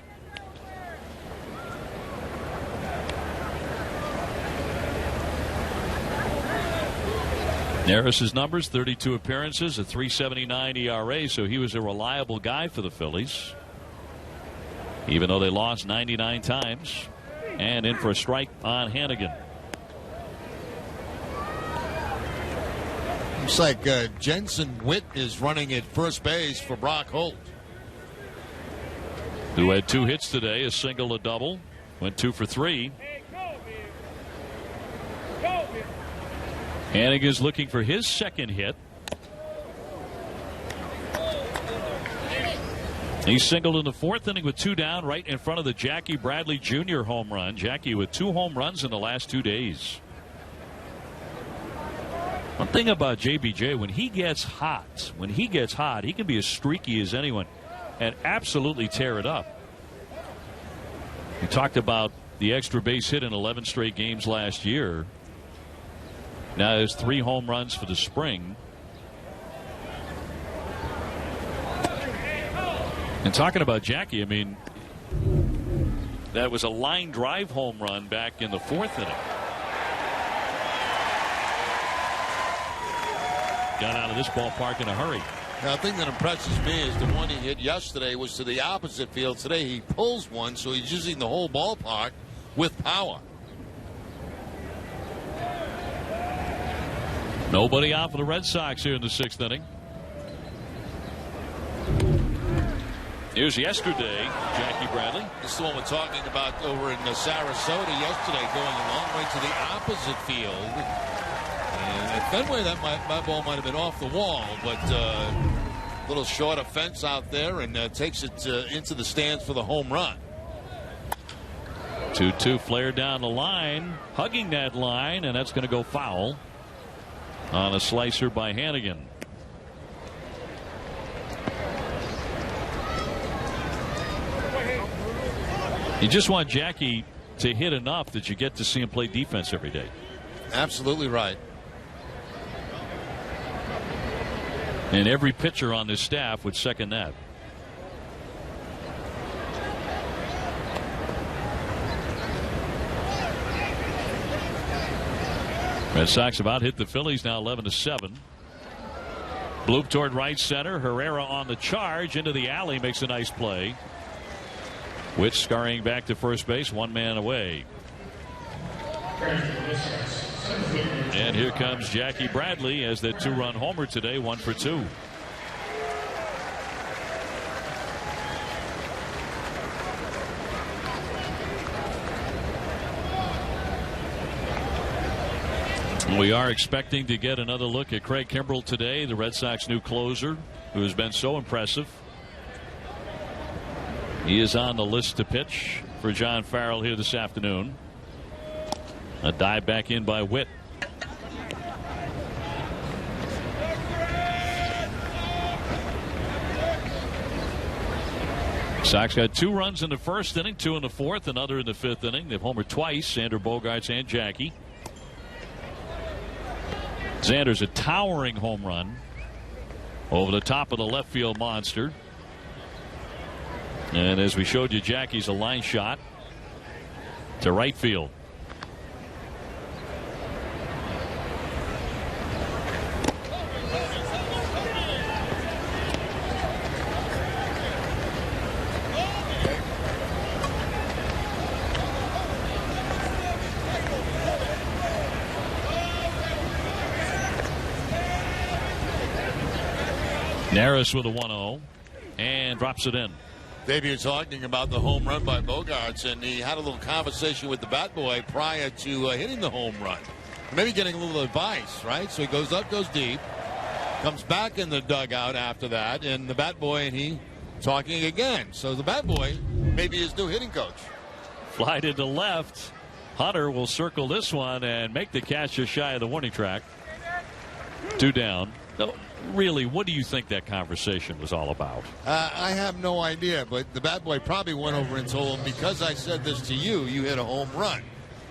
Neris's numbers, 32 appearances, a 3.79 ERA, so he was a reliable guy for the Phillies. Even though they lost 99 times. And in for a strike on Hannigan. Looks like Jensen Witt is running at first base for Brock Holt, who had 2 hits today, a single, a double, went 2 for 3. Hannigan's looking for his second hit. He singled in the 4th inning with 2 down, right in front of the Jackie Bradley Jr. home run. Jackie with 2 home runs in the last 2 days. One thing about JBJ, when he gets hot, he can be as streaky as anyone and absolutely tear it up. We talked about the extra base hit in 11 straight games last year. Now there's 3 home runs for the spring. And talking about Jackie, I mean, that was a line drive home run back in the 4th inning. Got out of this ballpark in a hurry. Now, the thing that impresses me is the one he hit yesterday was to the opposite field. Today he pulls one, so he's using the whole ballpark with power. Nobody out for the Red Sox here in the 6th inning. Here's yesterday, Jackie Bradley. This is the one we're talking about over in Sarasota yesterday, going a long way to the opposite field. And at Fenway, that ball might have been off the wall, but a little shorter fence out there, and takes it into the stands for the home run. 2-2 flare down the line, hugging that line, and that's going to go foul on a slicer by Hannigan. You just want Jackie to hit enough that you get to see him play defense every day. Absolutely right. And every pitcher on this staff would second that. Red Sox about hit the Phillies now 11-7. Bloop toward right center. Herrera on the charge into the alley, makes a nice play. Witt scurrying back to first base, one man away. And here comes Jackie Bradley as that 2-run homer today, 1 for 2. We are expecting to get another look at Craig Kimbrell today, the Red Sox new closer, who has been so impressive. He is on the list to pitch for John Farrell here this afternoon. A dive back in by Witt. Sox got 2 runs in the 1st inning, 2 in the 4th, another in the 5th inning. They've homered twice, Xander Bogaerts and Jackie. Xander's a towering home run over the top of the left field monster. And as we showed you, Jackie's a line shot to right field. Neris with a 1-0 and drops it in. Dave, you're talking about the home run by Bogaerts, and he had a little conversation with the bat boy prior to hitting the home run. Maybe getting a little advice, right? So he goes up, goes deep, comes back in the dugout after that, and the bat boy and he talking again. So the bat boy may be his new hitting coach. Fly to the left. Hunter will circle this one and make the catch just shy of the warning track. 2 down. No, really, what do you think that conversation was all about? I have no idea, but the bat boy probably went over and told him, because I said this to you, you hit a home run.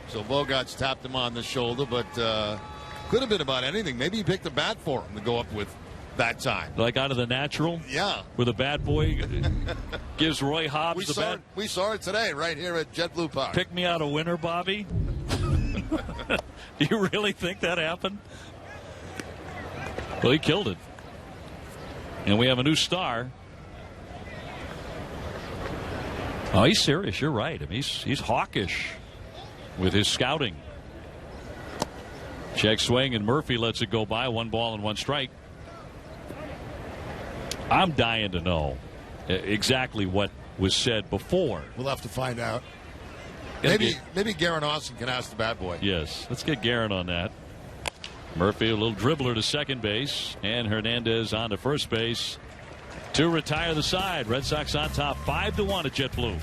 So Bogaerts tapped him on the shoulder, but could have been about anything. Maybe he picked a bat for him to go up with that time. Like out of the natural? Yeah. Where the bat boy gives Roy Hobbs the bat. We saw it today right here at JetBlue Park. Pick me out a winner, Bobby? Do you really think that happened? Well, he killed it. And we have a new star. Oh, he's serious. You're right. I mean, he's hawkish with his scouting. Check swing, and Murphy lets it go by. 1 ball and 1 strike. I'm dying to know exactly what was said before. We'll have to find out. Maybe Garen Austin can ask the bat boy. Yes, let's get Garen on that. Murphy, a little dribbler to second base, and Hernandez on to first base to retire the side. Red Sox on top 5-1 at JetBlue.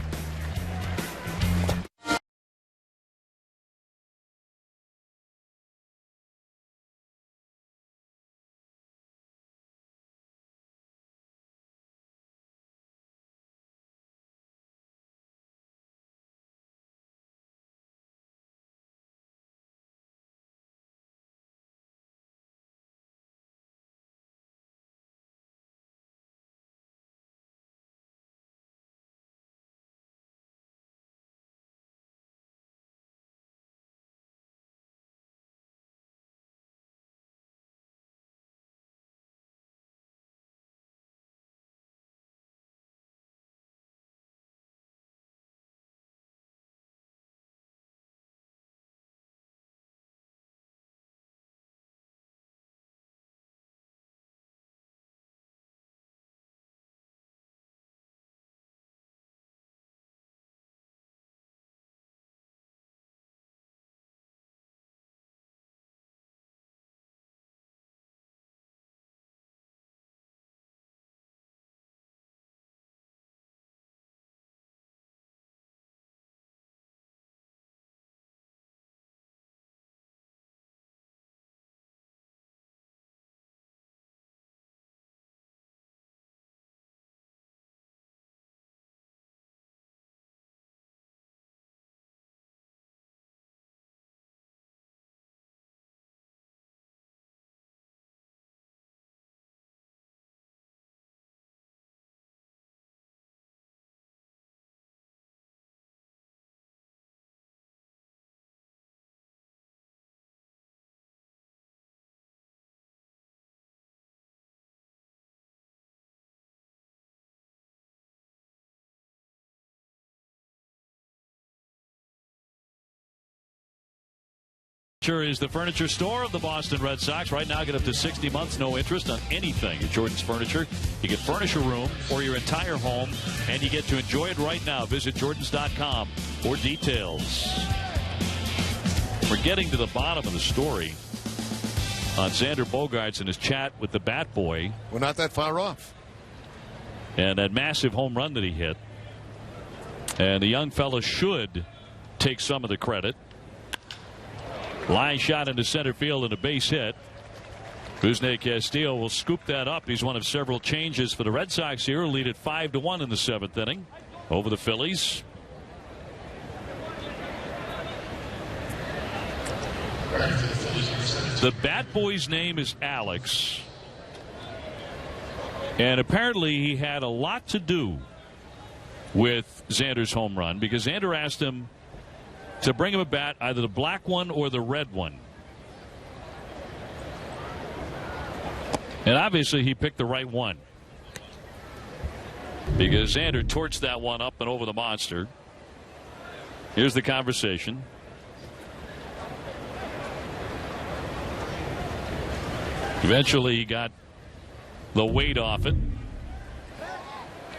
Furniture is the furniture store of the Boston Red Sox. Right now, get up to 60 months, no interest on anything at Jordan's Furniture. You can furnish a room or your entire home, and you get to enjoy it right now. Visit Jordans.com for details. We're getting to the bottom of the story on Xander Bogaerts and his chat with the Bat Boy. We're not that far off. And that massive home run that he hit. And the young fella should take some of the credit. Line shot into center field and a base hit. Rusney Castillo will scoop that up. He's one of several changes for the Red Sox here. Lead at 5-1 in the 7th inning over the Phillies. The Bat Boy's name is Alex. And apparently he had a lot to do with Xander's home run, because Xander asked him to bring him a bat, either the black one or the red one. And obviously he picked the right one, because Xander torched that one up and over the monster. Here's the conversation. Eventually he got the weight off it.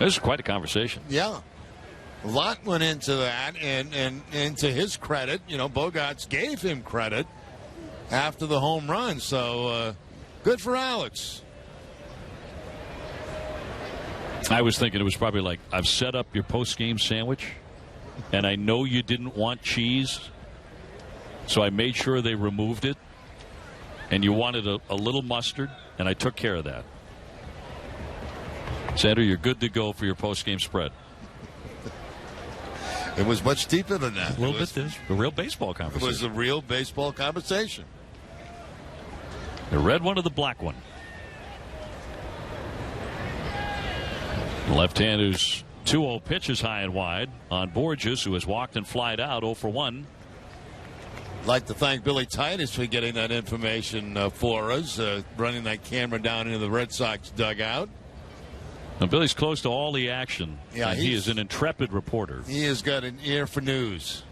This is quite a conversation. Yeah. A lot went into that, and to his credit, you know, Bogaerts gave him credit after the home run. So good for Alex. I was thinking it was probably like, I've set up your post-game sandwich, and I know you didn't want cheese, so I made sure they removed it, and you wanted a little mustard, and I took care of that. Xander, you're good to go for your post-game spread. It was much deeper than that. A little bit. This a real baseball conversation. It was a real baseball conversation. The red one or the black one? The left-hander's 2-0 pitch is high and wide on Borges, who has walked and flied out 0 for 1. I'd like to thank Billy Titus for getting that information for us, running that camera down into the Red Sox dugout. Now, Billy's close to all the action. Yeah, he is an intrepid reporter. He has got an ear for news.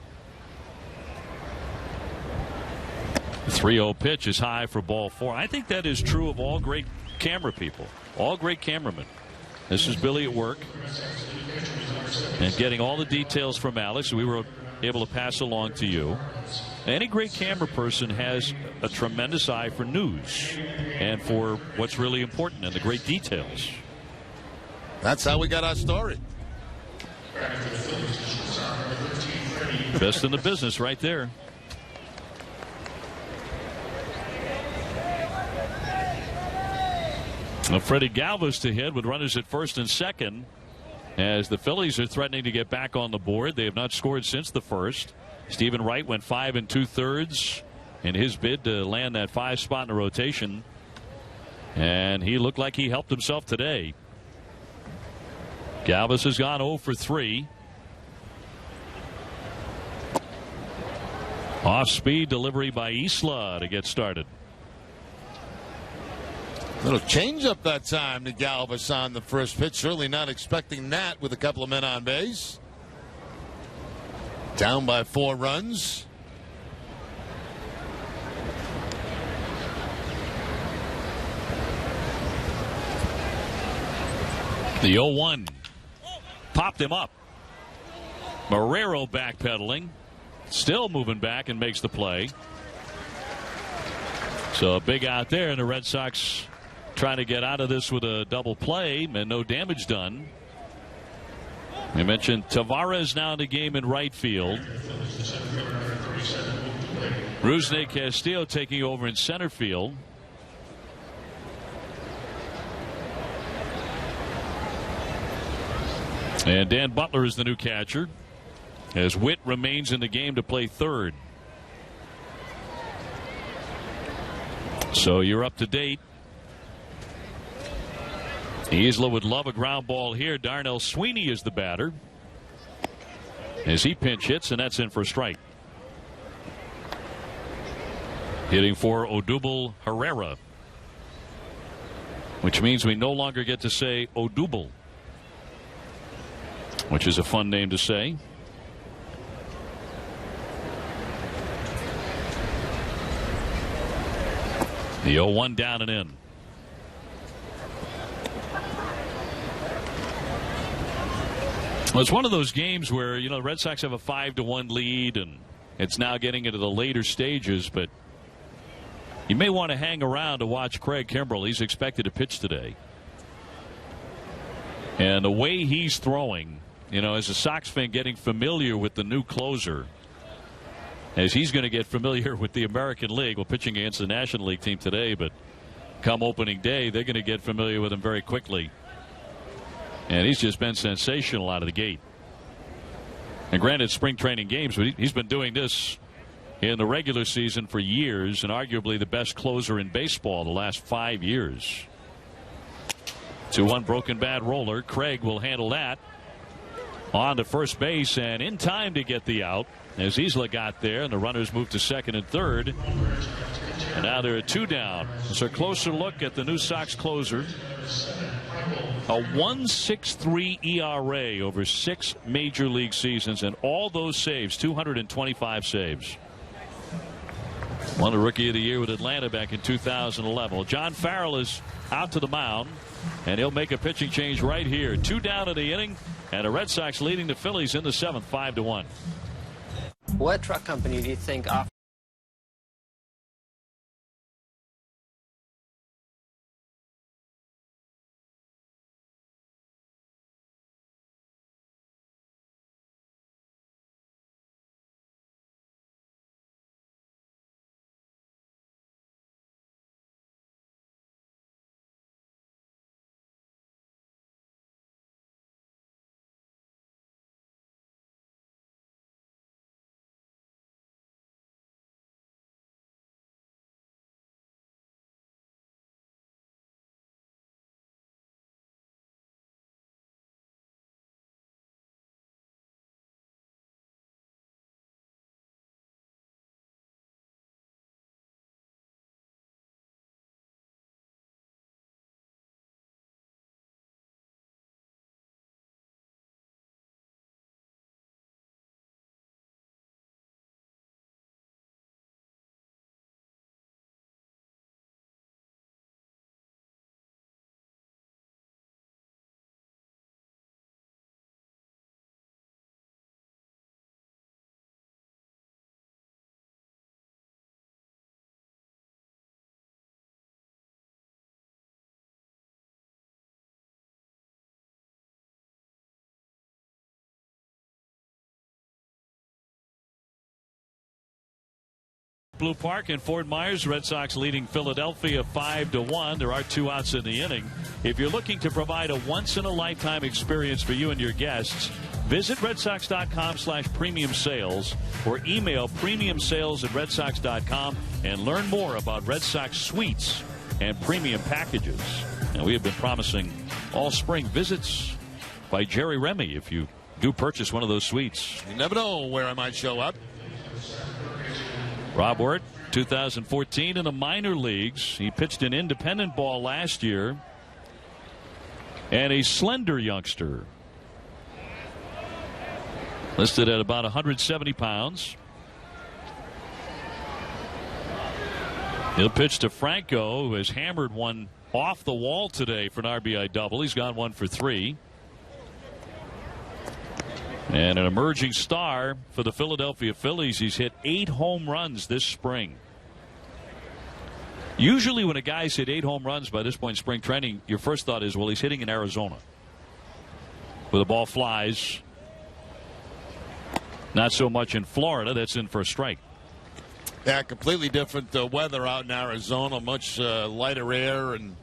The 3-0 pitch is high for ball 4. I think that is true of all great camera people, all great cameramen. This is Billy at work and getting all the details from Alex. We were able to pass along to you. Any great camera person has a tremendous eye for news and for what's really important and the great details. That's how we got our story. Best in the business right there. Well, Freddie Galvis to hit with runners at first and second, as the Phillies are threatening to get back on the board. They have not scored since the first. Stephen Wright went 5 2/3 in his bid to land that 5 spot in the rotation, and he looked like he helped himself today. Galvis has gone 0 for 3. Off-speed delivery by Isla to get started. Little change up that time to Galvis on the first pitch. Certainly not expecting that with a couple of men on base. Down by 4 runs. The 0-1 popped him up. Marrero backpedaling, still moving back, and makes the play. So a big out there, and the Red Sox trying to get out of this with a double play and no damage done. We mentioned Tavares now in the game in right field. Rusney Castillo taking over in center field. And Dan Butler is the new catcher, as Witt remains in the game to play third. So you're up to date. Isla would love a ground ball here. Darnell Sweeney is the batter as he pinch hits, and that's in for a strike. Hitting for Odubel Herrera, which means we no longer get to say Odubel, which is a fun name to say. The 0-1 down and in. Well, it's one of those games where, the Red Sox have a 5-1 lead, and it's now getting into the later stages, but you may want to hang around to watch Craig Kimbrell. He's expected to pitch today. And the way he's throwing, as a Sox fan getting familiar with the new closer, as he's going to get familiar with the American League, pitching against the National League team today, but come opening day, they're going to get familiar with him very quickly. And he's just been sensational out of the gate. And granted, spring training games, but he's been doing this in the regular season for years, and arguably the best closer in baseball the last 5 years. 2-1 broken bat roller. Craig will handle that. On to first base and in time to get the out as Isla got there, and the runners moved to second and third. And now they're at 2 down. It's a closer look at the new Sox closer. A 1.63 ERA over 6 major league seasons, and all those saves, 225 saves. Won the Rookie of the Year with Atlanta back in 2011. Well, John Farrell is out to the mound, and he'll make a pitching change right here. 2 down in the inning, and the Red Sox leading the Phillies in the 7th, 5-1. What truck company do you think offers Blue Park in Fort Myers, Red Sox leading Philadelphia 5-1. There are 2 outs in the inning. If you're looking to provide a once-in-a-lifetime experience for you and your guests, visit redsox.com/premium sales or email premiumsales@redsox.com and learn more about Red Sox suites and premium packages. And we have been promising all spring visits by Jerry Remy if you do purchase one of those suites. You never know where I might show up. Rob Wirt, 2014 in the minor leagues. He pitched an independent ball last year. And a slender youngster. Listed at about 170 pounds. He'll pitch to Franco, who has hammered one off the wall today for an RBI double. He's gone 1 for 3. And an emerging star for the Philadelphia Phillies. He's hit 8 home runs this spring. Usually when a guy's hit 8 home runs by this point in spring training, your first thought is, well, he's hitting in Arizona, where the ball flies. Not so much in Florida. That's in for a strike. Yeah, completely different weather out in Arizona. Much lighter air, and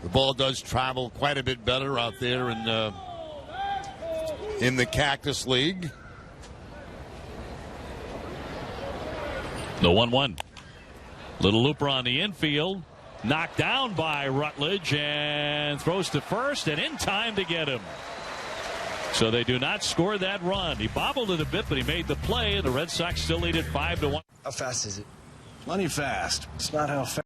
the ball does travel quite a bit better out there in the Cactus League. The 1-1. Little looper on the infield. Knocked down by Rutledge and throws to first and in time to get him. So they do not score that run. He bobbled it a bit, but he made the play, and the Red Sox still lead it 5-1. How fast is it? Plenty fast. It's not how fast.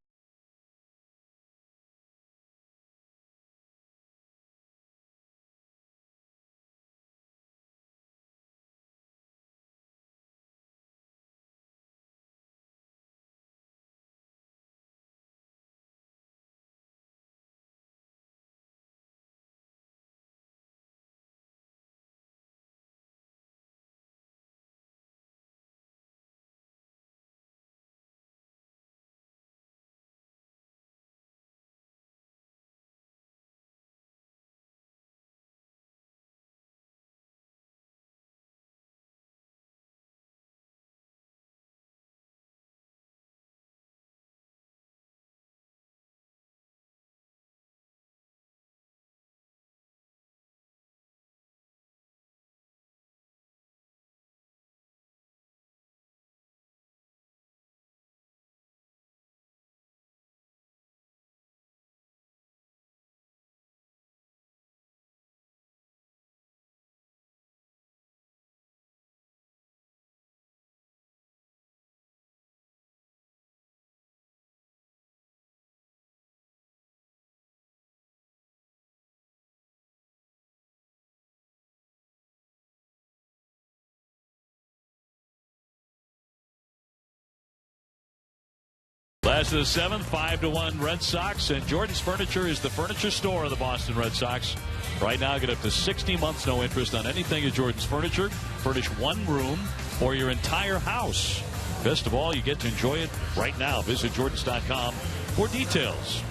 Last of the seventh, 5-1 Red Sox, and Jordan's Furniture is the furniture store of the Boston Red Sox. Right now, get up to 60 months no interest on anything at Jordan's Furniture. Furnish one room or your entire house. Best of all, you get to enjoy it right now. Visit Jordans.com for details.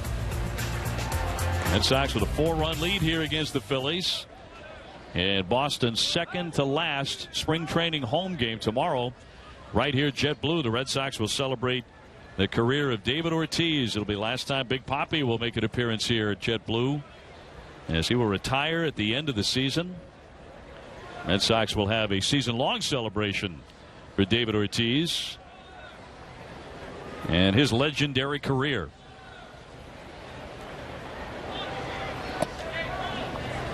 Red Sox with a 4-run lead here against the Phillies. And Boston's second to last spring training home game tomorrow. Right here, JetBlue, the Red Sox will celebrate the career of David Ortiz. It'll be last time Big Papi will make an appearance here at JetBlue, as he will retire at the end of the season. Red Sox will have a season-long celebration for David Ortiz and his legendary career.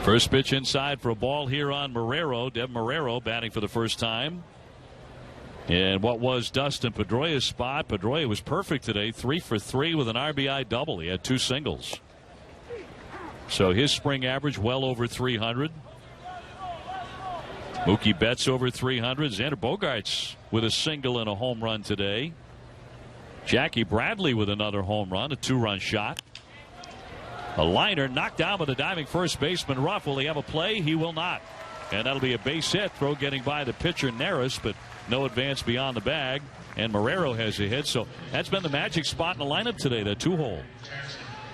First pitch inside for a ball here on Marrero. Dev Marrero batting for the first time. And what was Dustin Pedroia's spot? Pedroia was perfect today, 3 for 3 with an RBI double. He had 2 singles. So his spring average well over 300. Mookie Betts over 300. Xander Bogaerts with a single and a home run today. Jackie Bradley with another home run, a 2-run shot. A liner knocked down by the diving first baseman Ruff. Will he have a play? He will not. And that'll be a base hit. Throw getting by the pitcher Neris, but no advance beyond the bag. And Marrero has a hit. So that's been the magic spot in the lineup today, the 2-hole.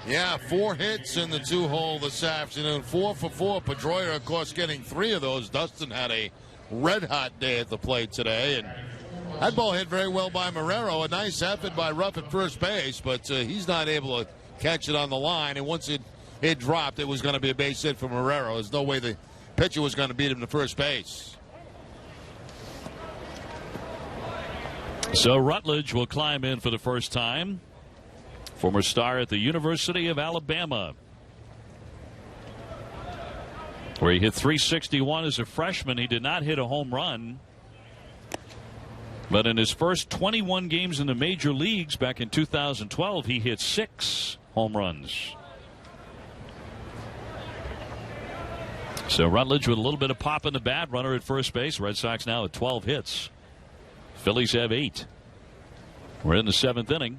Yeah, 4 hits in the 2-hole this afternoon. 4 for 4. Pedroia, of course, getting 3 of those. Dustin had a red-hot day at the plate today. And that ball hit very well by Marrero. A nice effort by Ruff at first base, but he's not able to catch it on the line. And once it dropped, it was going to be a base hit for Marrero. There's no way the pitcher was going to beat him to first base. So Rutledge will climb in for the first time. Former star at the University of Alabama, where he hit .361 as a freshman. He did not hit a home run, but in his first 21 games in the major leagues back in 2012, he hit 6 home runs. So Rutledge with a little bit of pop in the bat, runner at first base. Red Sox now at 12 hits. Phillies have 8. We're in the 7th inning.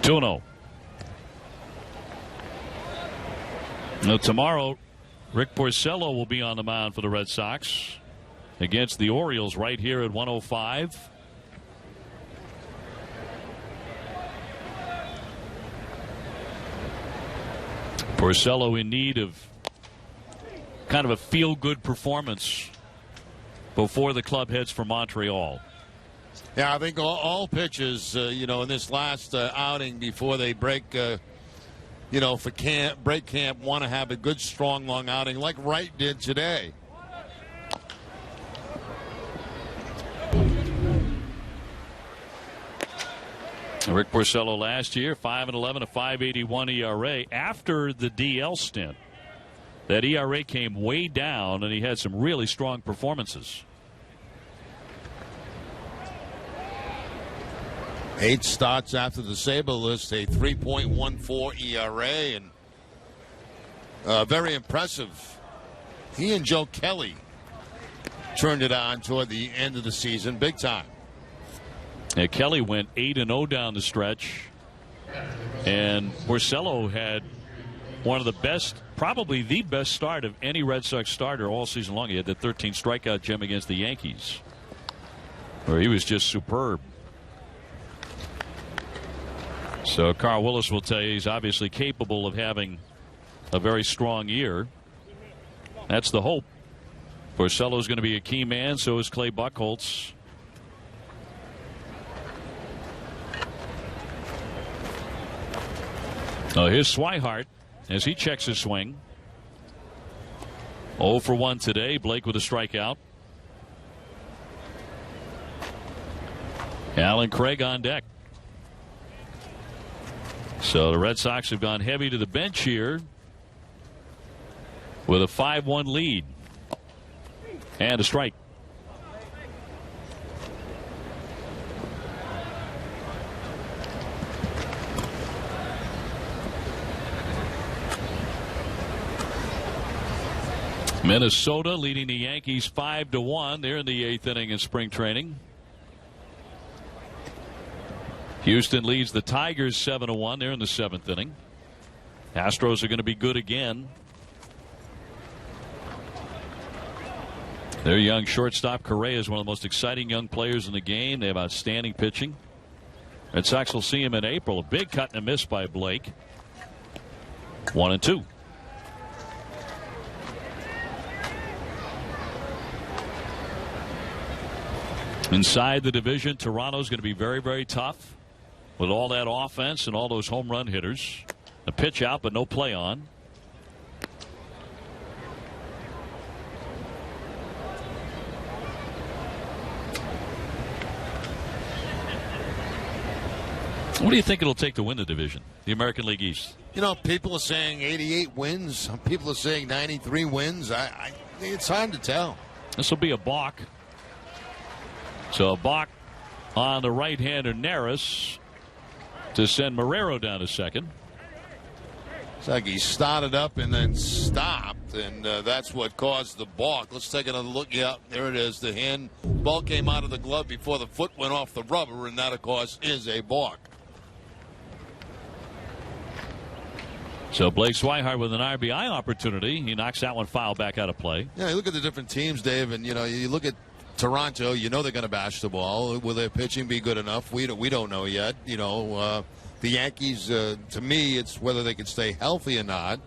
2-0. Now tomorrow, Rick Porcello will be on the mound for the Red Sox against the Orioles right here at 105. Porcello in need of kind of a feel-good performance before the club heads for Montreal. Yeah, I think all pitchers, in this last outing before they break, for break camp, want to have a good, strong, long outing like Wright did today. Rick Porcello last year, 5-11, a 5.81 ERA. After the DL stint, that ERA came way down, and he had some really strong performances. 8 starts after the Sabre list, a 3.14 ERA, and very impressive. He and Joe Kelly turned it on toward the end of the season, big time. And Kelly went 8-0 down the stretch, and Porcello had one of the best, probably the best start of any Red Sox starter all season long. He had the 13 strikeout gem against the Yankees, where he was just superb. So Carl Willis will tell you he's obviously capable of having a very strong year. That's the hope. Porcello's going to be a key man, so is Clay Buchholz. Here's Swihart as he checks his swing. 0 for 1 today. Blake with a strikeout. Alan Craig on deck. So the Red Sox have gone heavy to the bench here with a 5-1 lead. And a strike. Minnesota leading the Yankees 5-1. They're in the 8th inning in spring training. Houston leads the Tigers 7-1. They're in the 7th inning. Astros are going to be good again. Their young shortstop Correa is one of the most exciting young players in the game. They have outstanding pitching. Red Sox will see him in April. A big cut and a miss by Blake. 1-2. Inside the division, Toronto's going to be very, very tough with all that offense and all those home run hitters. A pitch out, but no play on. What do you think it'll take to win the division, the American League East? You know, people are saying 88 wins. Some people are saying 93 wins. I think it's time to tell. This will be a balk. So a balk on the right-hander Neris to send Marrero down to second. It's like he started up and then stopped, and that's what caused the balk. Let's take another look. Yeah, there it is. The hand ball came out of the glove before the foot went off the rubber, and that, of course, is a balk. So Blake Swihart with an RBI opportunity. He knocks that one foul back out of play. Yeah, you look at the different teams, Dave, and you look at Toronto. You know they're going to bash the ball. Will their pitching be good enough? We don't know yet. The Yankees, to me, it's whether they can stay healthy or not.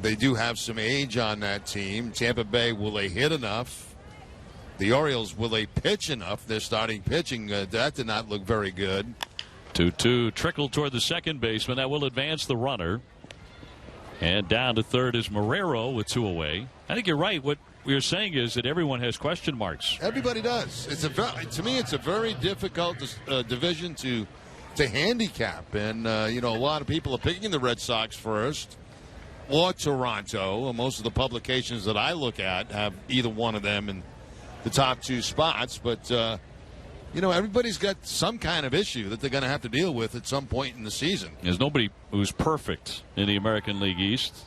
They do have some age on that team. Tampa Bay, will they hit enough? The Orioles, will they pitch enough? Their starting pitching, that did not look very good. 2-2 trickle toward the second baseman. That will advance the runner. And down to third is Marrero with 2 away. I think you're right. What we are saying is that everyone has question marks. Everybody does. To me, it's a very difficult division to handicap. And, a lot of people are picking the Red Sox first or Toronto. Most of the publications that I look at have either one of them in the top 2 spots. But, everybody's got some kind of issue that they're going to have to deal with at some point in the season. There's nobody who's perfect in the American League East.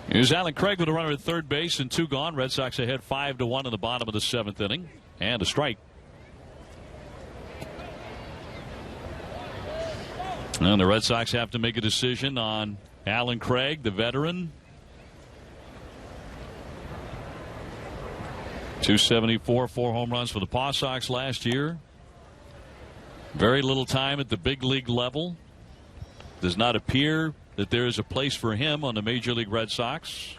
Here's Alan Craig with a runner at third base and 2 gone. Red Sox ahead 5-1 in the bottom of the 7th inning. And a strike. And the Red Sox have to make a decision on Alan Craig, the veteran. 274, 4 home runs for the Paw Sox last year. Very little time at the big league level. Does not appear that there is a place for him on the Major League Red Sox.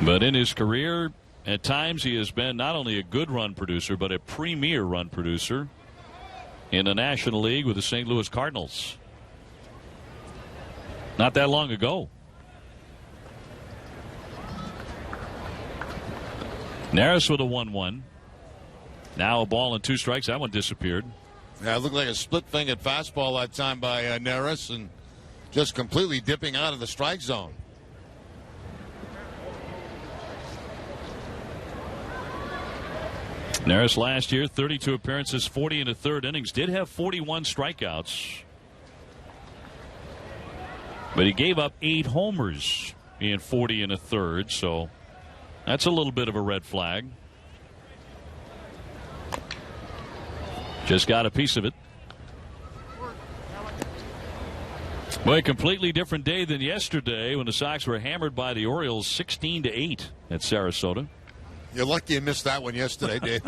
But in his career, at times he has been not only a good run producer, but a premier run producer in the National League with the St. Louis Cardinals. Not that long ago. Neris with a 1-1. Now a ball and 2 strikes. That one disappeared. Yeah, it looked like a split-fingered fastball that time by Neris, and just completely dipping out of the strike zone. Neris last year, 32 appearances, 40 in the 3rd innings. Did have 41 strikeouts. But he gave up 8 homers in 40 in the 3rd, so that's a little bit of a red flag. Just got a piece of it. Boy, a completely different day than yesterday when the Sox were hammered by the Orioles 16-8 at Sarasota. You're lucky you missed that one yesterday, Dave.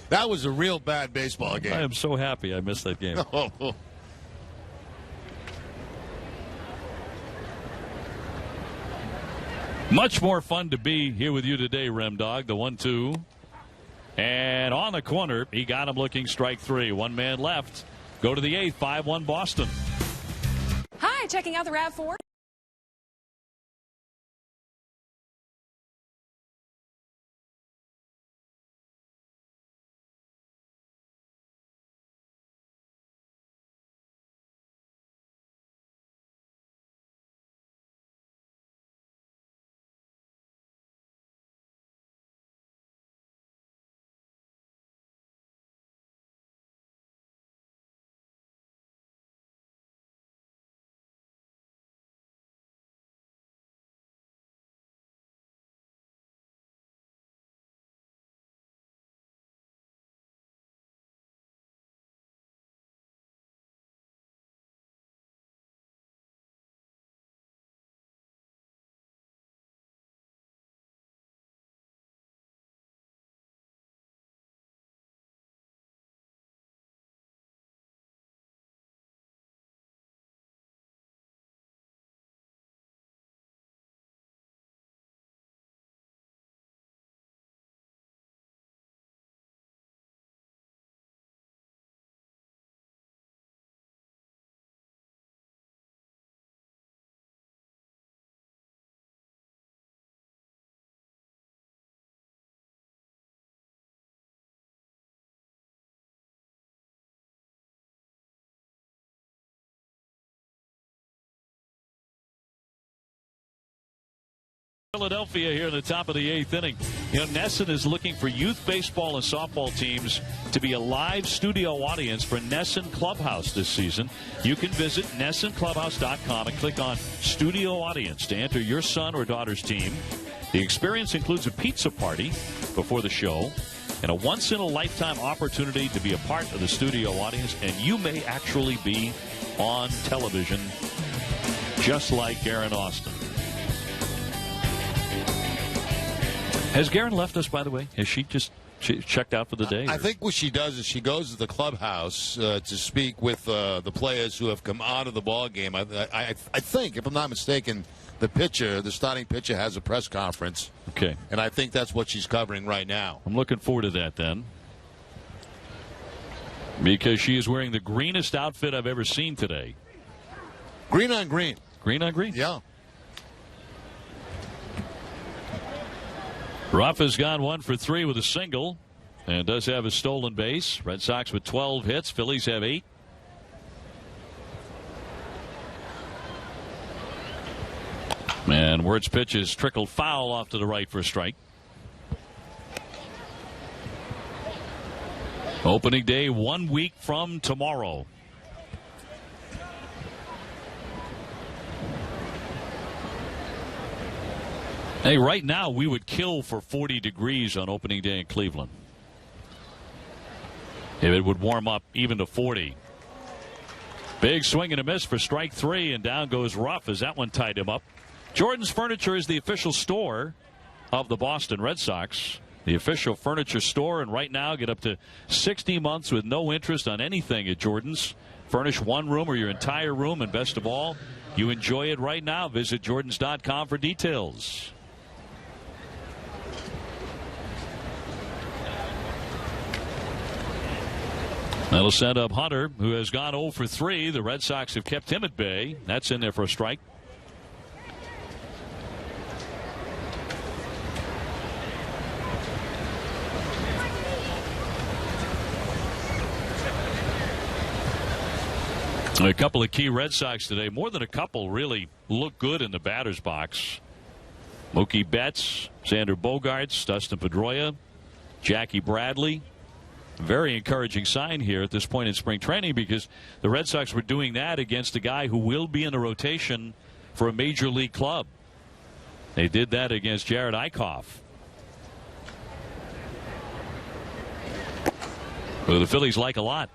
that was a real bad baseball game. I am so happy I missed that game. Much more fun to be here with you today, Rem Dog. The 1-2. And on the corner, he got him looking strike 3. 1 man left. Go to the 8th, 5-1 Boston. Hi, checking out the RAV4. Philadelphia here in the top of the 8th inning. You know, Nesson is looking for youth baseball and softball teams to be a live studio audience for Nesson Clubhouse this season. You can visit NessonClubhouse.com and click on Studio Audience to enter your son or daughter's team. The experience includes a pizza party before the show and a once-in-a-lifetime opportunity to be a part of the studio audience, and you may actually be on television just like Aaron Austin. Has Garen left us, by the way? Has she checked out for the day? I think what she does is she goes to the clubhouse to speak with the players who have come out of the ball game. I think, if I'm not mistaken, the starting pitcher has a press conference. Okay. And I think that's what she's covering right now. I'm looking forward to that then. Because she is wearing the greenest outfit I've ever seen today. Green on green. Green on green? Yeah. Ruff has gone 1 for 3 with a single and does have a stolen base. Red Sox with 12 hits. Phillies have 8. And Wert's pitch is trickled foul off to the right for a strike. Opening day 1 week from tomorrow. Hey, right now we would kill for 40 degrees on opening day in Cleveland. If it would warm up even to 40. Big swing and a miss for strike 3, and down goes Ruff as that one tied him up. Jordan's Furniture is the official store of the Boston Red Sox. The official furniture store, and right now get up to 60 months with no interest on anything at Jordan's. Furnish one room or your entire room, and best of all, you enjoy it right now. Visit Jordans.com for details. That'll set up Hunter, who has gone 0 for 3. The Red Sox have kept him at bay. That's in there for a strike. A couple of key Red Sox today, more than a couple, really look good in the batter's box. Mookie Betts, Xander Bogaerts, Dustin Pedroia, Jackie Bradley. Very encouraging sign here at this point in spring training, because the Red Sox were doing that against a guy who will be in the rotation for a major league club. They did that against Jared Eichhoff, who the Phillies like a lot.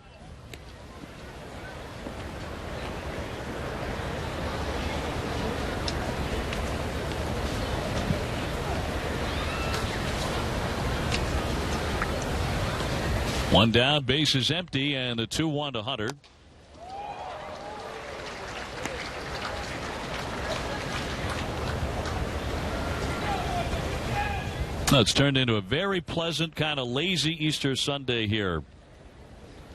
One down, base is empty, and a 2-1 to Hunter. It's turned into a very pleasant, kind of lazy Easter Sunday here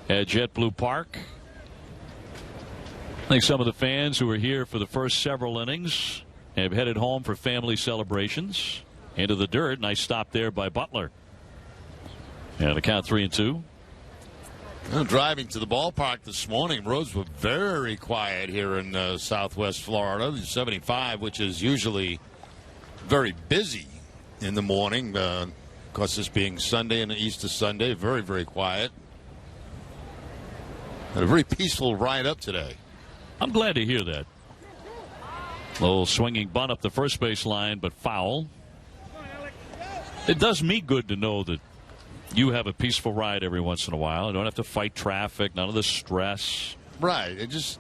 at JetBlue Park. I think some of the fans who were here for the first several innings have headed home for family celebrations. Into the dirt. Nice stop there by Butler. And the count 3-2. Driving to the ballpark this morning, roads were very quiet here in southwest Florida. 75, which is usually very busy in the morning. Of course, this being Sunday and Easter Sunday, very, very quiet. And a very peaceful ride up today. I'm glad to hear that. Little swinging bunt up the first base line, but foul. It does me good to know that you have a peaceful ride every once in a while. You don't have to fight traffic, none of the stress. Right. It just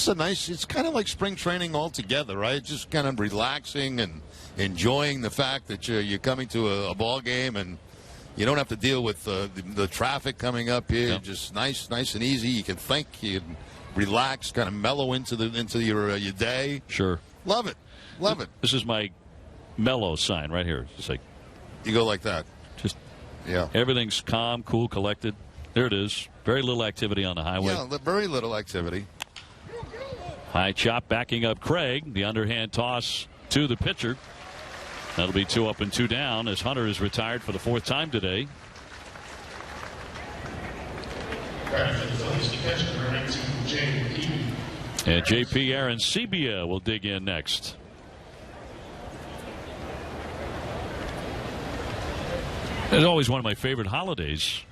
a nice, it's kind of like spring training altogether, right? Just kind of relaxing and enjoying the fact that you're coming to a ball game and you don't have to deal with the traffic coming up here. Yep. Just nice and easy. You can think, you can relax, kind of mellow into your day. Sure. Love it. Love it. This is my mellow sign right here. It's like you go like that. Just yeah. Everything's calm, cool, collected. There it is. Very little activity on the highway. Yeah, very little activity. High chop backing up Craig. The underhand toss to the pitcher. That'll be 2 up and 2 down as Hunter is retired for the 4th time today. And JP Arancibia will dig in next. It's always one of my favorite holidays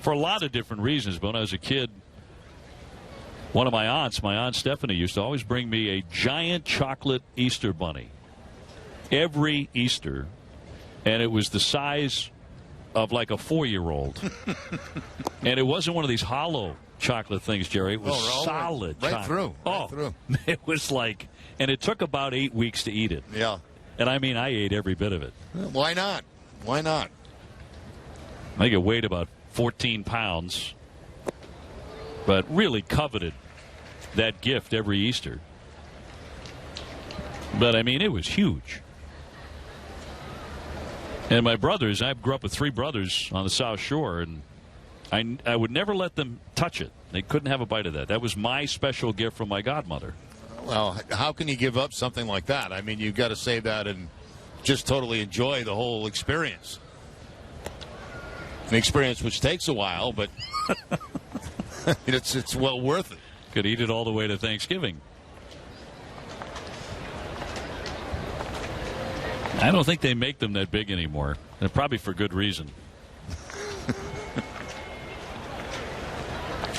for a lot of different reasons. But when I was a kid, one of my Aunt Stephanie, used to always bring me a giant chocolate Easter bunny every Easter. And it was the size of like a 4-year-old. And it wasn't one of these hollow chocolate things, Jerry. It was solid right chocolate. Right through. It was like, and it took about 8 weeks to eat it. Yeah. And I mean, I ate every bit of it. Why not? Why not? I think it weighed about 14 pounds. But really coveted that gift every Easter. But I mean, it was huge. And my brothers, I grew up with 3 brothers on the South Shore, and I would never let them touch it. They couldn't have a bite of that. That was my special gift from my godmother. Well, how can you give up something like that? I mean, you've got to save that and just totally enjoy the whole experience. An experience which takes a while, but it's well worth it. Could eat it all the way to Thanksgiving. I don't think they make them that big anymore. And probably for good reason.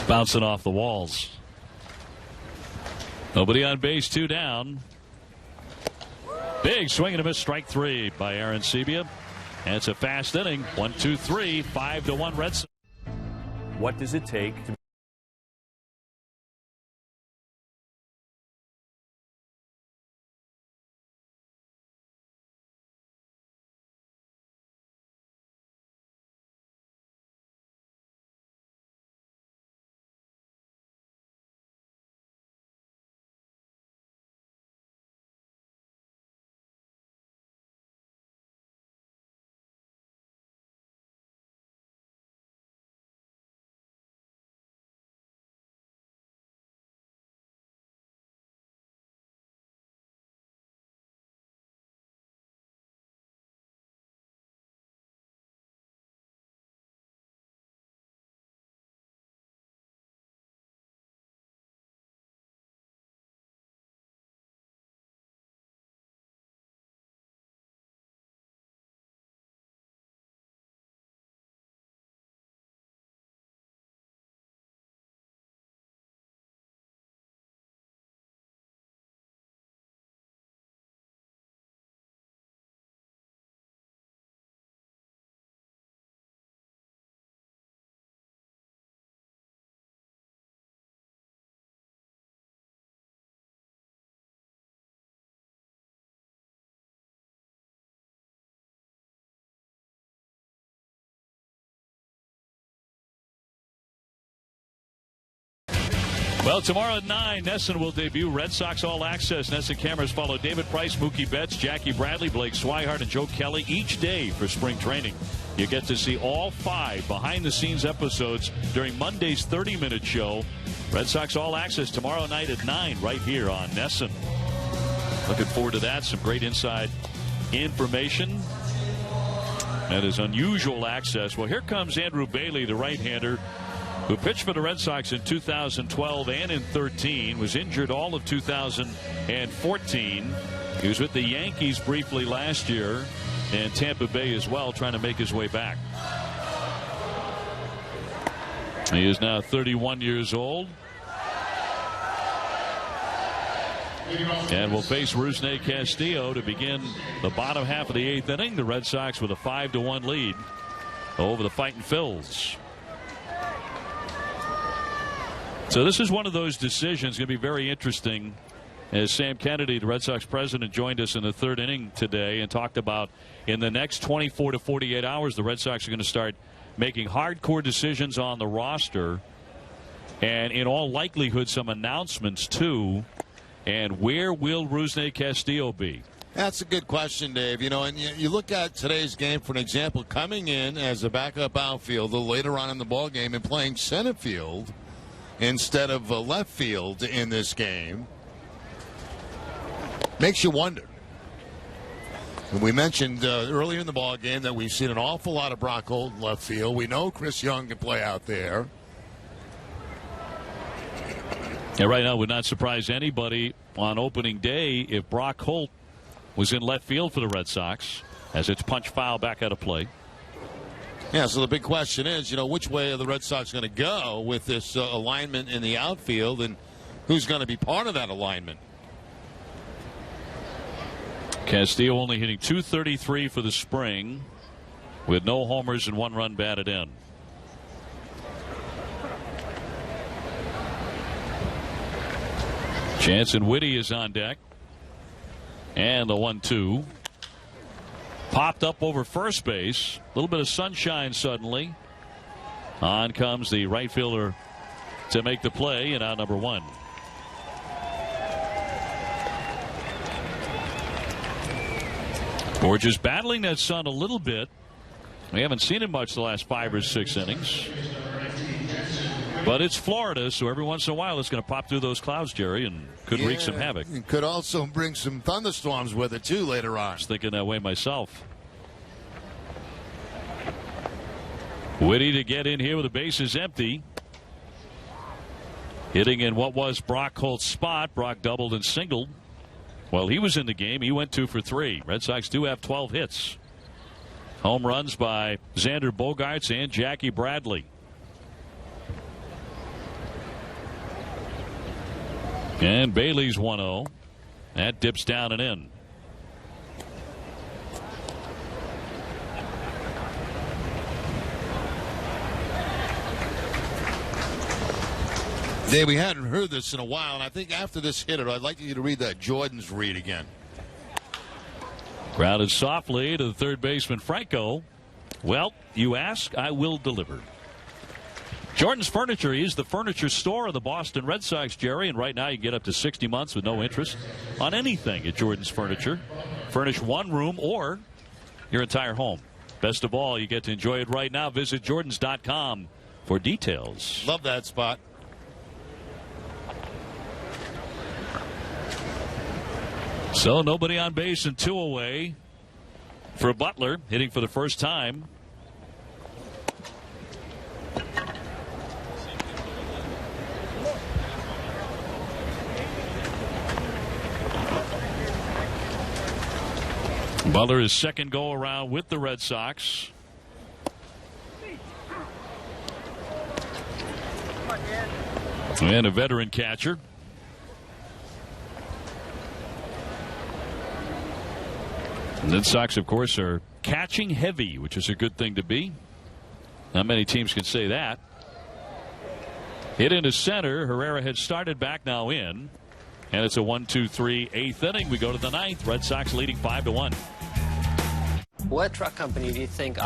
Bouncing off the walls. Nobody on base, 2 down. Big swing and a miss, strike 3 by Aaron Sebia. And it's a fast inning. 1-2-3, 5-1 Red Sox. What does it take to Well, tomorrow at 9, NESN will debut Red Sox All Access. NESN cameras follow David Price, Mookie Betts, Jackie Bradley, Blake Swihart, and Joe Kelly each day for spring training. You get to see all 5 behind-the-scenes episodes during Monday's 30-minute show. Red Sox All Access tomorrow night at 9 right here on NESN. Looking forward to that. Some great inside information. That is unusual access. Well, here comes Andrew Bailey, the right-hander, who pitched for the Red Sox in 2012 and in 13, was injured all of 2014. He was with the Yankees briefly last year and Tampa Bay as well, trying to make his way back. He is now 31 years old and will face Rusney Castillo to begin the bottom half of the 8th inning. The Red Sox with a 5-1 lead over the Fightin' Phils. So this is one of those decisions going to be very interesting, as Sam Kennedy, the Red Sox president, joined us in the 3rd inning today and talked about in the next 24 to 48 hours, the Red Sox are going to start making hardcore decisions on the roster and in all likelihood some announcements too. And where will Rusney Castillo be? That's a good question, Dave. You know, and you look at today's game, for an example, coming in as a backup outfielder later on in the ball game and playing center field instead of left field in this game makes you wonder. And we mentioned earlier in the ball game that we've seen an awful lot of Brock Holt in left field. We know Chris Young can play out there. Yeah, right now it would not surprise anybody on opening day if Brock Holt was in left field for the Red Sox, as it's punch foul back out of play. Yeah, so the big question is, which way are the Red Sox going to go with this alignment in the outfield, and who's going to be part of that alignment? Castillo only hitting .233 for the spring with no homers and 1 run batted in. Jansen Whitty is on deck. And the 1-2. Popped up over first base. A little bit of sunshine suddenly. On comes the right fielder to make the play, and out number 1. Borges battling that sun a little bit. We haven't seen him much the last 5 or 6 innings. But it's Florida, so every once in a while it's going to pop through those clouds, Jerry, and could wreak some havoc. It could also bring some thunderstorms with it, too, later on. I was thinking that way myself. Whitty to get in here with the bases empty. Hitting in what was Brock Holt's spot. Brock doubled and singled. While he was in the game, he went 2 for 3. Red Sox do have 12 hits. Home runs by Xander Bogaerts and Jackie Bradley. And Bailey's 1-0. That dips down and in. Dave, we hadn't heard this in a while, and I think after this hitter, I'd like you to read that Jordan's read again. Grounded softly to the third baseman, Franco. Well, you ask, I will deliver. Jordan's Furniture is the furniture store of the Boston Red Sox, Jerry, and right now you can get up to 60 months with no interest on anything at Jordan's Furniture. Furnish one room or your entire home. Best of all, you get to enjoy it right now. Visit Jordans.com for details. Love that spot. So nobody on base and 2 away for Butler, hitting for the first time. Butler is second go around with the Red Sox. And a veteran catcher. The Red Sox, of course, are catching heavy, which is a good thing to be. Not many teams can say that. Hit into center. Herrera had started back, now in. And it's a 1-2-3 eighth inning. We go to the 9th. Red Sox leading 5-1. What truck company do you think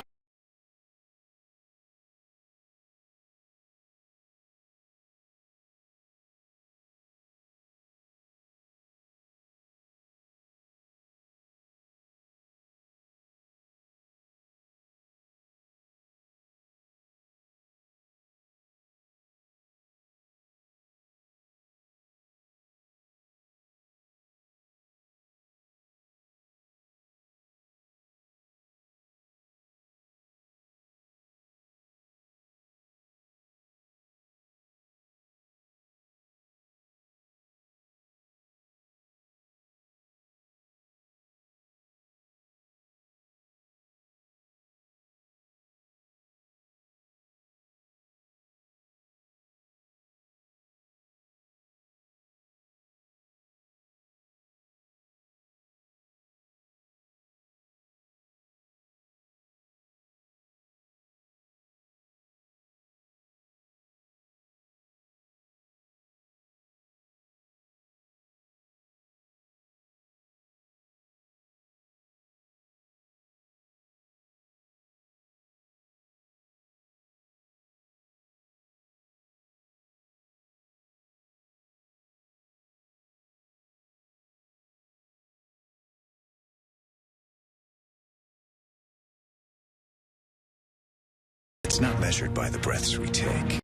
It's not measured by the breaths we take.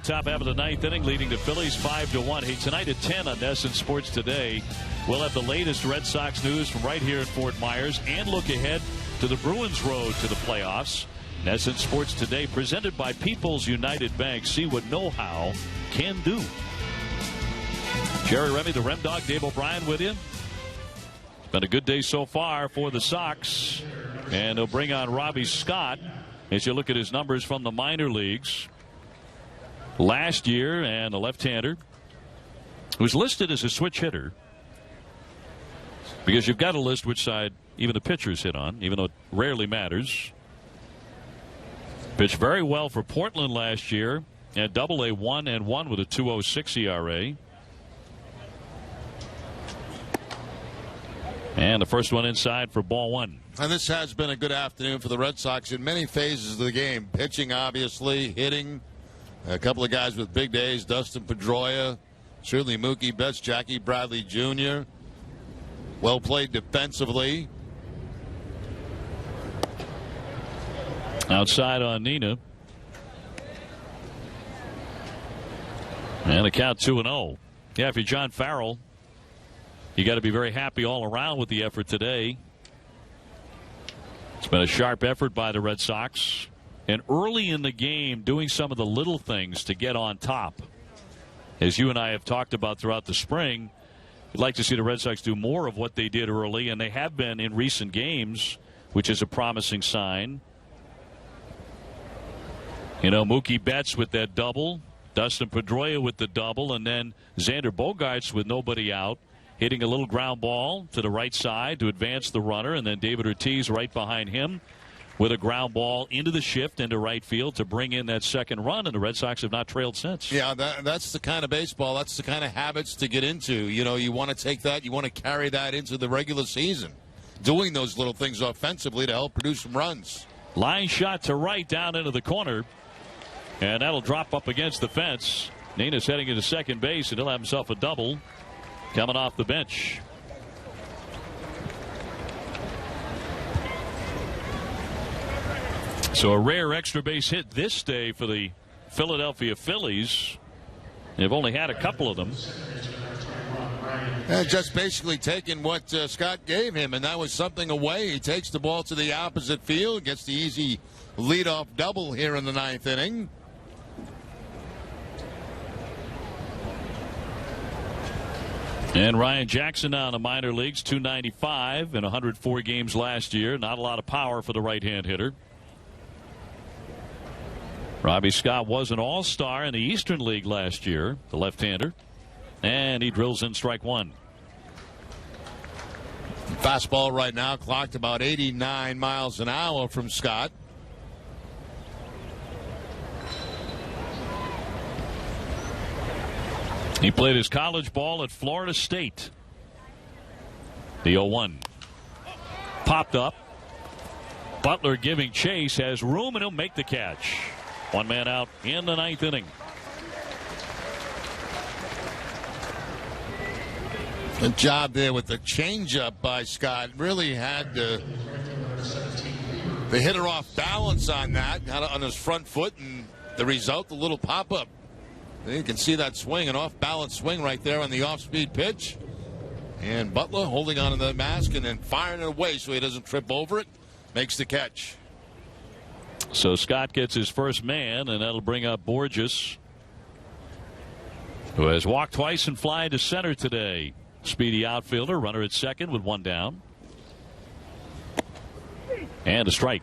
top half of the ninth inning, leading the Phillies 5-1. Hey, tonight at 10 on NESN Sports Today, we'll have the latest Red Sox news from right here in Fort Myers and look ahead to the Bruins' road to the playoffs. NESN Sports Today, presented by People's United Bank. See what know-how can do. Jerry Remy, the Rem Dog, Dave O'Brien with you. It's been a good day so far for the Sox. And they'll bring on Robbie Scott as you look at his numbers from the minor leagues. Last year, and the left-hander who's listed as a switch hitter, because you've got to list which side even the pitchers hit on, even though it rarely matters. Pitched very well for Portland last year at Double-A 1-1 with a 2.06 ERA. And the first one inside for ball one. And this has been a good afternoon for the Red Sox in many phases of the game. Pitching, obviously, hitting. A couple of guys with big days. Dustin Pedroia, certainly Mookie Betts, Jackie Bradley Jr. Well played defensively. Outside on Nina. And a count 2-0. Yeah, if you're John Farrell, you got to be very happy all around with the effort today. It's been a sharp effort by the Red Sox. And early in the game, doing some of the little things to get on top. As you and I have talked about throughout the spring, you'd like to see the Red Sox do more of what they did early, and they have been in recent games, which is a promising sign. You know, Mookie Betts with that double, Dustin Pedroia with the double, and then Xander Bogaerts with nobody out, hitting a little ground ball to the right side to advance the runner, and then David Ortiz right behind him with a ground ball into the shift into right field to bring in that second run, and the Red Sox have not trailed since. Yeah, that's the kind of baseball, that's the kind of habits to get into. You know, you want to take that, you want to carry that into the regular season, doing those little things offensively to help produce some runs. Line shot to right down into the corner, and that'll drop up against the fence. Nina's heading into second base, and he'll have himself a double coming off the bench. So a rare extra base hit this day for the Philadelphia Phillies. They've only had a couple of them. And just basically taking what Scott gave him, and that was something away. He takes the ball to the opposite field, gets the easy leadoff double here in the ninth inning. And Ryan Jackson now in the minor leagues, 295 in 104 games last year. Not a lot of power for the right-hand hitter. Robbie Scott was an all-star in the Eastern League last year, the left-hander. And he drills in strike one. Fastball right now clocked about 89 miles an hour from Scott. He played his college ball at Florida State. The 0-1. Popped up. Butler giving chase, has room, and he'll make the catch. One man out in the ninth inning. Good job there with the changeup by Scott. Really had the hitter off balance on that, had it on his front foot, and the result, a little pop-up. You can see that swing, an off-balance swing right there on the off-speed pitch. And Butler holding on to the mask and then firing it away so he doesn't trip over it. Makes the catch. So Scott gets his first man, and that'll bring up Borges, who has walked twice and fly to center today. Speedy outfielder, runner at second with one down. And a strike.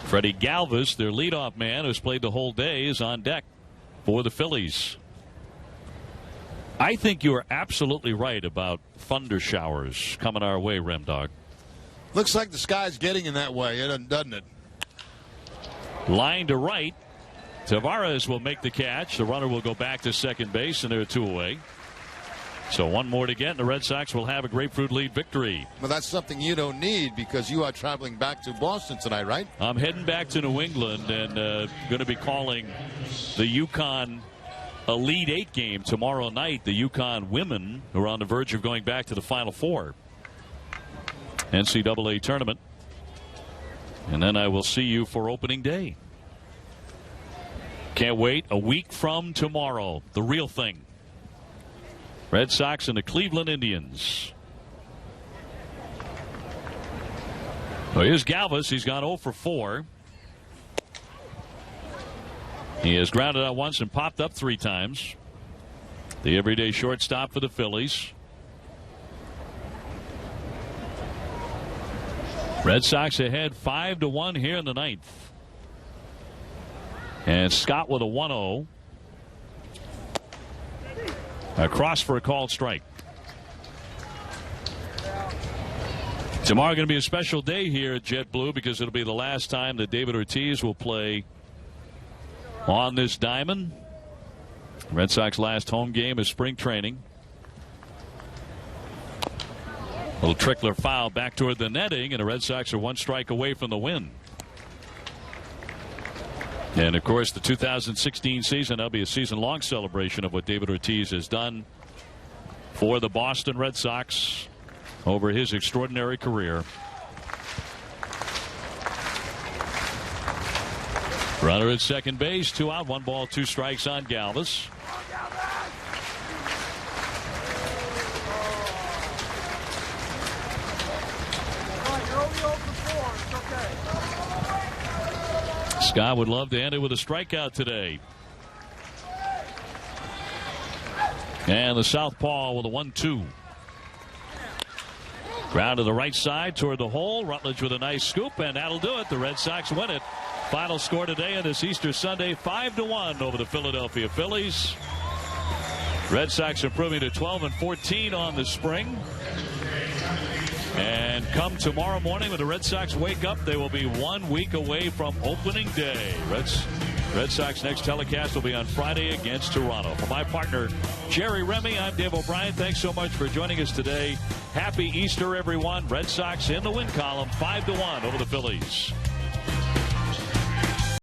Freddie Galvis, their leadoff man, who's played the whole day, is on deck for the Phillies. I think you are absolutely right about thunder showers coming our way, Rem Dog. Looks like the sky's getting in that way, doesn't it? Line to right. Tavares will make the catch. The runner will go back to second base, and they're two away. So one more to get, and the Red Sox will have a grapefruit lead victory. Well, that's something you don't need because you are traveling back to Boston tonight, right? I'm heading back to New England and going to be calling the UConn Elite Eight game tomorrow night. The UConn women, who are on the verge of going back to the Final Four NCAA tournament. And then I will see you for opening day. Can't wait. A week from tomorrow, the real thing. Red Sox and the Cleveland Indians. Well, here's Galvis. He's gone 0 for 4. He has grounded out once and popped up 3 times. The everyday shortstop for the Phillies. Red Sox ahead 5-1 here in the 9th. And Scott with a 1-0. Across for a called strike. Tomorrow going to be a special day here at JetBlue because it'll be the last time that David Ortiz will play on this diamond. Red Sox last home game is spring training. Little trickler foul back toward the netting, and the Red Sox are 1 strike away from the win. And of course, the 2016 season, that'll be a season-long celebration of what David Ortiz has done for the Boston Red Sox over his extraordinary career. Runner at second base, 2 out, 1 ball, 2 strikes on Galvis. Scott would love to end it with a strikeout today. And the southpaw with a 1-2. Ground to the right side toward the hole. Rutledge with a nice scoop, and that'll do it. The Red Sox win it. Final score today on this Easter Sunday, 5-1 over the Philadelphia Phillies. Red Sox improving to 12-14 on the spring. And come tomorrow morning when the Red Sox wake up, they will be 1 week away from opening day. Red Sox next telecast will be on Friday against Toronto. For my partner, Jerry Remy, I'm Dave O'Brien. Thanks so much for joining us today. Happy Easter, everyone. Red Sox in the win column, 5-1 over the Phillies.